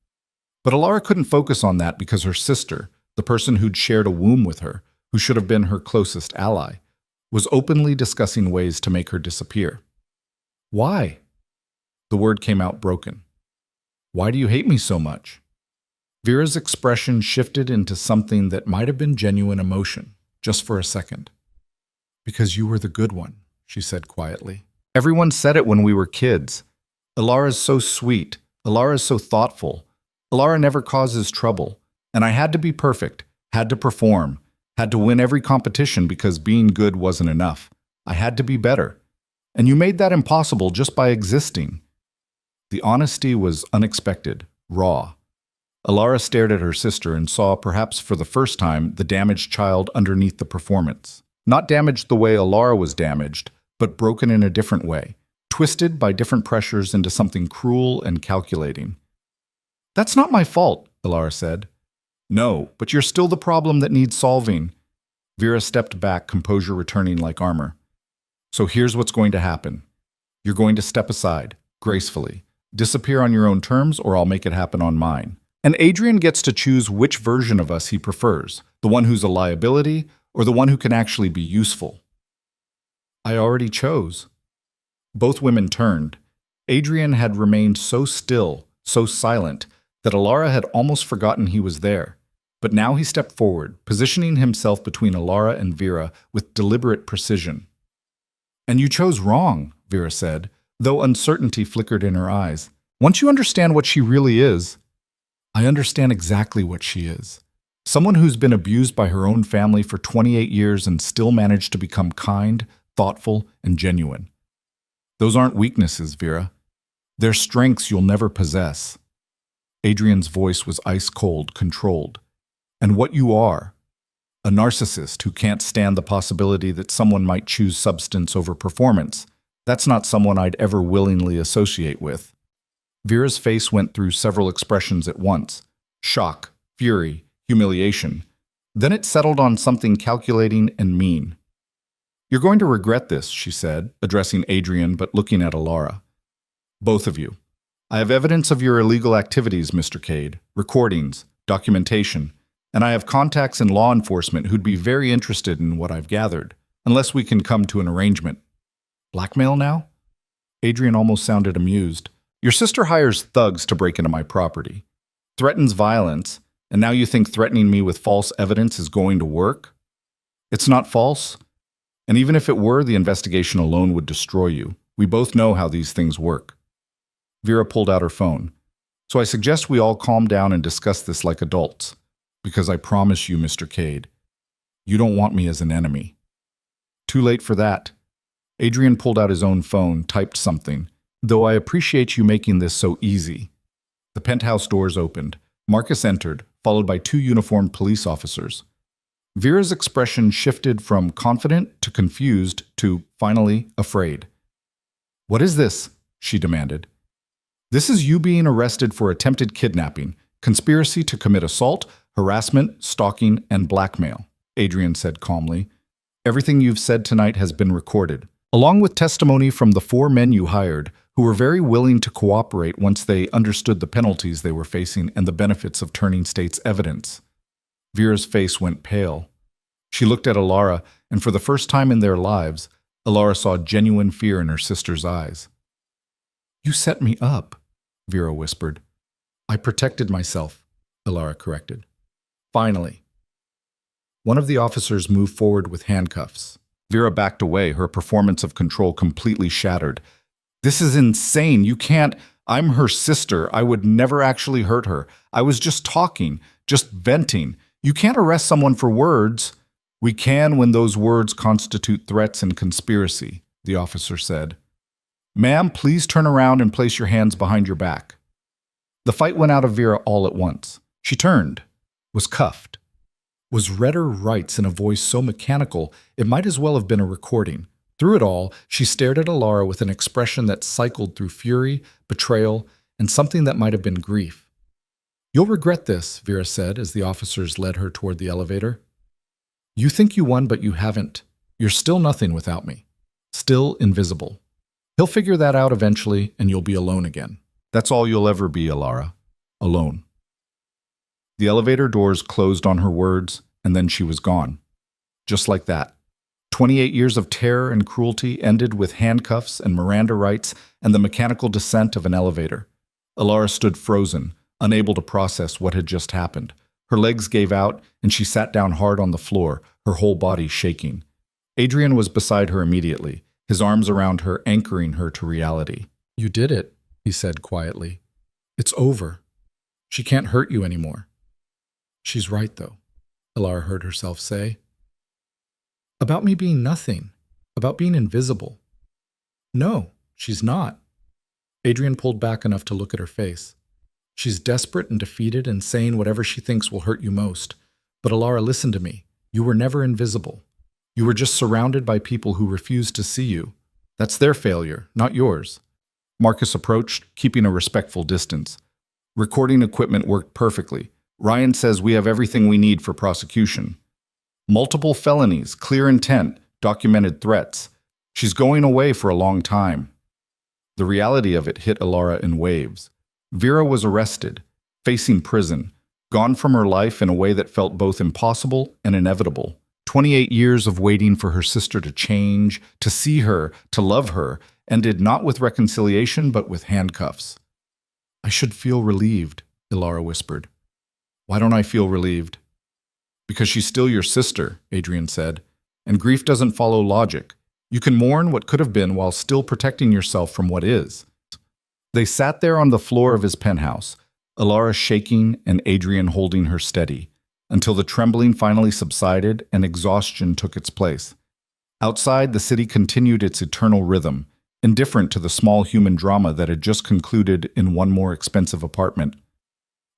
But Alara couldn't focus on that because her sister, the person who'd shared a womb with her, who should have been her closest ally, was openly discussing ways to make her disappear. Why? The word came out broken. Why do you hate me so much? Vera's expression shifted into something that might have been genuine emotion, just for a second. Because you were the good one, she said quietly. Everyone said it when we were kids. Alara's so sweet. Alara's so thoughtful. Alara never causes trouble. And I had to be perfect, had to perform, had to win every competition because being good wasn't enough. I had to be better. And you made that impossible just by existing. The honesty was unexpected, raw. Alara stared at her sister and saw, perhaps for the first time, the damaged child underneath the performance. Not damaged the way Alara was damaged, but broken in a different way, twisted by different pressures into something cruel and calculating. That's not my fault, Alara said. No, but you're still the problem that needs solving. Vera stepped back, composure returning like armor. So here's what's going to happen. You're going to step aside, gracefully, disappear on your own terms, or I'll make it happen on mine. And Adrian gets to choose which version of us he prefers, the one who's a liability or the one who can actually be useful. I already chose. Both women turned. Adrian had remained so still, so silent, that Alara had almost forgotten he was there. But now he stepped forward, positioning himself between Alara and Vera with deliberate precision. And you chose wrong, Vera said, though uncertainty flickered in her eyes. Once you understand what she really is, I understand exactly what she is. Someone who's been abused by her own family for 28 years and still managed to become kind, thoughtful, and genuine. Those aren't weaknesses, Vera. They're strengths you'll never possess. Adrian's voice was ice-cold, controlled. And what you are, a narcissist who can't stand the possibility that someone might choose substance over performance, that's not someone I'd ever willingly associate with. Vera's face went through several expressions at once: shock, fury, humiliation. Then it settled on something calculating and mean. "You're going to regret this," she said, addressing Adrian but looking at Alara. "Both of you. I have evidence of your illegal activities, Mr. Cade, recordings, documentation, and I have contacts in law enforcement who'd be very interested in what I've gathered, unless we can come to an arrangement." "Blackmail now?" Adrian almost sounded amused. "Your sister hires thugs to break into my property, threatens violence, and now you think threatening me with false evidence is going to work? It's not false. And even if it were, the investigation alone would destroy you. We both know how these things work." Vera pulled out her phone. "So I suggest we all calm down and discuss this like adults. Because I promise you, Mr. Cade, you don't want me as an enemy." "Too late for that." Adrian pulled out his own phone, typed something. "Though I appreciate you making this so easy." The penthouse doors opened. Marcus entered, followed by 2 uniformed police officers. Vera's expression shifted from confident to confused to, finally, afraid. "What is this?" she demanded. "This is you being arrested for attempted kidnapping, conspiracy to commit assault, harassment, stalking, and blackmail," Adrian said calmly. "Everything you've said tonight has been recorded, along with testimony from the 4 men you hired, who were very willing to cooperate once they understood the penalties they were facing and the benefits of turning state's evidence." Vera's face went pale. She looked at Alara, and for the first time in their lives, Alara saw genuine fear in her sister's eyes. "You set me up," Vera whispered. "I protected myself," Alara corrected. "Finally." One of the officers moved forward with handcuffs. Vera backed away, her performance of control completely shattered. "This is insane. You can't. I'm her sister. I would never actually hurt her. I was just talking, just venting. You can't arrest someone for words." "We can when those words constitute threats and conspiracy," the officer said. "Ma'am, please turn around and place your hands behind your back." The fight went out of Vera all at once. She turned, was cuffed, was read her rights in a voice so mechanical it might as well have been a recording. Through it all, she stared at Alara with an expression that cycled through fury, betrayal, and something that might have been grief. "You'll regret this," Vera said as the officers led her toward the elevator. "You think you won, but you haven't. You're still nothing without me. Still invisible. He'll figure that out eventually, and you'll be alone again. That's all you'll ever be, Alara. Alone." The elevator doors closed on her words, and then she was gone. Just like that. 28 years of terror and cruelty ended with handcuffs and Miranda rights and the mechanical descent of an elevator. Alara stood frozen, unable to process what had just happened. Her legs gave out, and she sat down hard on the floor, her whole body shaking. Adrian was beside her immediately, his arms around her, anchoring her to reality. "You did it," he said quietly. "It's over. She can't hurt you anymore." "She's right, though," Alara heard herself say. "About me being nothing. About being invisible." "No, she's not." Adrian pulled back enough to look at her face. "She's desperate and defeated and saying whatever she thinks will hurt you most. But Alara, listen to me. You were never invisible. You were just surrounded by people who refused to see you. That's their failure, not yours." Marcus approached, keeping a respectful distance. "Recording equipment worked perfectly. Ryan says we have everything we need for prosecution. Multiple felonies, clear intent, documented threats. She's going away for a long time." The reality of it hit Alara in waves. Vera was arrested, facing prison, gone from her life in a way that felt both impossible and inevitable. 28 years of waiting for her sister to change, to see her, to love her, ended not with reconciliation but with handcuffs. "I should feel relieved," Alara whispered. "Why don't I feel relieved?" "Because she's still your sister," Adrian said, "and grief doesn't follow logic. You can mourn what could have been while still protecting yourself from what is." They sat there on the floor of his penthouse, Alara shaking and Adrian holding her steady, until the trembling finally subsided and exhaustion took its place. Outside, the city continued its eternal rhythm, indifferent to the small human drama that had just concluded in one more expensive apartment.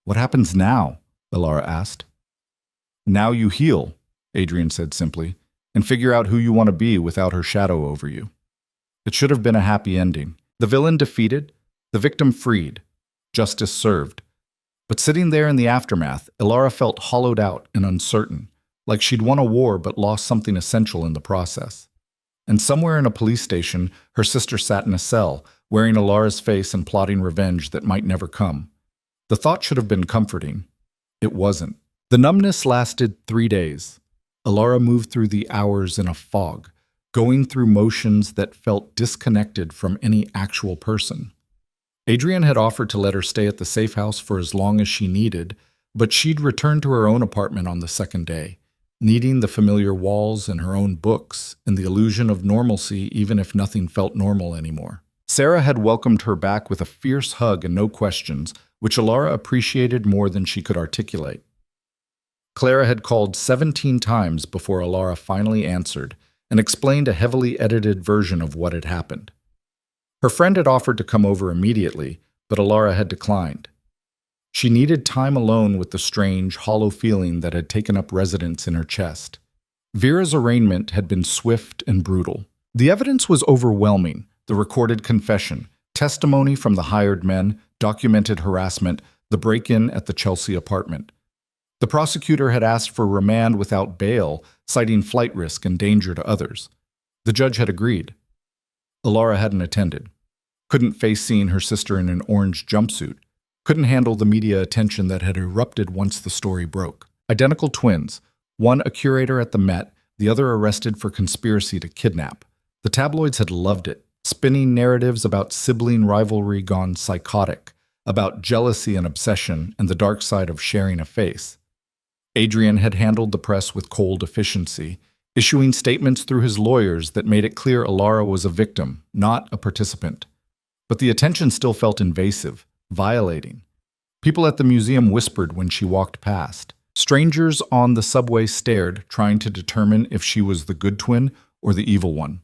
"What happens now?" Ilara asked. "Now you heal," Adrian said simply, "and figure out who you want to be without her shadow over you." It should have been a happy ending. The villain defeated, the victim freed, justice served. But sitting there in the aftermath, Ilara felt hollowed out and uncertain, like she'd won a war but lost something essential in the process. And somewhere in a police station, her sister sat in a cell, wearing Ilara's face and plotting revenge that might never come. The thought should have been comforting. It wasn't. The numbness lasted 3 days. Ilara moved through the hours in a fog, going through motions that felt disconnected from any actual person. Adrian had offered to let her stay at the safe house for as long as she needed, but she'd return to her own apartment on the second day, needing the familiar walls and her own books and the illusion of normalcy even if nothing felt normal anymore. Sarah had welcomed her back with a fierce hug and no questions, which Ilara appreciated more than she could articulate. Clara had called 17 times before Ilara finally answered and explained a heavily edited version of what had happened. Her friend had offered to come over immediately, but Ilara had declined. She needed time alone with the strange, hollow feeling that had taken up residence in her chest. Vera's arraignment had been swift and brutal. The evidence was overwhelming: the recorded confession, testimony from the hired men, documented harassment, the break-in at the Chelsea apartment. The prosecutor had asked for remand without bail, citing flight risk and danger to others. The judge had agreed. Ilara hadn't attended. Couldn't face seeing her sister in an orange jumpsuit. Couldn't handle the media attention that had erupted once the story broke. Identical twins, one a curator at the Met, the other arrested for conspiracy to kidnap. The tabloids had loved it, spinning narratives about sibling rivalry gone psychotic, about jealousy and obsession and the dark side of sharing a face. Adrian had handled the press with cold efficiency, issuing statements through his lawyers that made it clear Ilara was a victim, not a participant. But the attention still felt invasive, violating. People at the museum whispered when she walked past. Strangers on the subway stared, trying to determine if she was the good twin or the evil one.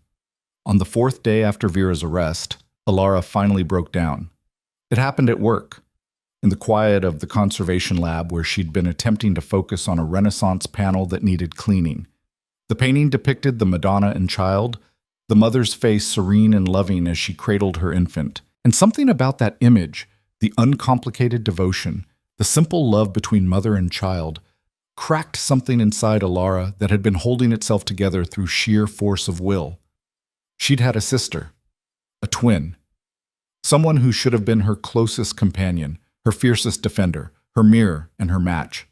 On the 4th day after Vera's arrest, Ilara finally broke down. It happened at work, in the quiet of the conservation lab where she'd been attempting to focus on a Renaissance panel that needed cleaning. The painting depicted the Madonna and Child, the mother's face serene and loving as she cradled her infant. And something about that image, the uncomplicated devotion, the simple love between mother and child, cracked something inside Ilara that had been holding itself together through sheer force of will. She'd had a sister, a twin, someone who should have been her closest companion, her fiercest defender, her mirror and her match.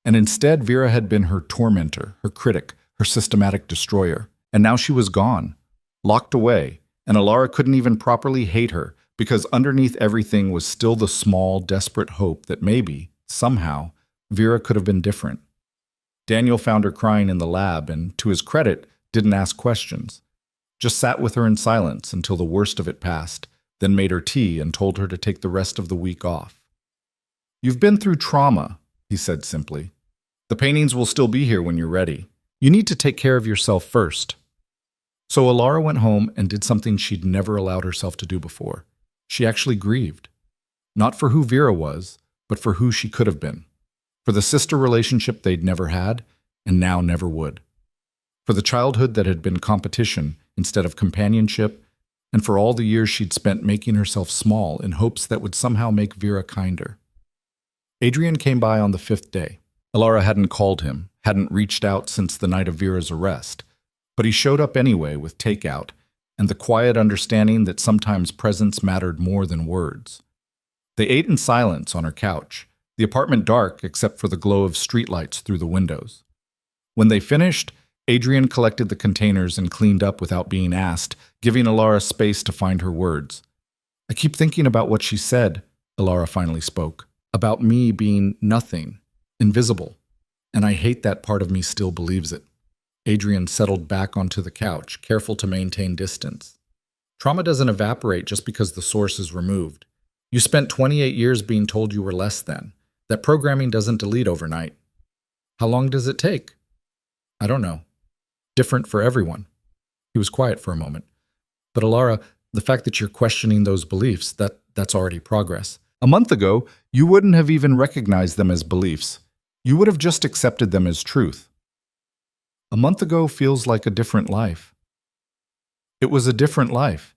And instead, Vera had been her tormentor, her critic, her systematic destroyer. And now she was gone, locked away, and Ilara couldn't even properly hate her because underneath everything was still the small, desperate hope that maybe, somehow, Vera could have been different. Daniel found her crying in the lab and, to his credit, didn't ask questions. Just sat with her in silence until the worst of it passed, then made her tea and told her to take the rest of the week off. "You've been through trauma," he said simply. "The paintings will still be here when you're ready. You need to take care of yourself first." So Ilara went home and did something she'd never allowed herself to do before. She actually grieved. Not for who Vera was, but for who she could have been. For the sister relationship they'd never had, and now never would. For the childhood that had been competition instead of companionship, and for all the years she'd spent making herself small in hopes that would somehow make Vera kinder. Adrian came by on the 5th day. Ilara hadn't called him, hadn't reached out since the night of Vera's arrest, but he showed up anyway with takeout and the quiet understanding that sometimes presence mattered more than words. They ate in silence on her couch, the apartment dark except for the glow of streetlights through the windows. When they finished, Adrian collected the containers and cleaned up without being asked, giving Ilara space to find her words. "I keep thinking about what she said," Ilara finally spoke. "About me being nothing, invisible. And I hate that part of me still believes it." Adrian settled back onto the couch, careful to maintain distance. Trauma doesn't evaporate just because the source is removed. You spent 28 years being told you were less than. That programming doesn't delete overnight. How long does it take? I don't know. Different for everyone. He was quiet for a moment. But Alara, the fact that you're questioning those beliefs, that's already progress. A month ago, you wouldn't have even recognized them as beliefs. You would have just accepted them as truth. A month ago feels like a different life. It was a different life.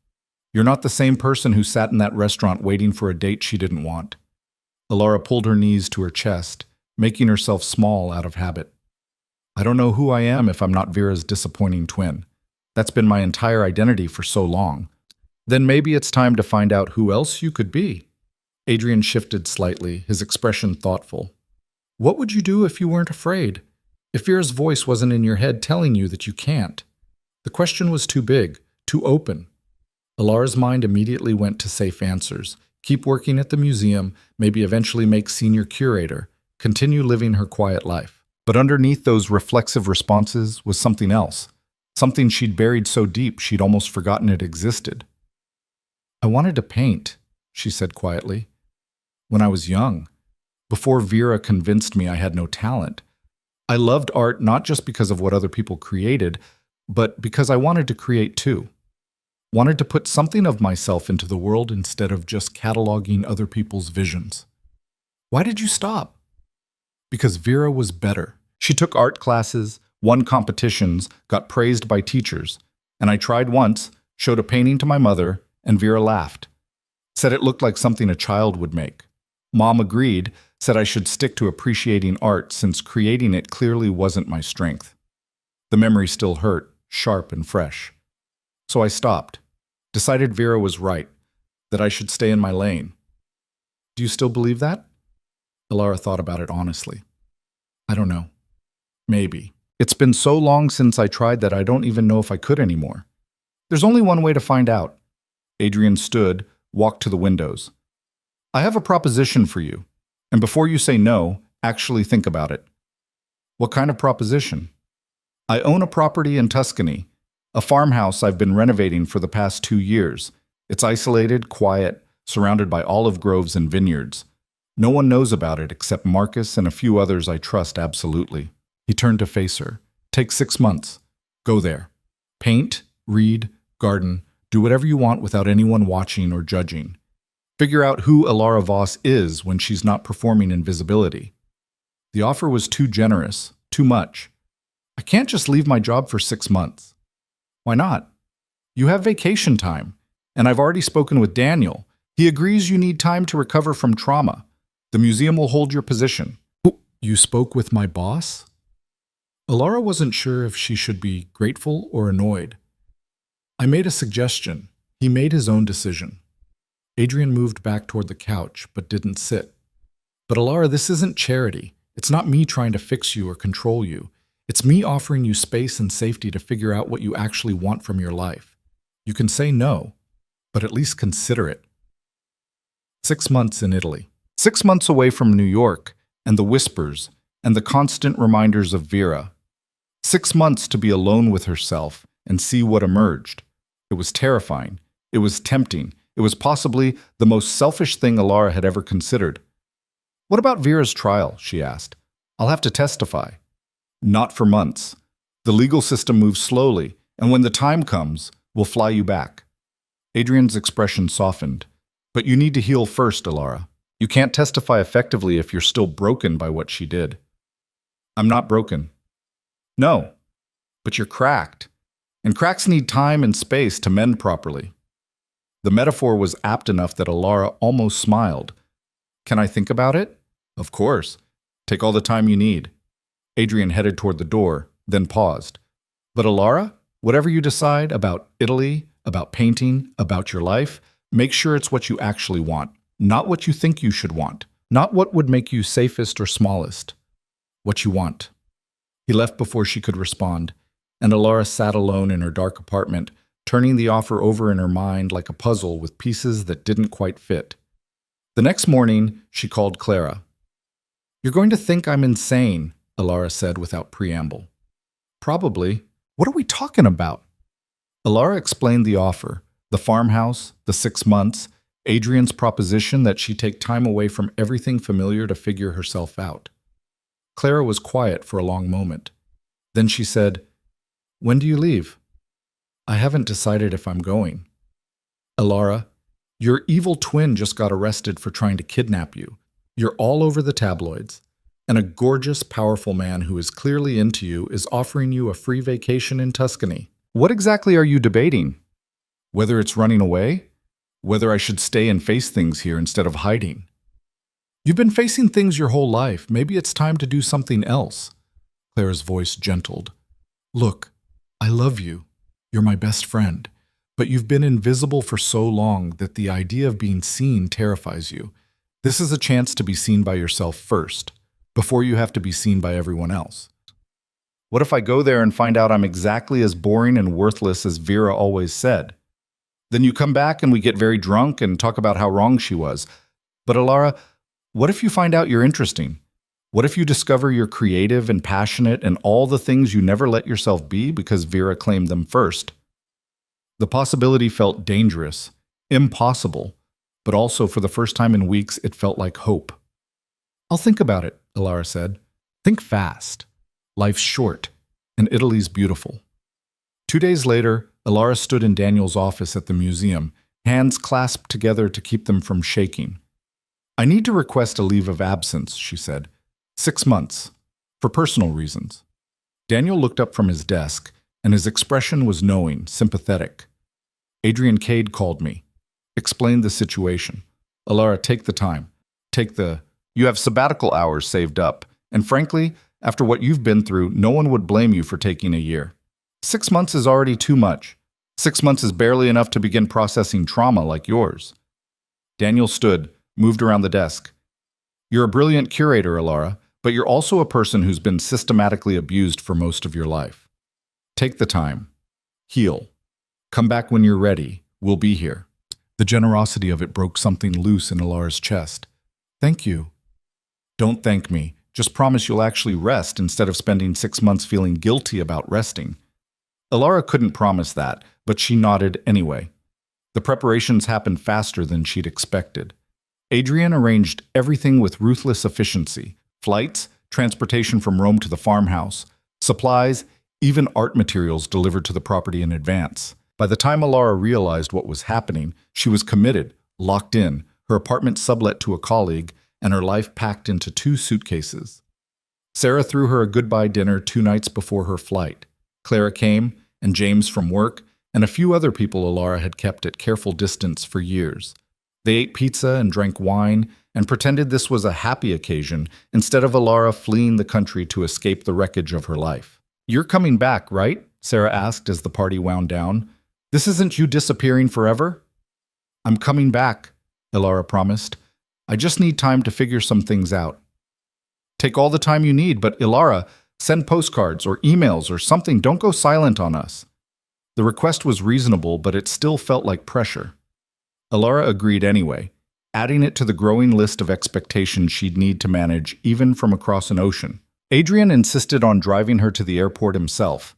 You're not the same person who sat in that restaurant waiting for a date she didn't want. Alara pulled her knees to her chest, making herself small out of habit. I don't know who I am if I'm not Vera's disappointing twin. That's been my entire identity for so long. Then maybe it's time to find out who else you could be. Adrian shifted slightly, his expression thoughtful. What would you do if you weren't afraid? If Vera's voice wasn't in your head telling you that you can't? The question was too big, too open. Alara's mind immediately went to safe answers. Keep working at the museum, maybe eventually make senior curator, continue living her quiet life. But underneath those reflexive responses was something else, something she'd buried so deep she'd almost forgotten it existed. I wanted to paint, she said quietly. When I was young, before Vera convinced me I had no talent. I loved art not just because of what other people created, but because I wanted to create too. Wanted to put something of myself into the world instead of just cataloging other people's visions. Why did you stop? Because Vera was better. She took art classes, won competitions, got praised by teachers, and I tried once, showed a painting to my mother, and Vera laughed. Said it looked like something a child would make. Mom agreed, said I should stick to appreciating art since creating it clearly wasn't my strength. The memory still hurt, sharp and fresh. So I stopped. Decided Vera was right, that I should stay in my lane. Do you still believe that? Alara thought about it honestly. I don't know. Maybe. It's been so long since I tried that I don't even know if I could anymore. There's only one way to find out. Adrian stood, walked to the windows. I have a proposition for you, and before you say no, actually think about it. What kind of proposition? I own a property in Tuscany, a farmhouse I've been renovating for the past 2 years. It's isolated, quiet, surrounded by olive groves and vineyards. No one knows about it except Marcus and a few others I trust absolutely. He turned to face her. Take 6 months. Go there. Paint, read, garden, do whatever you want without anyone watching or judging. Figure out who Alara Voss is when she's not performing invisibility. The offer was too generous, too much. I can't just leave my job for 6 months. Why not? You have vacation time, and I've already spoken with Daniel. He agrees you need time to recover from trauma. The museum will hold your position. You spoke with my boss? Alara wasn't sure if she should be grateful or annoyed. I made a suggestion. He made his own decision. Adrian moved back toward the couch, but didn't sit. But Alara, this isn't charity. It's not me trying to fix you or control you. It's me offering you space and safety to figure out what you actually want from your life. You can say no, but at least consider it. 6 months in Italy. 6 months away from New York, and the whispers, and the constant reminders of Vera. 6 months to be alone with herself and see what emerged. It was terrifying. It was tempting. It was possibly the most selfish thing Alara had ever considered. What about Vera's trial? She asked. I'll have to testify. Not for months. The legal system moves slowly, and when the time comes, we'll fly you back. Adrian's expression softened. But you need to heal first, Alara. You can't testify effectively if you're still broken by what she did. I'm not broken. No, but you're cracked. And cracks need time and space to mend properly. The metaphor was apt enough that Alara almost smiled. Can I think about it? Of course. Take all the time you need. Adrian headed toward the door, then paused. But Alara, whatever you decide about Italy, about painting, about your life, make sure it's what you actually want, not what you think you should want, not what would make you safest or smallest. What you want. He left before she could respond, and Alara sat alone in her dark apartment, turning the offer over in her mind like a puzzle with pieces that didn't quite fit. The next morning, she called Clara. You're going to think I'm insane, Alara said without preamble. Probably. What are we talking about? Alara explained the offer, the farmhouse, the 6 months, Adrian's proposition that she take time away from everything familiar to figure herself out. Clara was quiet for a long moment. Then she said, When do you leave? I haven't decided if I'm going. Elara, your evil twin just got arrested for trying to kidnap you. You're all over the tabloids. And a gorgeous, powerful man who is clearly into you is offering you a free vacation in Tuscany. What exactly are you debating? Whether it's running away? Whether I should stay and face things here instead of hiding? You've been facing things your whole life. Maybe it's time to do something else. Clara's voice gentled. Look, I love you. You're my best friend. But you've been invisible for so long that the idea of being seen terrifies you. This is a chance to be seen by yourself first, before you have to be seen by everyone else. What if I go there and find out I'm exactly as boring and worthless as Vera always said? Then you come back and we get very drunk and talk about how wrong she was. But Elara, what if you find out you're interesting? What if you discover you're creative and passionate and all the things you never let yourself be because Vera claimed them first? The possibility felt dangerous, impossible, but also for the first time in weeks it felt like hope. I'll think about it, Elara said. Think fast. Life's short, and Italy's beautiful. 2 days later, Elara stood in Daniel's office at the museum, hands clasped together to keep them from shaking. I need to request a leave of absence, she said. 6 months, for personal reasons. Daniel looked up from his desk, and his expression was knowing, sympathetic. Adrian Cade called me, explained the situation. Elara, take the time. You have sabbatical hours saved up, and frankly, after what you've been through, no one would blame you for taking a year. 6 months is already too much. 6 months is barely enough to begin processing trauma like yours. Daniel stood, moved around the desk. You're a brilliant curator, Elara, but you're also a person who's been systematically abused for most of your life. Take the time. Heal. Come back when you're ready. We'll be here. The generosity of it broke something loose in Elara's chest. Thank you. Don't thank me. Just promise you'll actually rest instead of spending 6 months feeling guilty about resting. Elara couldn't promise that, but she nodded anyway. The preparations happened faster than she'd expected. Adrian arranged everything with ruthless efficiency. Flights, transportation from Rome to the farmhouse, supplies, even art materials delivered to the property in advance. By the time Elara realized what was happening, she was committed, locked in, her apartment sublet to a colleague, and her life packed into 2 suitcases. Sarah threw her a goodbye dinner 2 nights before her flight. Clara came, and James from work, and a few other people Elara had kept at careful distance for years. They ate pizza and drank wine and pretended this was a happy occasion instead of Elara fleeing the country to escape the wreckage of her life. You're coming back, right? Sarah asked as the party wound down. This isn't you disappearing forever? I'm coming back, Elara promised. I just need time to figure some things out. Take all the time you need, but Elara, send postcards or emails or something. Don't go silent on us. The request was reasonable, but it still felt like pressure. Elara agreed anyway, adding it to the growing list of expectations she'd need to manage even from across an ocean. Adrian insisted on driving her to the airport himself.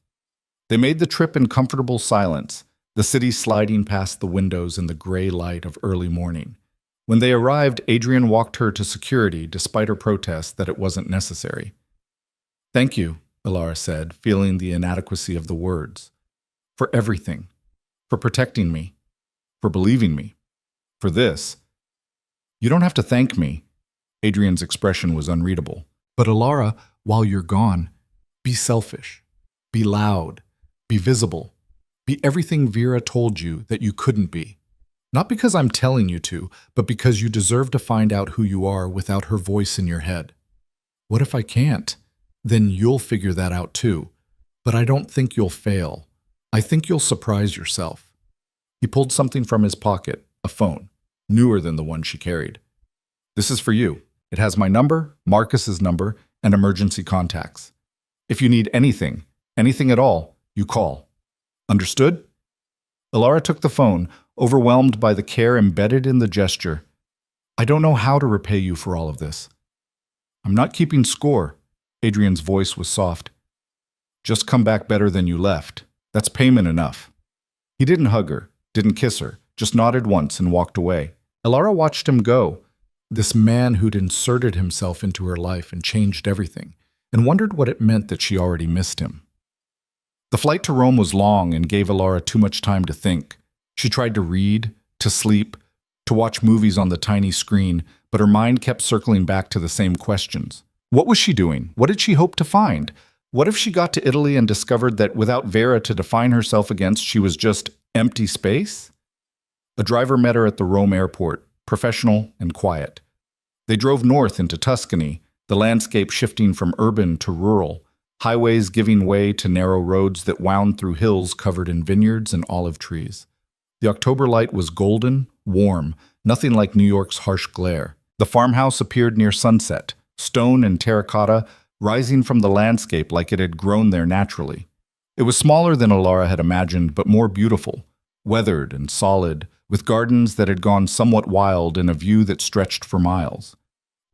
They made the trip in comfortable silence, the city sliding past the windows in the gray light of early morning. When they arrived, Adrian walked her to security despite her protest that it wasn't necessary. Thank you, Elara said, feeling the inadequacy of the words. For everything. For protecting me. For believing me. For this. You don't have to thank me. Adrian's expression was unreadable. But Elara, while you're gone, be selfish. Be loud. Be visible. Be everything Vera told you that you couldn't be. Not because I'm telling you to, but because you deserve to find out who you are without her voice in your head. What if I can't? Then you'll figure that out too. But I don't think you'll fail. I think you'll surprise yourself. He pulled something from his pocket, a phone, newer than the one she carried. This is for you. It has my number, Marcus's number, and emergency contacts. If you need anything at all, you call. Understood? Elara took the phone, overwhelmed by the care embedded in the gesture. I don't know how to repay you for all of this. I'm not keeping score. Adrian's voice was soft. Just come back better than you left. That's payment enough. He didn't hug her, didn't kiss her, just nodded once and walked away. Elara watched him go, this man who'd inserted himself into her life and changed everything, and wondered what it meant that she already missed him. The flight to Rome was long and gave Alara too much time to think. She tried to read, to sleep, to watch movies on the tiny screen, but her mind kept circling back to the same questions. What was she doing? What did she hope to find? What if she got to Italy and discovered that without Vera to define herself against, she was just empty space? A driver met her at the Rome airport, professional and quiet. They drove north into Tuscany, the landscape shifting from urban to rural, highways giving way to narrow roads that wound through hills covered in vineyards and olive trees. The October light was golden, warm, nothing like New York's harsh glare. The farmhouse appeared near sunset, stone and terracotta rising from the landscape like it had grown there naturally. It was smaller than Alara had imagined, but more beautiful, weathered and solid, with gardens that had gone somewhat wild and a view that stretched for miles.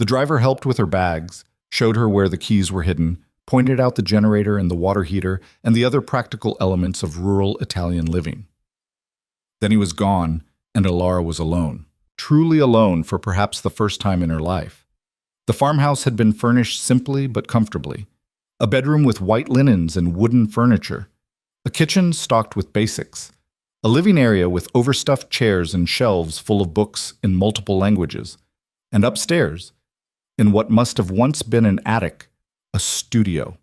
The driver helped with her bags, showed her where the keys were hidden, pointed out the generator and the water heater and the other practical elements of rural Italian living. Then he was gone, and Alara was alone, truly alone for perhaps the first time in her life. The farmhouse had been furnished simply but comfortably. A bedroom with white linens and wooden furniture. A kitchen stocked with basics. A living area with overstuffed chairs and shelves full of books in multiple languages. And upstairs, in what must have once been an attic, a studio.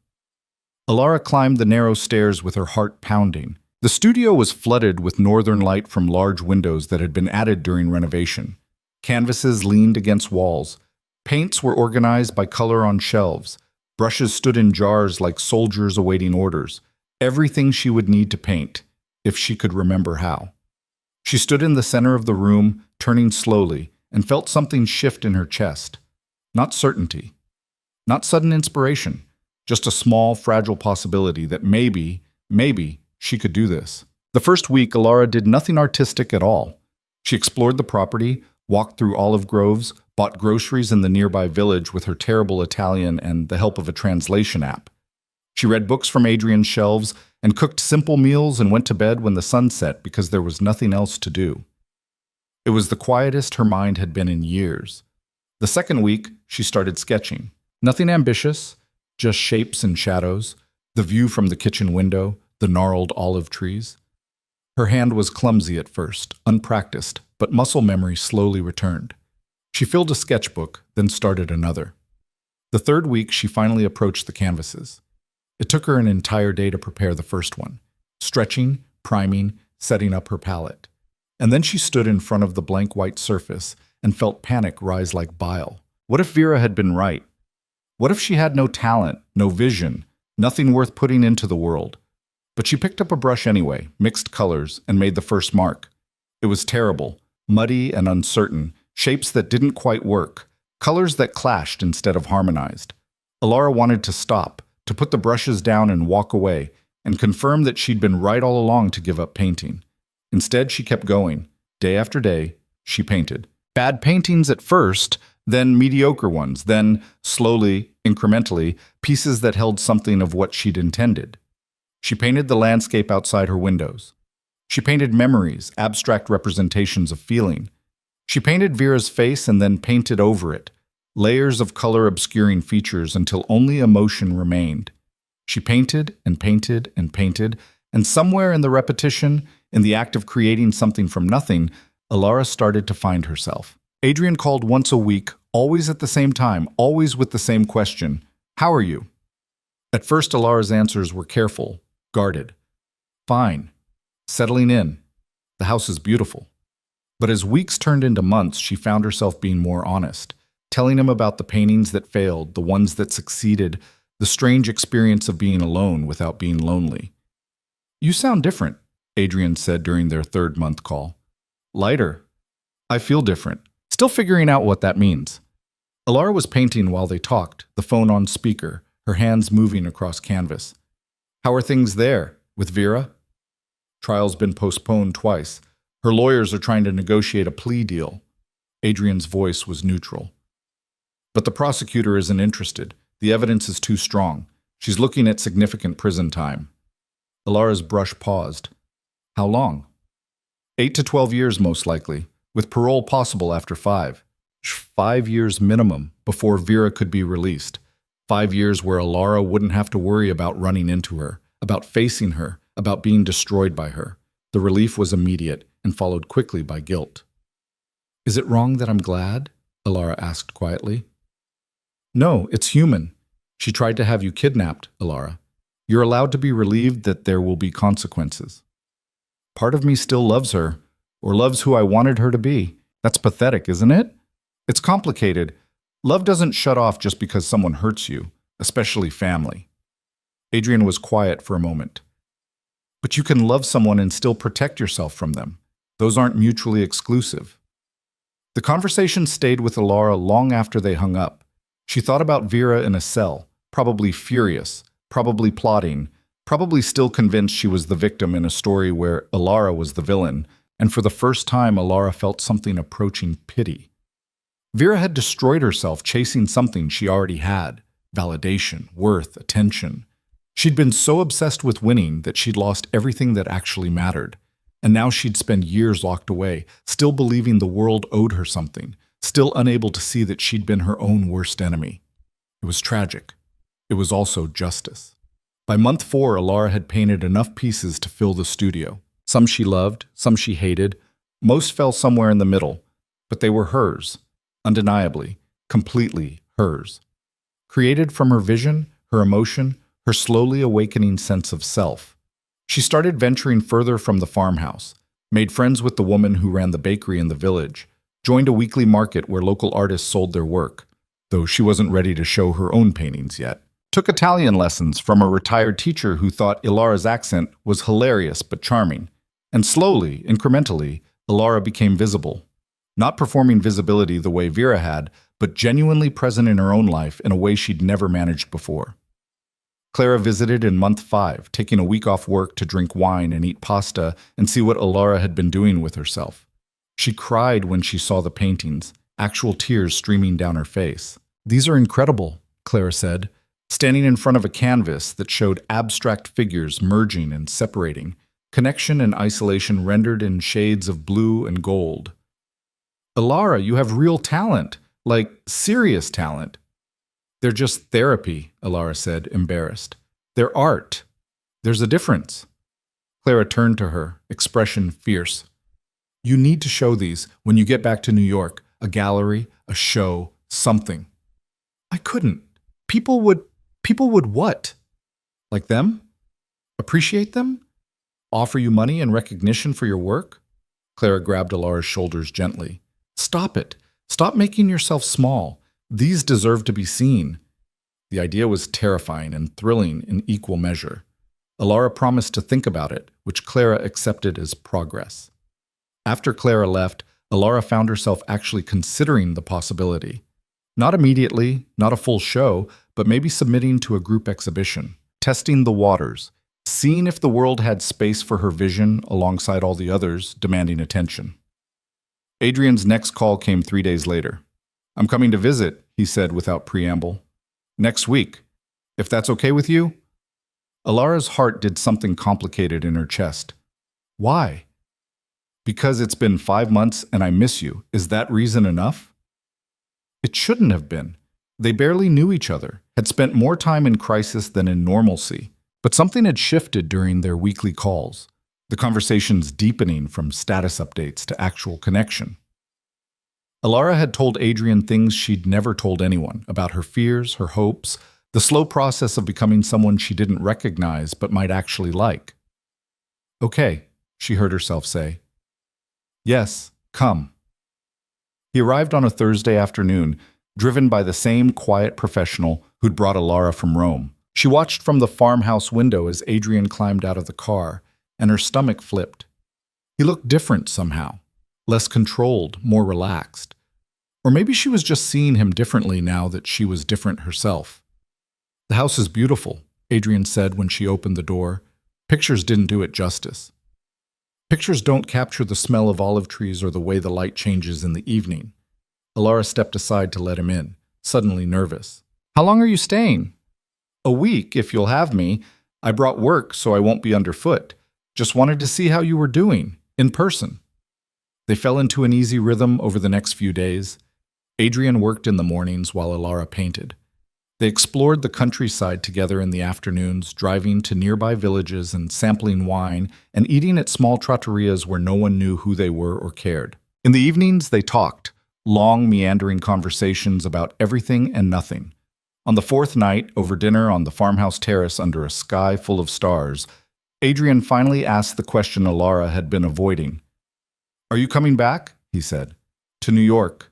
Alara climbed the narrow stairs with her heart pounding. The studio was flooded with northern light from large windows that had been added during renovation. Canvases leaned against walls. Paints were organized by color on shelves. Brushes stood in jars like soldiers awaiting orders. Everything she would need to paint, if she could remember how. She stood in the center of the room, turning slowly, and felt something shift in her chest. Not certainty. Not sudden inspiration. Just a small, fragile possibility that maybe she could do this. The first week, Alara did nothing artistic at all. She explored the property, walked through olive groves, bought groceries in the nearby village with her terrible Italian and the help of a translation app. She read books from Adrian's shelves and cooked simple meals and went to bed when the sun set because there was nothing else to do. It was the quietest her mind had been in years. The second week, she started sketching. Nothing ambitious, just shapes and shadows, the view from the kitchen window, the gnarled olive trees. Her hand was clumsy at first, unpracticed, but muscle memory slowly returned. She filled a sketchbook, then started another. The third week, she finally approached the canvases. It took her an entire day to prepare the first one, stretching, priming, setting up her palette. And then she stood in front of the blank white surface and felt panic rise like bile. What if Vera had been right? What if she had no talent, no vision, nothing worth putting into the world? But she picked up a brush anyway, mixed colors, and made the first mark. It was terrible, muddy and uncertain, shapes that didn't quite work, colors that clashed instead of harmonized. Alara wanted to stop, to put the brushes down and walk away, and confirm that she'd been right all along to give up painting. Instead, she kept going. Day after day, she painted. Bad paintings at first, then mediocre ones, then, slowly, incrementally, pieces that held something of what she'd intended. She painted the landscape outside her windows. She painted memories, abstract representations of feeling. She painted Vera's face and then painted over it, layers of color obscuring features until only emotion remained. She painted and painted and painted, and somewhere in the repetition, in the act of creating something from nothing, Alara started to find herself. Adrian called once a week, always at the same time, always with the same question, "How are you?" At first, Alara's answers were careful, guarded. "Fine. Settling in. The house is beautiful." But as weeks turned into months, she found herself being more honest, telling him about the paintings that failed, the ones that succeeded, the strange experience of being alone without being lonely. "You sound different," Adrian said during their third-month call. "Lighter. I feel different. Still figuring out what that means." Alara was painting while they talked, the phone on speaker, her hands moving across canvas. "How are things there? With Vera?" "Trial's been postponed twice. Her lawyers are trying to negotiate a plea deal." Adrian's voice was neutral. "But the prosecutor isn't interested. The evidence is too strong. She's looking at significant prison time." Alara's brush paused. "How long?" 8 to 12 years most likely, with parole possible after 5. 5 years minimum before Vera could be released. 5 years where Alara wouldn't have to worry about running into her, about facing her, about being destroyed by her. The relief was immediate and followed quickly by guilt. "Is it wrong that I'm glad?" Alara asked quietly. "No, it's human. She tried to have you kidnapped, Alara. You're allowed to be relieved that there will be consequences." "Part of me still loves her, or loves who I wanted her to be. That's pathetic, isn't it? It's complicated. Love doesn't shut off just because someone hurts you, especially family." Adrian was quiet for a moment. "But you can love someone and still protect yourself from them. Those aren't mutually exclusive." The conversation stayed with Alara long after they hung up. She thought about Vera in a cell, probably furious, probably plotting, probably still convinced she was the victim in a story where Alara was the villain, and for the first time Alara felt something approaching pity. Vera had destroyed herself chasing something she already had: validation, worth, attention. She'd been so obsessed with winning that she'd lost everything that actually mattered. And now she'd spend years locked away, still believing the world owed her something, still unable to see that she'd been her own worst enemy. It was tragic. It was also justice. By month 4, Alara had painted enough pieces to fill the studio. Some she loved, some she hated. Most fell somewhere in the middle, but they were hers, undeniably, completely hers. Created from her vision, her emotion, her slowly awakening sense of self. She started venturing further from the farmhouse, made friends with the woman who ran the bakery in the village, joined a weekly market where local artists sold their work, though she wasn't ready to show her own paintings yet. Took Italian lessons from a retired teacher who thought Ilara's accent was hilarious but charming. And slowly, incrementally, Alara became visible. Not performing visibility the way Vera had, but genuinely present in her own life in a way she'd never managed before. Clara visited in month 5, taking a week off work to drink wine and eat pasta and see what Alara had been doing with herself. She cried when she saw the paintings, actual tears streaming down her face. "These are incredible," Clara said, standing in front of a canvas that showed abstract figures merging and separating, connection and isolation rendered in shades of blue and gold. "Alara, you have real talent, like serious talent." "They're just therapy," Alara said, embarrassed. "They're art. There's a difference." Clara turned to her, expression fierce. "You need to show these when you get back to New York. A gallery, a show, something." "I couldn't. People would what? Like them? Appreciate them? Offer you money and recognition for your work?" Clara grabbed Alara's shoulders gently. "Stop it. Stop making yourself small. These deserve to be seen." The idea was terrifying and thrilling in equal measure. Alara promised to think about it, which Clara accepted as progress. After Clara left, Alara found herself actually considering the possibility. Not immediately, not a full show, but maybe submitting to a group exhibition, testing the waters, seeing if the world had space for her vision alongside all the others demanding attention. Adrian's next call came 3 days later. "I'm coming to visit," he said without preamble. "Next week. If that's okay with you?" Alara's heart did something complicated in her chest. "Why?" "Because it's been 5 months and I miss you. Is that reason enough?" It shouldn't have been. They barely knew each other, had spent more time in crisis than in normalcy. But something had shifted during their weekly calls, the conversations deepening from status updates to actual connection. Alara had told Adrian things she'd never told anyone about her fears, her hopes, the slow process of becoming someone she didn't recognize but might actually like. "Okay," she heard herself say. "Yes, come." He arrived on a Thursday afternoon, driven by the same quiet professional who'd brought Alara from Rome. She watched from the farmhouse window as Adrian climbed out of the car, and her stomach flipped. He looked different somehow, less controlled, more relaxed. Or maybe she was just seeing him differently now that she was different herself. "The house is beautiful," Adrian said when she opened the door. Pictures didn't do it justice. Pictures don't capture the smell of olive trees or the way the light changes in the evening. Alara stepped aside to let him in, suddenly nervous. "How long are you staying?" "A week, if you'll have me. I brought work so I won't be underfoot. Just wanted to see how you were doing, in person." They fell into an easy rhythm over the next few days. Adrian worked in the mornings while Alara painted. They explored the countryside together in the afternoons, driving to nearby villages and sampling wine and eating at small trattorias where no one knew who they were or cared. In the evenings, they talked, long, meandering conversations about everything and nothing. On the fourth night, over dinner on the farmhouse terrace under a sky full of stars, Adrian finally asked the question Alara had been avoiding. "Are you coming back?" he said. "To New York?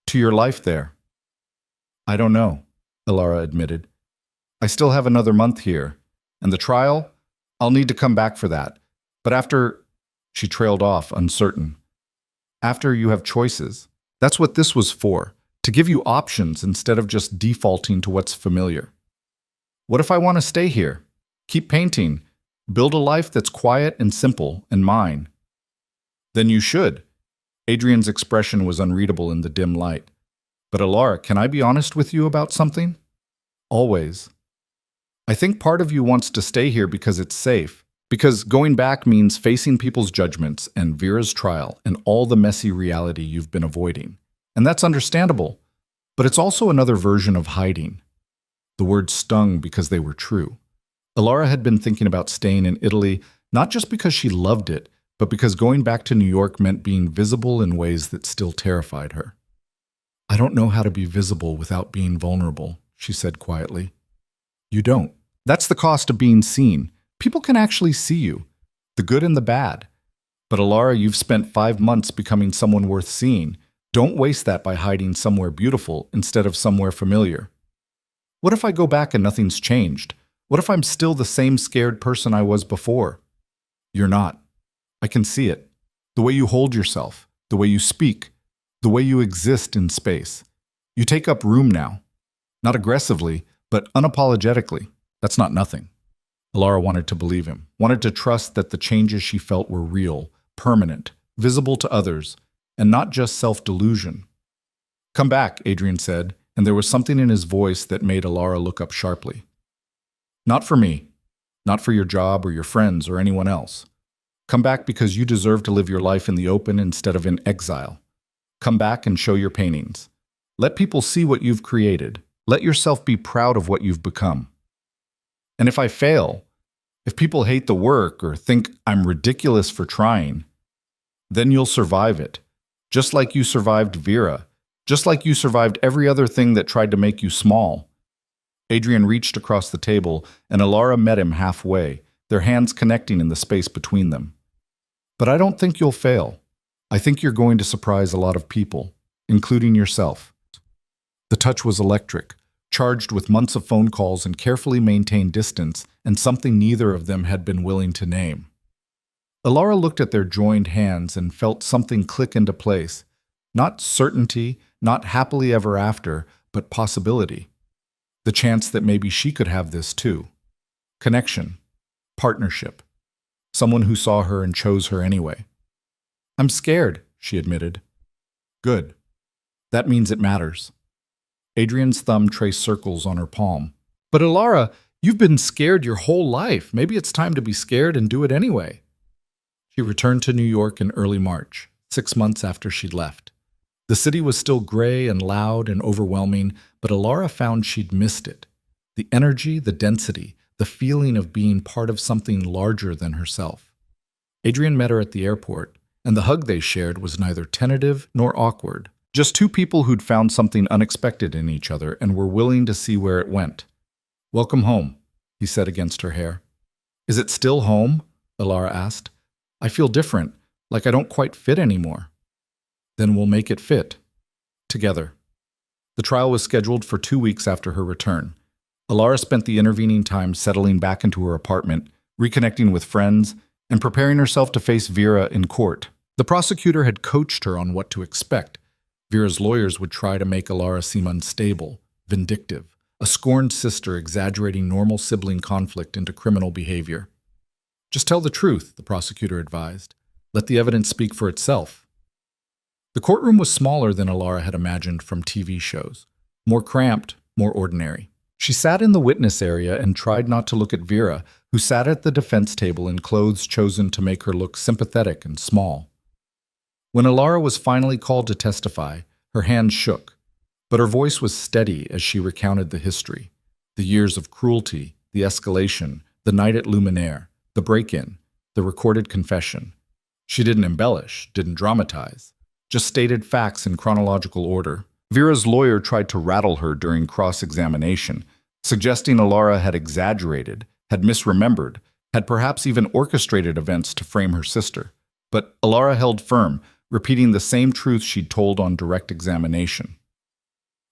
To your life there?" "I don't know," Alara admitted. "I still have another month here. And the trial? I'll need to come back for that. But after—" She trailed off, uncertain. "After you have choices. That's what this was for, to give you options instead of just defaulting to what's familiar. What if I want to stay here? Keep painting. Build a life that's quiet and simple and mine." "Then you should." Adrian's expression was unreadable in the dim light. "But Alara, can I be honest with you about something?" "Always." "I think part of you wants to stay here because it's safe. Because going back means facing people's judgments and Vera's trial and all the messy reality you've been avoiding. And that's understandable. But it's also another version of hiding." The words stung because they were true. Alara had been thinking about staying in Italy not just because she loved it, but because going back to New York meant being visible in ways that still terrified her. "I don't know how to be visible without being vulnerable," she said quietly. "You don't. That's the cost of being seen. People can actually see you, the good and the bad. But Alara, you've spent 5 months becoming someone worth seeing. Don't waste that by hiding somewhere beautiful instead of somewhere familiar. What if I go back and nothing's changed? What if I'm still the same scared person I was before?" "You're not. I can see it. The way you hold yourself, the way you speak, the way you exist in space. You take up room now. Not aggressively, but unapologetically. That's not nothing." Alara wanted to believe him, wanted to trust that the changes she felt were real, permanent, visible to others, and not just self-delusion. "Come back," Adrian said, and there was something in his voice that made Alara look up sharply. "Not for me. Not for your job or your friends or anyone else. Come back because you deserve to live your life in the open instead of in exile. Come back and show your paintings. Let people see what you've created. Let yourself be proud of what you've become. And if I fail, if people hate the work or think I'm ridiculous for trying, then you'll survive it. Just like you survived Vera. Just like you survived every other thing that tried to make you small." Adrian reached across the table, and Alara met him halfway, their hands connecting in the space between them. "But I don't think you'll fail. I think you're going to surprise a lot of people, including yourself." The touch was electric, charged with months of phone calls and carefully maintained distance, and something neither of them had been willing to name. Alara looked at their joined hands and felt something click into place. Not certainty, not happily ever after, but possibility. The chance that maybe she could have this too. Connection. Partnership. Someone who saw her and chose her anyway. "I'm scared," she admitted. "Good. That means it matters." Adrian's thumb traced circles on her palm. "But Alara, you've been scared your whole life. Maybe it's time to be scared and do it anyway." She returned to New York in early March, 6 months after she'd left. The city was still gray and loud and overwhelming, but Alara found she'd missed it. The energy, the density, the feeling of being part of something larger than herself. Adrian met her at the airport, and the hug they shared was neither tentative nor awkward. Just two people who'd found something unexpected in each other and were willing to see where it went. "Welcome home," he said against her hair. "Is it still home?" Alara asked. "I feel different, like I don't quite fit anymore." "Then we'll make it fit. Together." The trial was scheduled for 2 weeks after her return. Alara spent the intervening time settling back into her apartment, reconnecting with friends, and preparing herself to face Vera in court. The prosecutor had coached her on what to expect. Vera's lawyers would try to make Alara seem unstable, vindictive, a scorned sister exaggerating normal sibling conflict into criminal behavior. "Just tell the truth," the prosecutor advised. "Let the evidence speak for itself." The courtroom was smaller than Alara had imagined from TV shows, more cramped, more ordinary. She sat in the witness area and tried not to look at Vera, who sat at the defense table in clothes chosen to make her look sympathetic and small. When Alara was finally called to testify, her hands shook. But her voice was steady as she recounted the history, the years of cruelty, the escalation, the night at Luminaire, the break-in, the recorded confession. She didn't embellish, didn't dramatize, just stated facts in chronological order. Vera's lawyer tried to rattle her during cross-examination, suggesting Alara had exaggerated, had misremembered, had perhaps even orchestrated events to frame her sister. But Alara held firm, repeating the same truth she'd told on direct examination.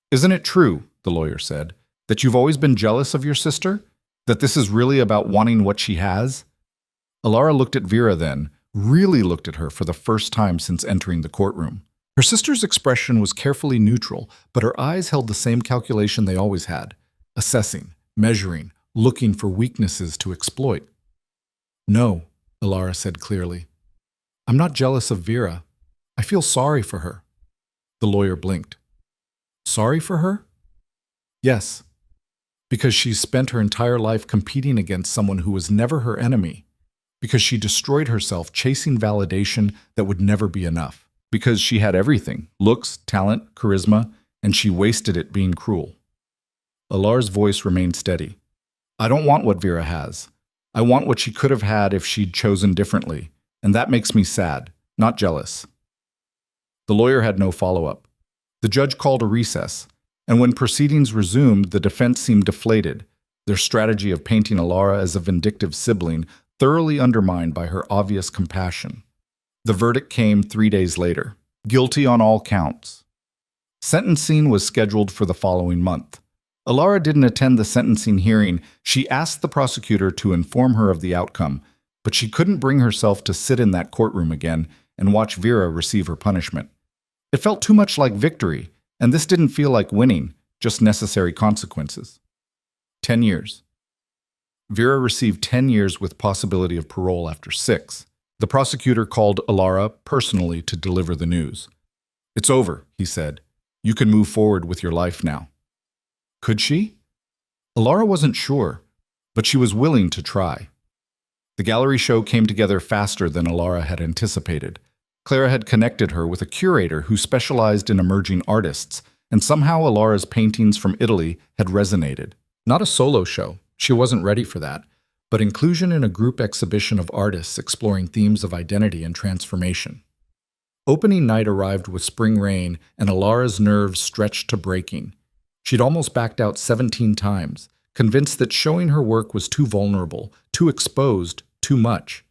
"Isn't it true," the lawyer said, "that you've always been jealous of your sister? That this is really about wanting what she has?" Alara looked at Vera then, really looked at her for the first time since entering the courtroom. Her sister's expression was carefully neutral, but her eyes held the same calculation they always had, assessing, measuring, looking for weaknesses to exploit. "No," Alara said clearly. "I'm not jealous of Vera. I feel sorry for her." The lawyer blinked. "Sorry for her?" "Yes, because she's spent her entire life competing against someone who was never her enemy. Because she destroyed herself chasing validation that would never be enough. Because she had everything, looks, talent, charisma, and she wasted it being cruel." Alara's voice remained steady. "I don't want what Vera has. I want what she could have had if she'd chosen differently, and that makes me sad, not jealous." The lawyer had no follow-up. The judge called a recess, and when proceedings resumed, the defense seemed deflated, their strategy of painting Alara as a vindictive sibling thoroughly undermined by her obvious compassion. The verdict came 3 days later. Guilty on all counts. Sentencing was scheduled for the following month. Alara didn't attend the sentencing hearing. She asked the prosecutor to inform her of the outcome, but she couldn't bring herself to sit in that courtroom again and watch Vera receive her punishment. It felt too much like victory, and this didn't feel like winning, just necessary consequences. 10 years. Vera received 10 years with possibility of parole after 6. The prosecutor called Alara personally to deliver the news. "It's over," he said. "You can move forward with your life now." Could she? Alara wasn't sure, but she was willing to try. The gallery show came together faster than Alara had anticipated. Clara had connected her with a curator who specialized in emerging artists, and somehow Alara's paintings from Italy had resonated. Not a solo show. She wasn't ready for that, but inclusion in a group exhibition of artists exploring themes of identity and transformation. Opening night arrived with spring rain, and Alara's nerves stretched to breaking. She'd almost backed out 17 times, convinced that showing her work was too vulnerable, too exposed, too much.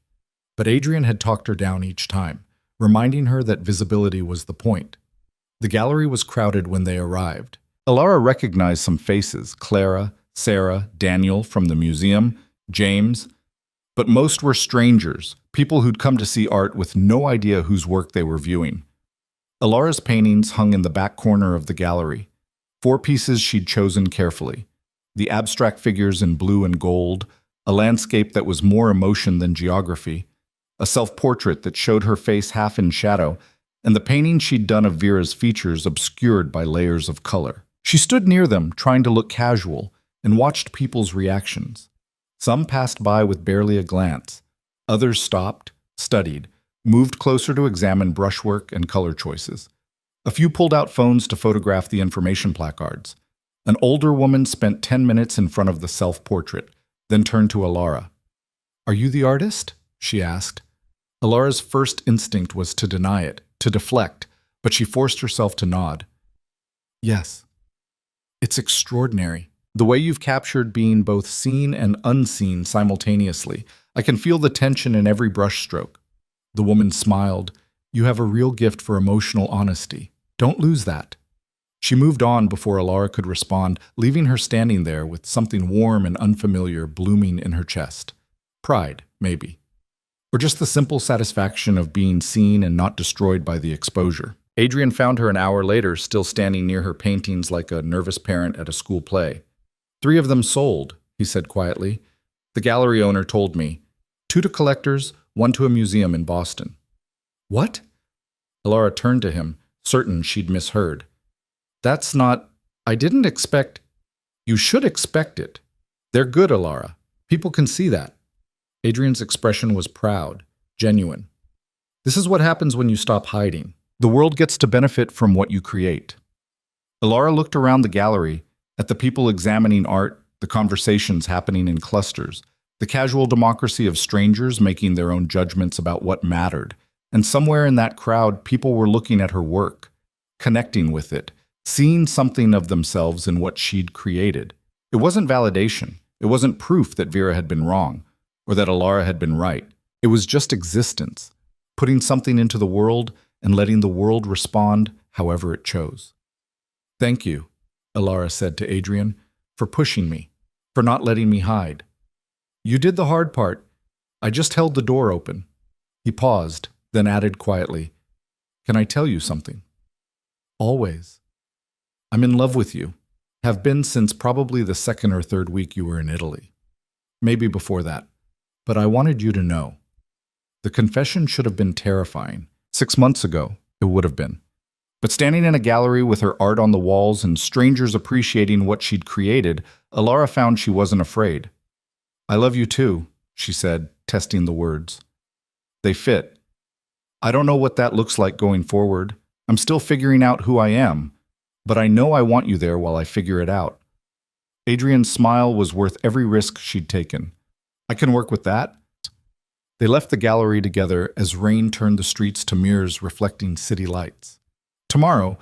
But Adrian had talked her down each time, reminding her that visibility was the point. The gallery was crowded when they arrived. Alara recognized some faces: Clara, Sarah, Daniel from the museum, James. But most were strangers, people who'd come to see art with no idea whose work they were viewing. Alara's paintings hung in the back corner of the gallery. 4 pieces she'd chosen carefully. The abstract figures in blue and gold, a landscape that was more emotion than geography, a self-portrait that showed her face half in shadow, and the painting she'd done of Vera's features obscured by layers of color. She stood near them, trying to look casual, and watched people's reactions. Some passed by with barely a glance. Others stopped, studied, moved closer to examine brushwork and color choices. A few pulled out phones to photograph the information placards. An older woman spent 10 minutes in front of the self-portrait, then turned to Alara. "Are you the artist?" she asked. Alara's first instinct was to deny it, to deflect, but she forced herself to nod. "Yes. It's extraordinary. The way you've captured being both seen and unseen simultaneously. I can feel the tension in every brushstroke." The woman smiled. "You have a real gift for emotional honesty. Don't lose that." She moved on before Alara could respond, leaving her standing there with something warm and unfamiliar blooming in her chest. Pride, maybe. Or just the simple satisfaction of being seen and not destroyed by the exposure. Adrian found her an hour later, still standing near her paintings like a nervous parent at a school play. 3 of them sold, he said quietly. The gallery owner told me. 2 to collectors, 1 to a museum in Boston. What? Alara turned to him, certain she'd misheard. That's not... I didn't expect... You should expect it. They're good, Alara. People can see that. Adrian's expression was proud, genuine. This is what happens when you stop hiding. The world gets to benefit from what you create. Alara looked around the gallery, at the people examining art, the conversations happening in clusters, the casual democracy of strangers making their own judgments about what mattered. And somewhere in that crowd, people were looking at her work, connecting with it, seeing something of themselves in what she'd created. It wasn't validation. It wasn't proof that Vera had been wrong, or that Alara had been right. It was just existence, putting something into the world and letting the world respond however it chose. "Thank you," Alara said to Adrian, "for pushing me, for not letting me hide. You did the hard part. I just held the door open." He paused, then added quietly, "Can I tell you something?" "Always. I'm in love with you. Have been since probably the second or third week you were in Italy. Maybe before that. But I wanted you to know." The confession should have been terrifying. 6 months ago, it would have been. But standing in a gallery with her art on the walls and strangers appreciating what she'd created, Alara found she wasn't afraid. "I love you too," she said, testing the words. They fit. "I don't know what that looks like going forward. I'm still figuring out who I am, but I know I want you there while I figure it out." Adrian's smile was worth every risk she'd taken. "I can work with that." They left the gallery together as rain turned the streets to mirrors reflecting city lights. Tomorrow,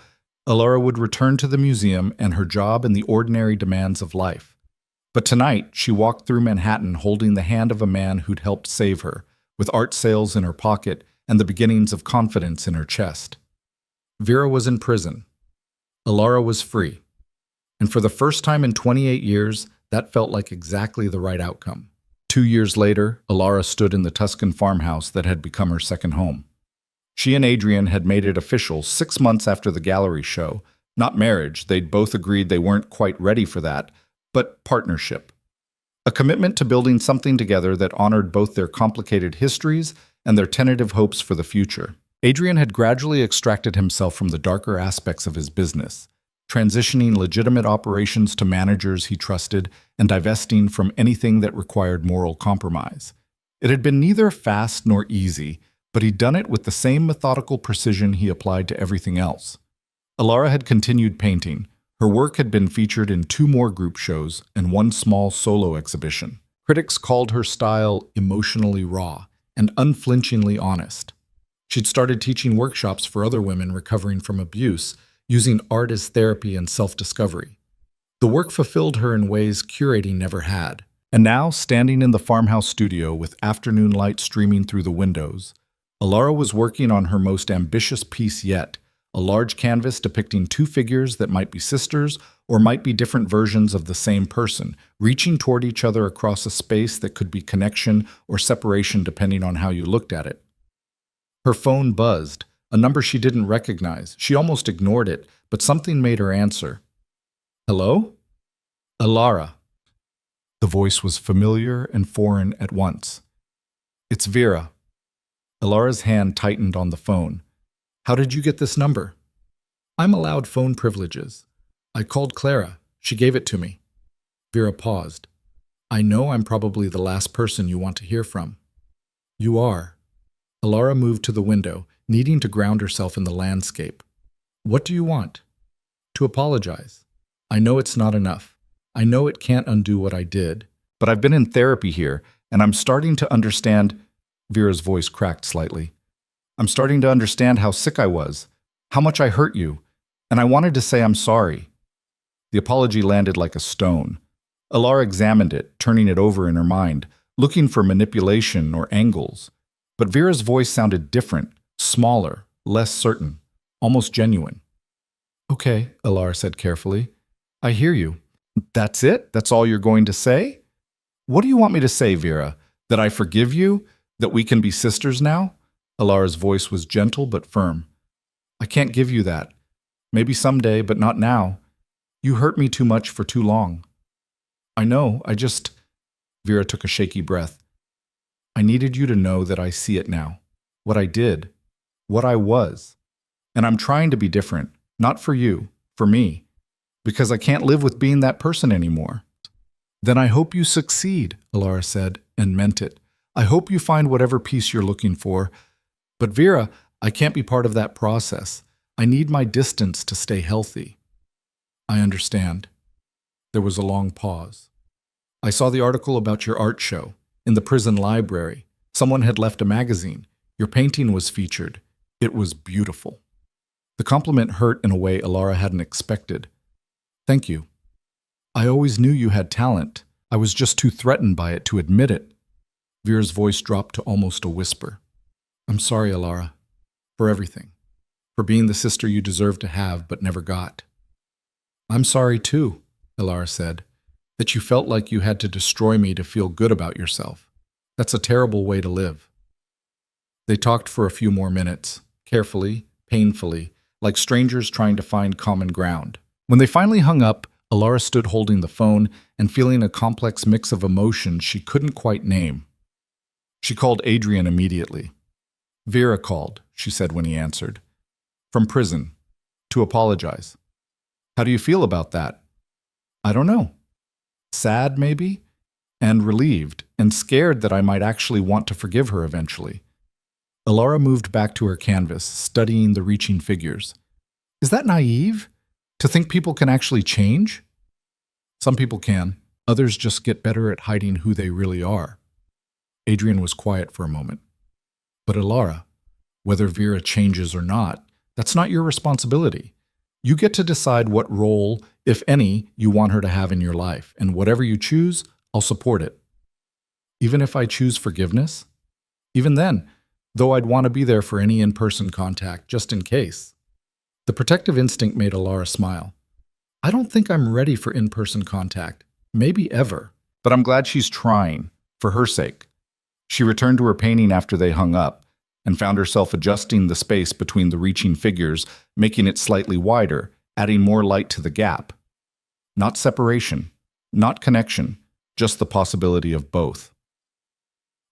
Alara would return to the museum and her job and the ordinary demands of life. But tonight, she walked through Manhattan holding the hand of a man who'd helped save her, with art sales in her pocket and the beginnings of confidence in her chest. Vera was in prison. Alara was free. And for the first time in 28 years, that felt like exactly the right outcome. 2 years later, Alara stood in the Tuscan farmhouse that had become her second home. She and Adrian had made it official 6 months after the gallery show. Not marriage, they'd both agreed they weren't quite ready for that, but partnership. A commitment to building something together that honored both their complicated histories and their tentative hopes for the future. Adrian had gradually extracted himself from the darker aspects of his business, transitioning legitimate operations to managers he trusted and divesting from anything that required moral compromise. It had been neither fast nor easy, but he'd done it with the same methodical precision he applied to everything else. Alara had continued painting. Her work had been featured in 2 more group shows and 1 small solo exhibition. Critics called her style emotionally raw and unflinchingly honest. She'd started teaching workshops for other women recovering from abuse, using art as therapy and self-discovery. The work fulfilled her in ways curating never had. And now, standing in the farmhouse studio with afternoon light streaming through the windows, Alara was working on her most ambitious piece yet, a large canvas depicting 2 figures that might be sisters or might be different versions of the same person, reaching toward each other across a space that could be connection or separation depending on how you looked at it. Her phone buzzed, a number she didn't recognize. She almost ignored it, but something made her answer. "Hello?" "Alara." The voice was familiar and foreign at once. "It's Vera." Alara's hand tightened on the phone. "How did you get this number?" "I'm allowed phone privileges. I called Clara. She gave it to me." Vera paused. "I know I'm probably the last person you want to hear from." "You are." Alara moved to the window, needing to ground herself in the landscape. "What do you want?" "To apologize. I know it's not enough. I know it can't undo what I did. But I've been in therapy here, and I'm starting to understand—" Vera's voice cracked slightly. "I'm starting to understand how sick I was, how much I hurt you, and I wanted to say I'm sorry." The apology landed like a stone. Alara examined it, turning it over in her mind, looking for manipulation or angles. But Vera's voice sounded different, smaller, less certain, almost genuine. "Okay," Alara said carefully. "I hear you. That's it? That's all you're going to say? What do you want me to say, Vera? That I forgive you? That we can be sisters now?" Alara's voice was gentle but firm. "I can't give you that. Maybe someday, but not now. You hurt me too much for too long." "I know, Vera took a shaky breath. "I needed you to know that I see it now. What I did. What I was. And I'm trying to be different. Not for you. For me. Because I can't live with being that person anymore." "Then I hope you succeed," Alara said, and meant it. "I hope you find whatever peace you're looking for. But Vera, I can't be part of that process. I need my distance to stay healthy." I understand. There was a long pause. I saw the article about your art show in the prison library. Someone had left a magazine. Your painting was featured. It was beautiful. The compliment hurt in a way Alara hadn't expected. Thank you. I always knew you had talent. I was just too threatened by it to admit it. Vera's voice dropped to almost a whisper. I'm sorry, Alara, for everything. For being the sister you deserved to have but never got. I'm sorry too, Alara said, that you felt like you had to destroy me to feel good about yourself. That's a terrible way to live. They talked for a few more minutes, carefully, painfully, like strangers trying to find common ground. When they finally hung up, Alara stood holding the phone and feeling a complex mix of emotions she couldn't quite name. She called Adrian immediately. Vera called, she said when he answered. From prison. To apologize. How do you feel about that? I don't know. Sad, maybe? And relieved, and scared that I might actually want to forgive her eventually. Alara moved back to her canvas, studying the reaching figures. Is that naive? To think people can actually change? Some people can. Others just get better at hiding who they really are. Adrian was quiet for a moment. But Alara, whether Vera changes or not, that's not your responsibility. You get to decide what role, if any, you want her to have in your life, and whatever you choose, I'll support it. Even if I choose forgiveness? Even then, though I'd want to be there for any in-person contact, just in case. The protective instinct made Alara smile. I don't think I'm ready for in-person contact, maybe ever, but I'm glad she's trying, for her sake. She returned to her painting after they hung up, and found herself adjusting the space between the reaching figures, making it slightly wider, adding more light to the gap. Not separation, not connection, just the possibility of both.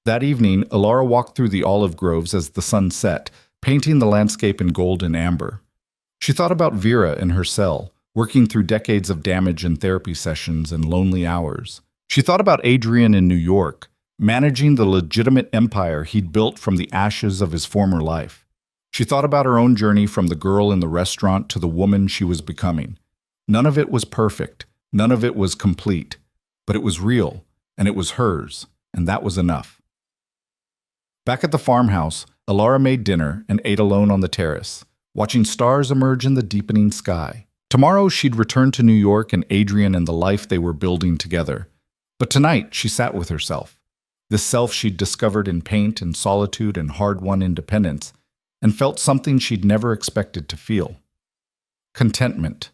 That evening, Alara walked through the olive groves as the sun set, painting the landscape in gold and amber. She thought about Vera in her cell, working through decades of damage in therapy sessions and lonely hours. She thought about Adrian in New York, managing the legitimate empire he'd built from the ashes of his former life. She thought about her own journey from the girl in the restaurant to the woman she was becoming. None of it was perfect, none of it was complete, but it was real, and it was hers, and that was enough. Back at the farmhouse, Alara made dinner and ate alone on the terrace, watching stars emerge in the deepening sky. Tomorrow she'd return to New York and Adrian and the life they were building together. But tonight she sat with herself. This self she'd discovered in paint and solitude and hard-won independence, and felt something she'd never expected to feel. Contentment.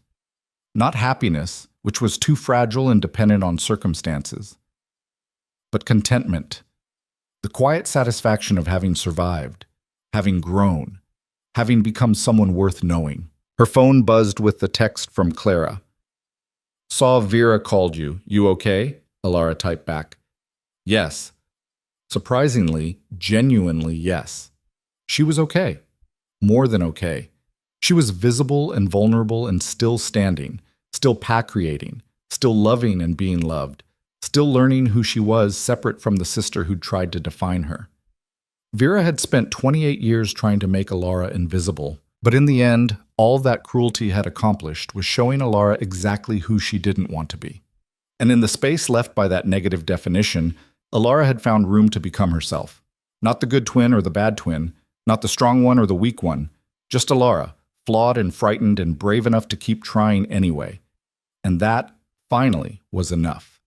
Not happiness, which was too fragile and dependent on circumstances, but contentment. The quiet satisfaction of having survived, having grown, having become someone worth knowing. Her phone buzzed with the text from Clara. Saw Vera called you. You okay? Alara typed back. Yes. Surprisingly, genuinely yes. She was okay. More than okay. She was visible and vulnerable and still standing, still pack-creating, still loving and being loved, still learning who she was separate from the sister who'd tried to define her. Vera had spent 28 years trying to make Alara invisible, but in the end, all that cruelty had accomplished was showing Alara exactly who she didn't want to be. And in the space left by that negative definition, Alara had found room to become herself. Not the good twin or the bad twin, not the strong one or the weak one, just Alara, flawed and frightened and brave enough to keep trying anyway. And that, finally, was enough.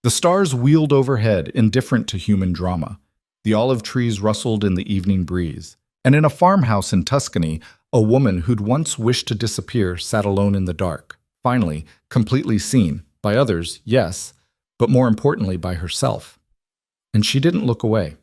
The stars wheeled overhead, indifferent to human drama. The olive trees rustled in the evening breeze. And in a farmhouse in Tuscany, a woman who'd once wished to disappear sat alone in the dark, finally, completely seen, by others, yes, but more importantly by herself. And she didn't look away.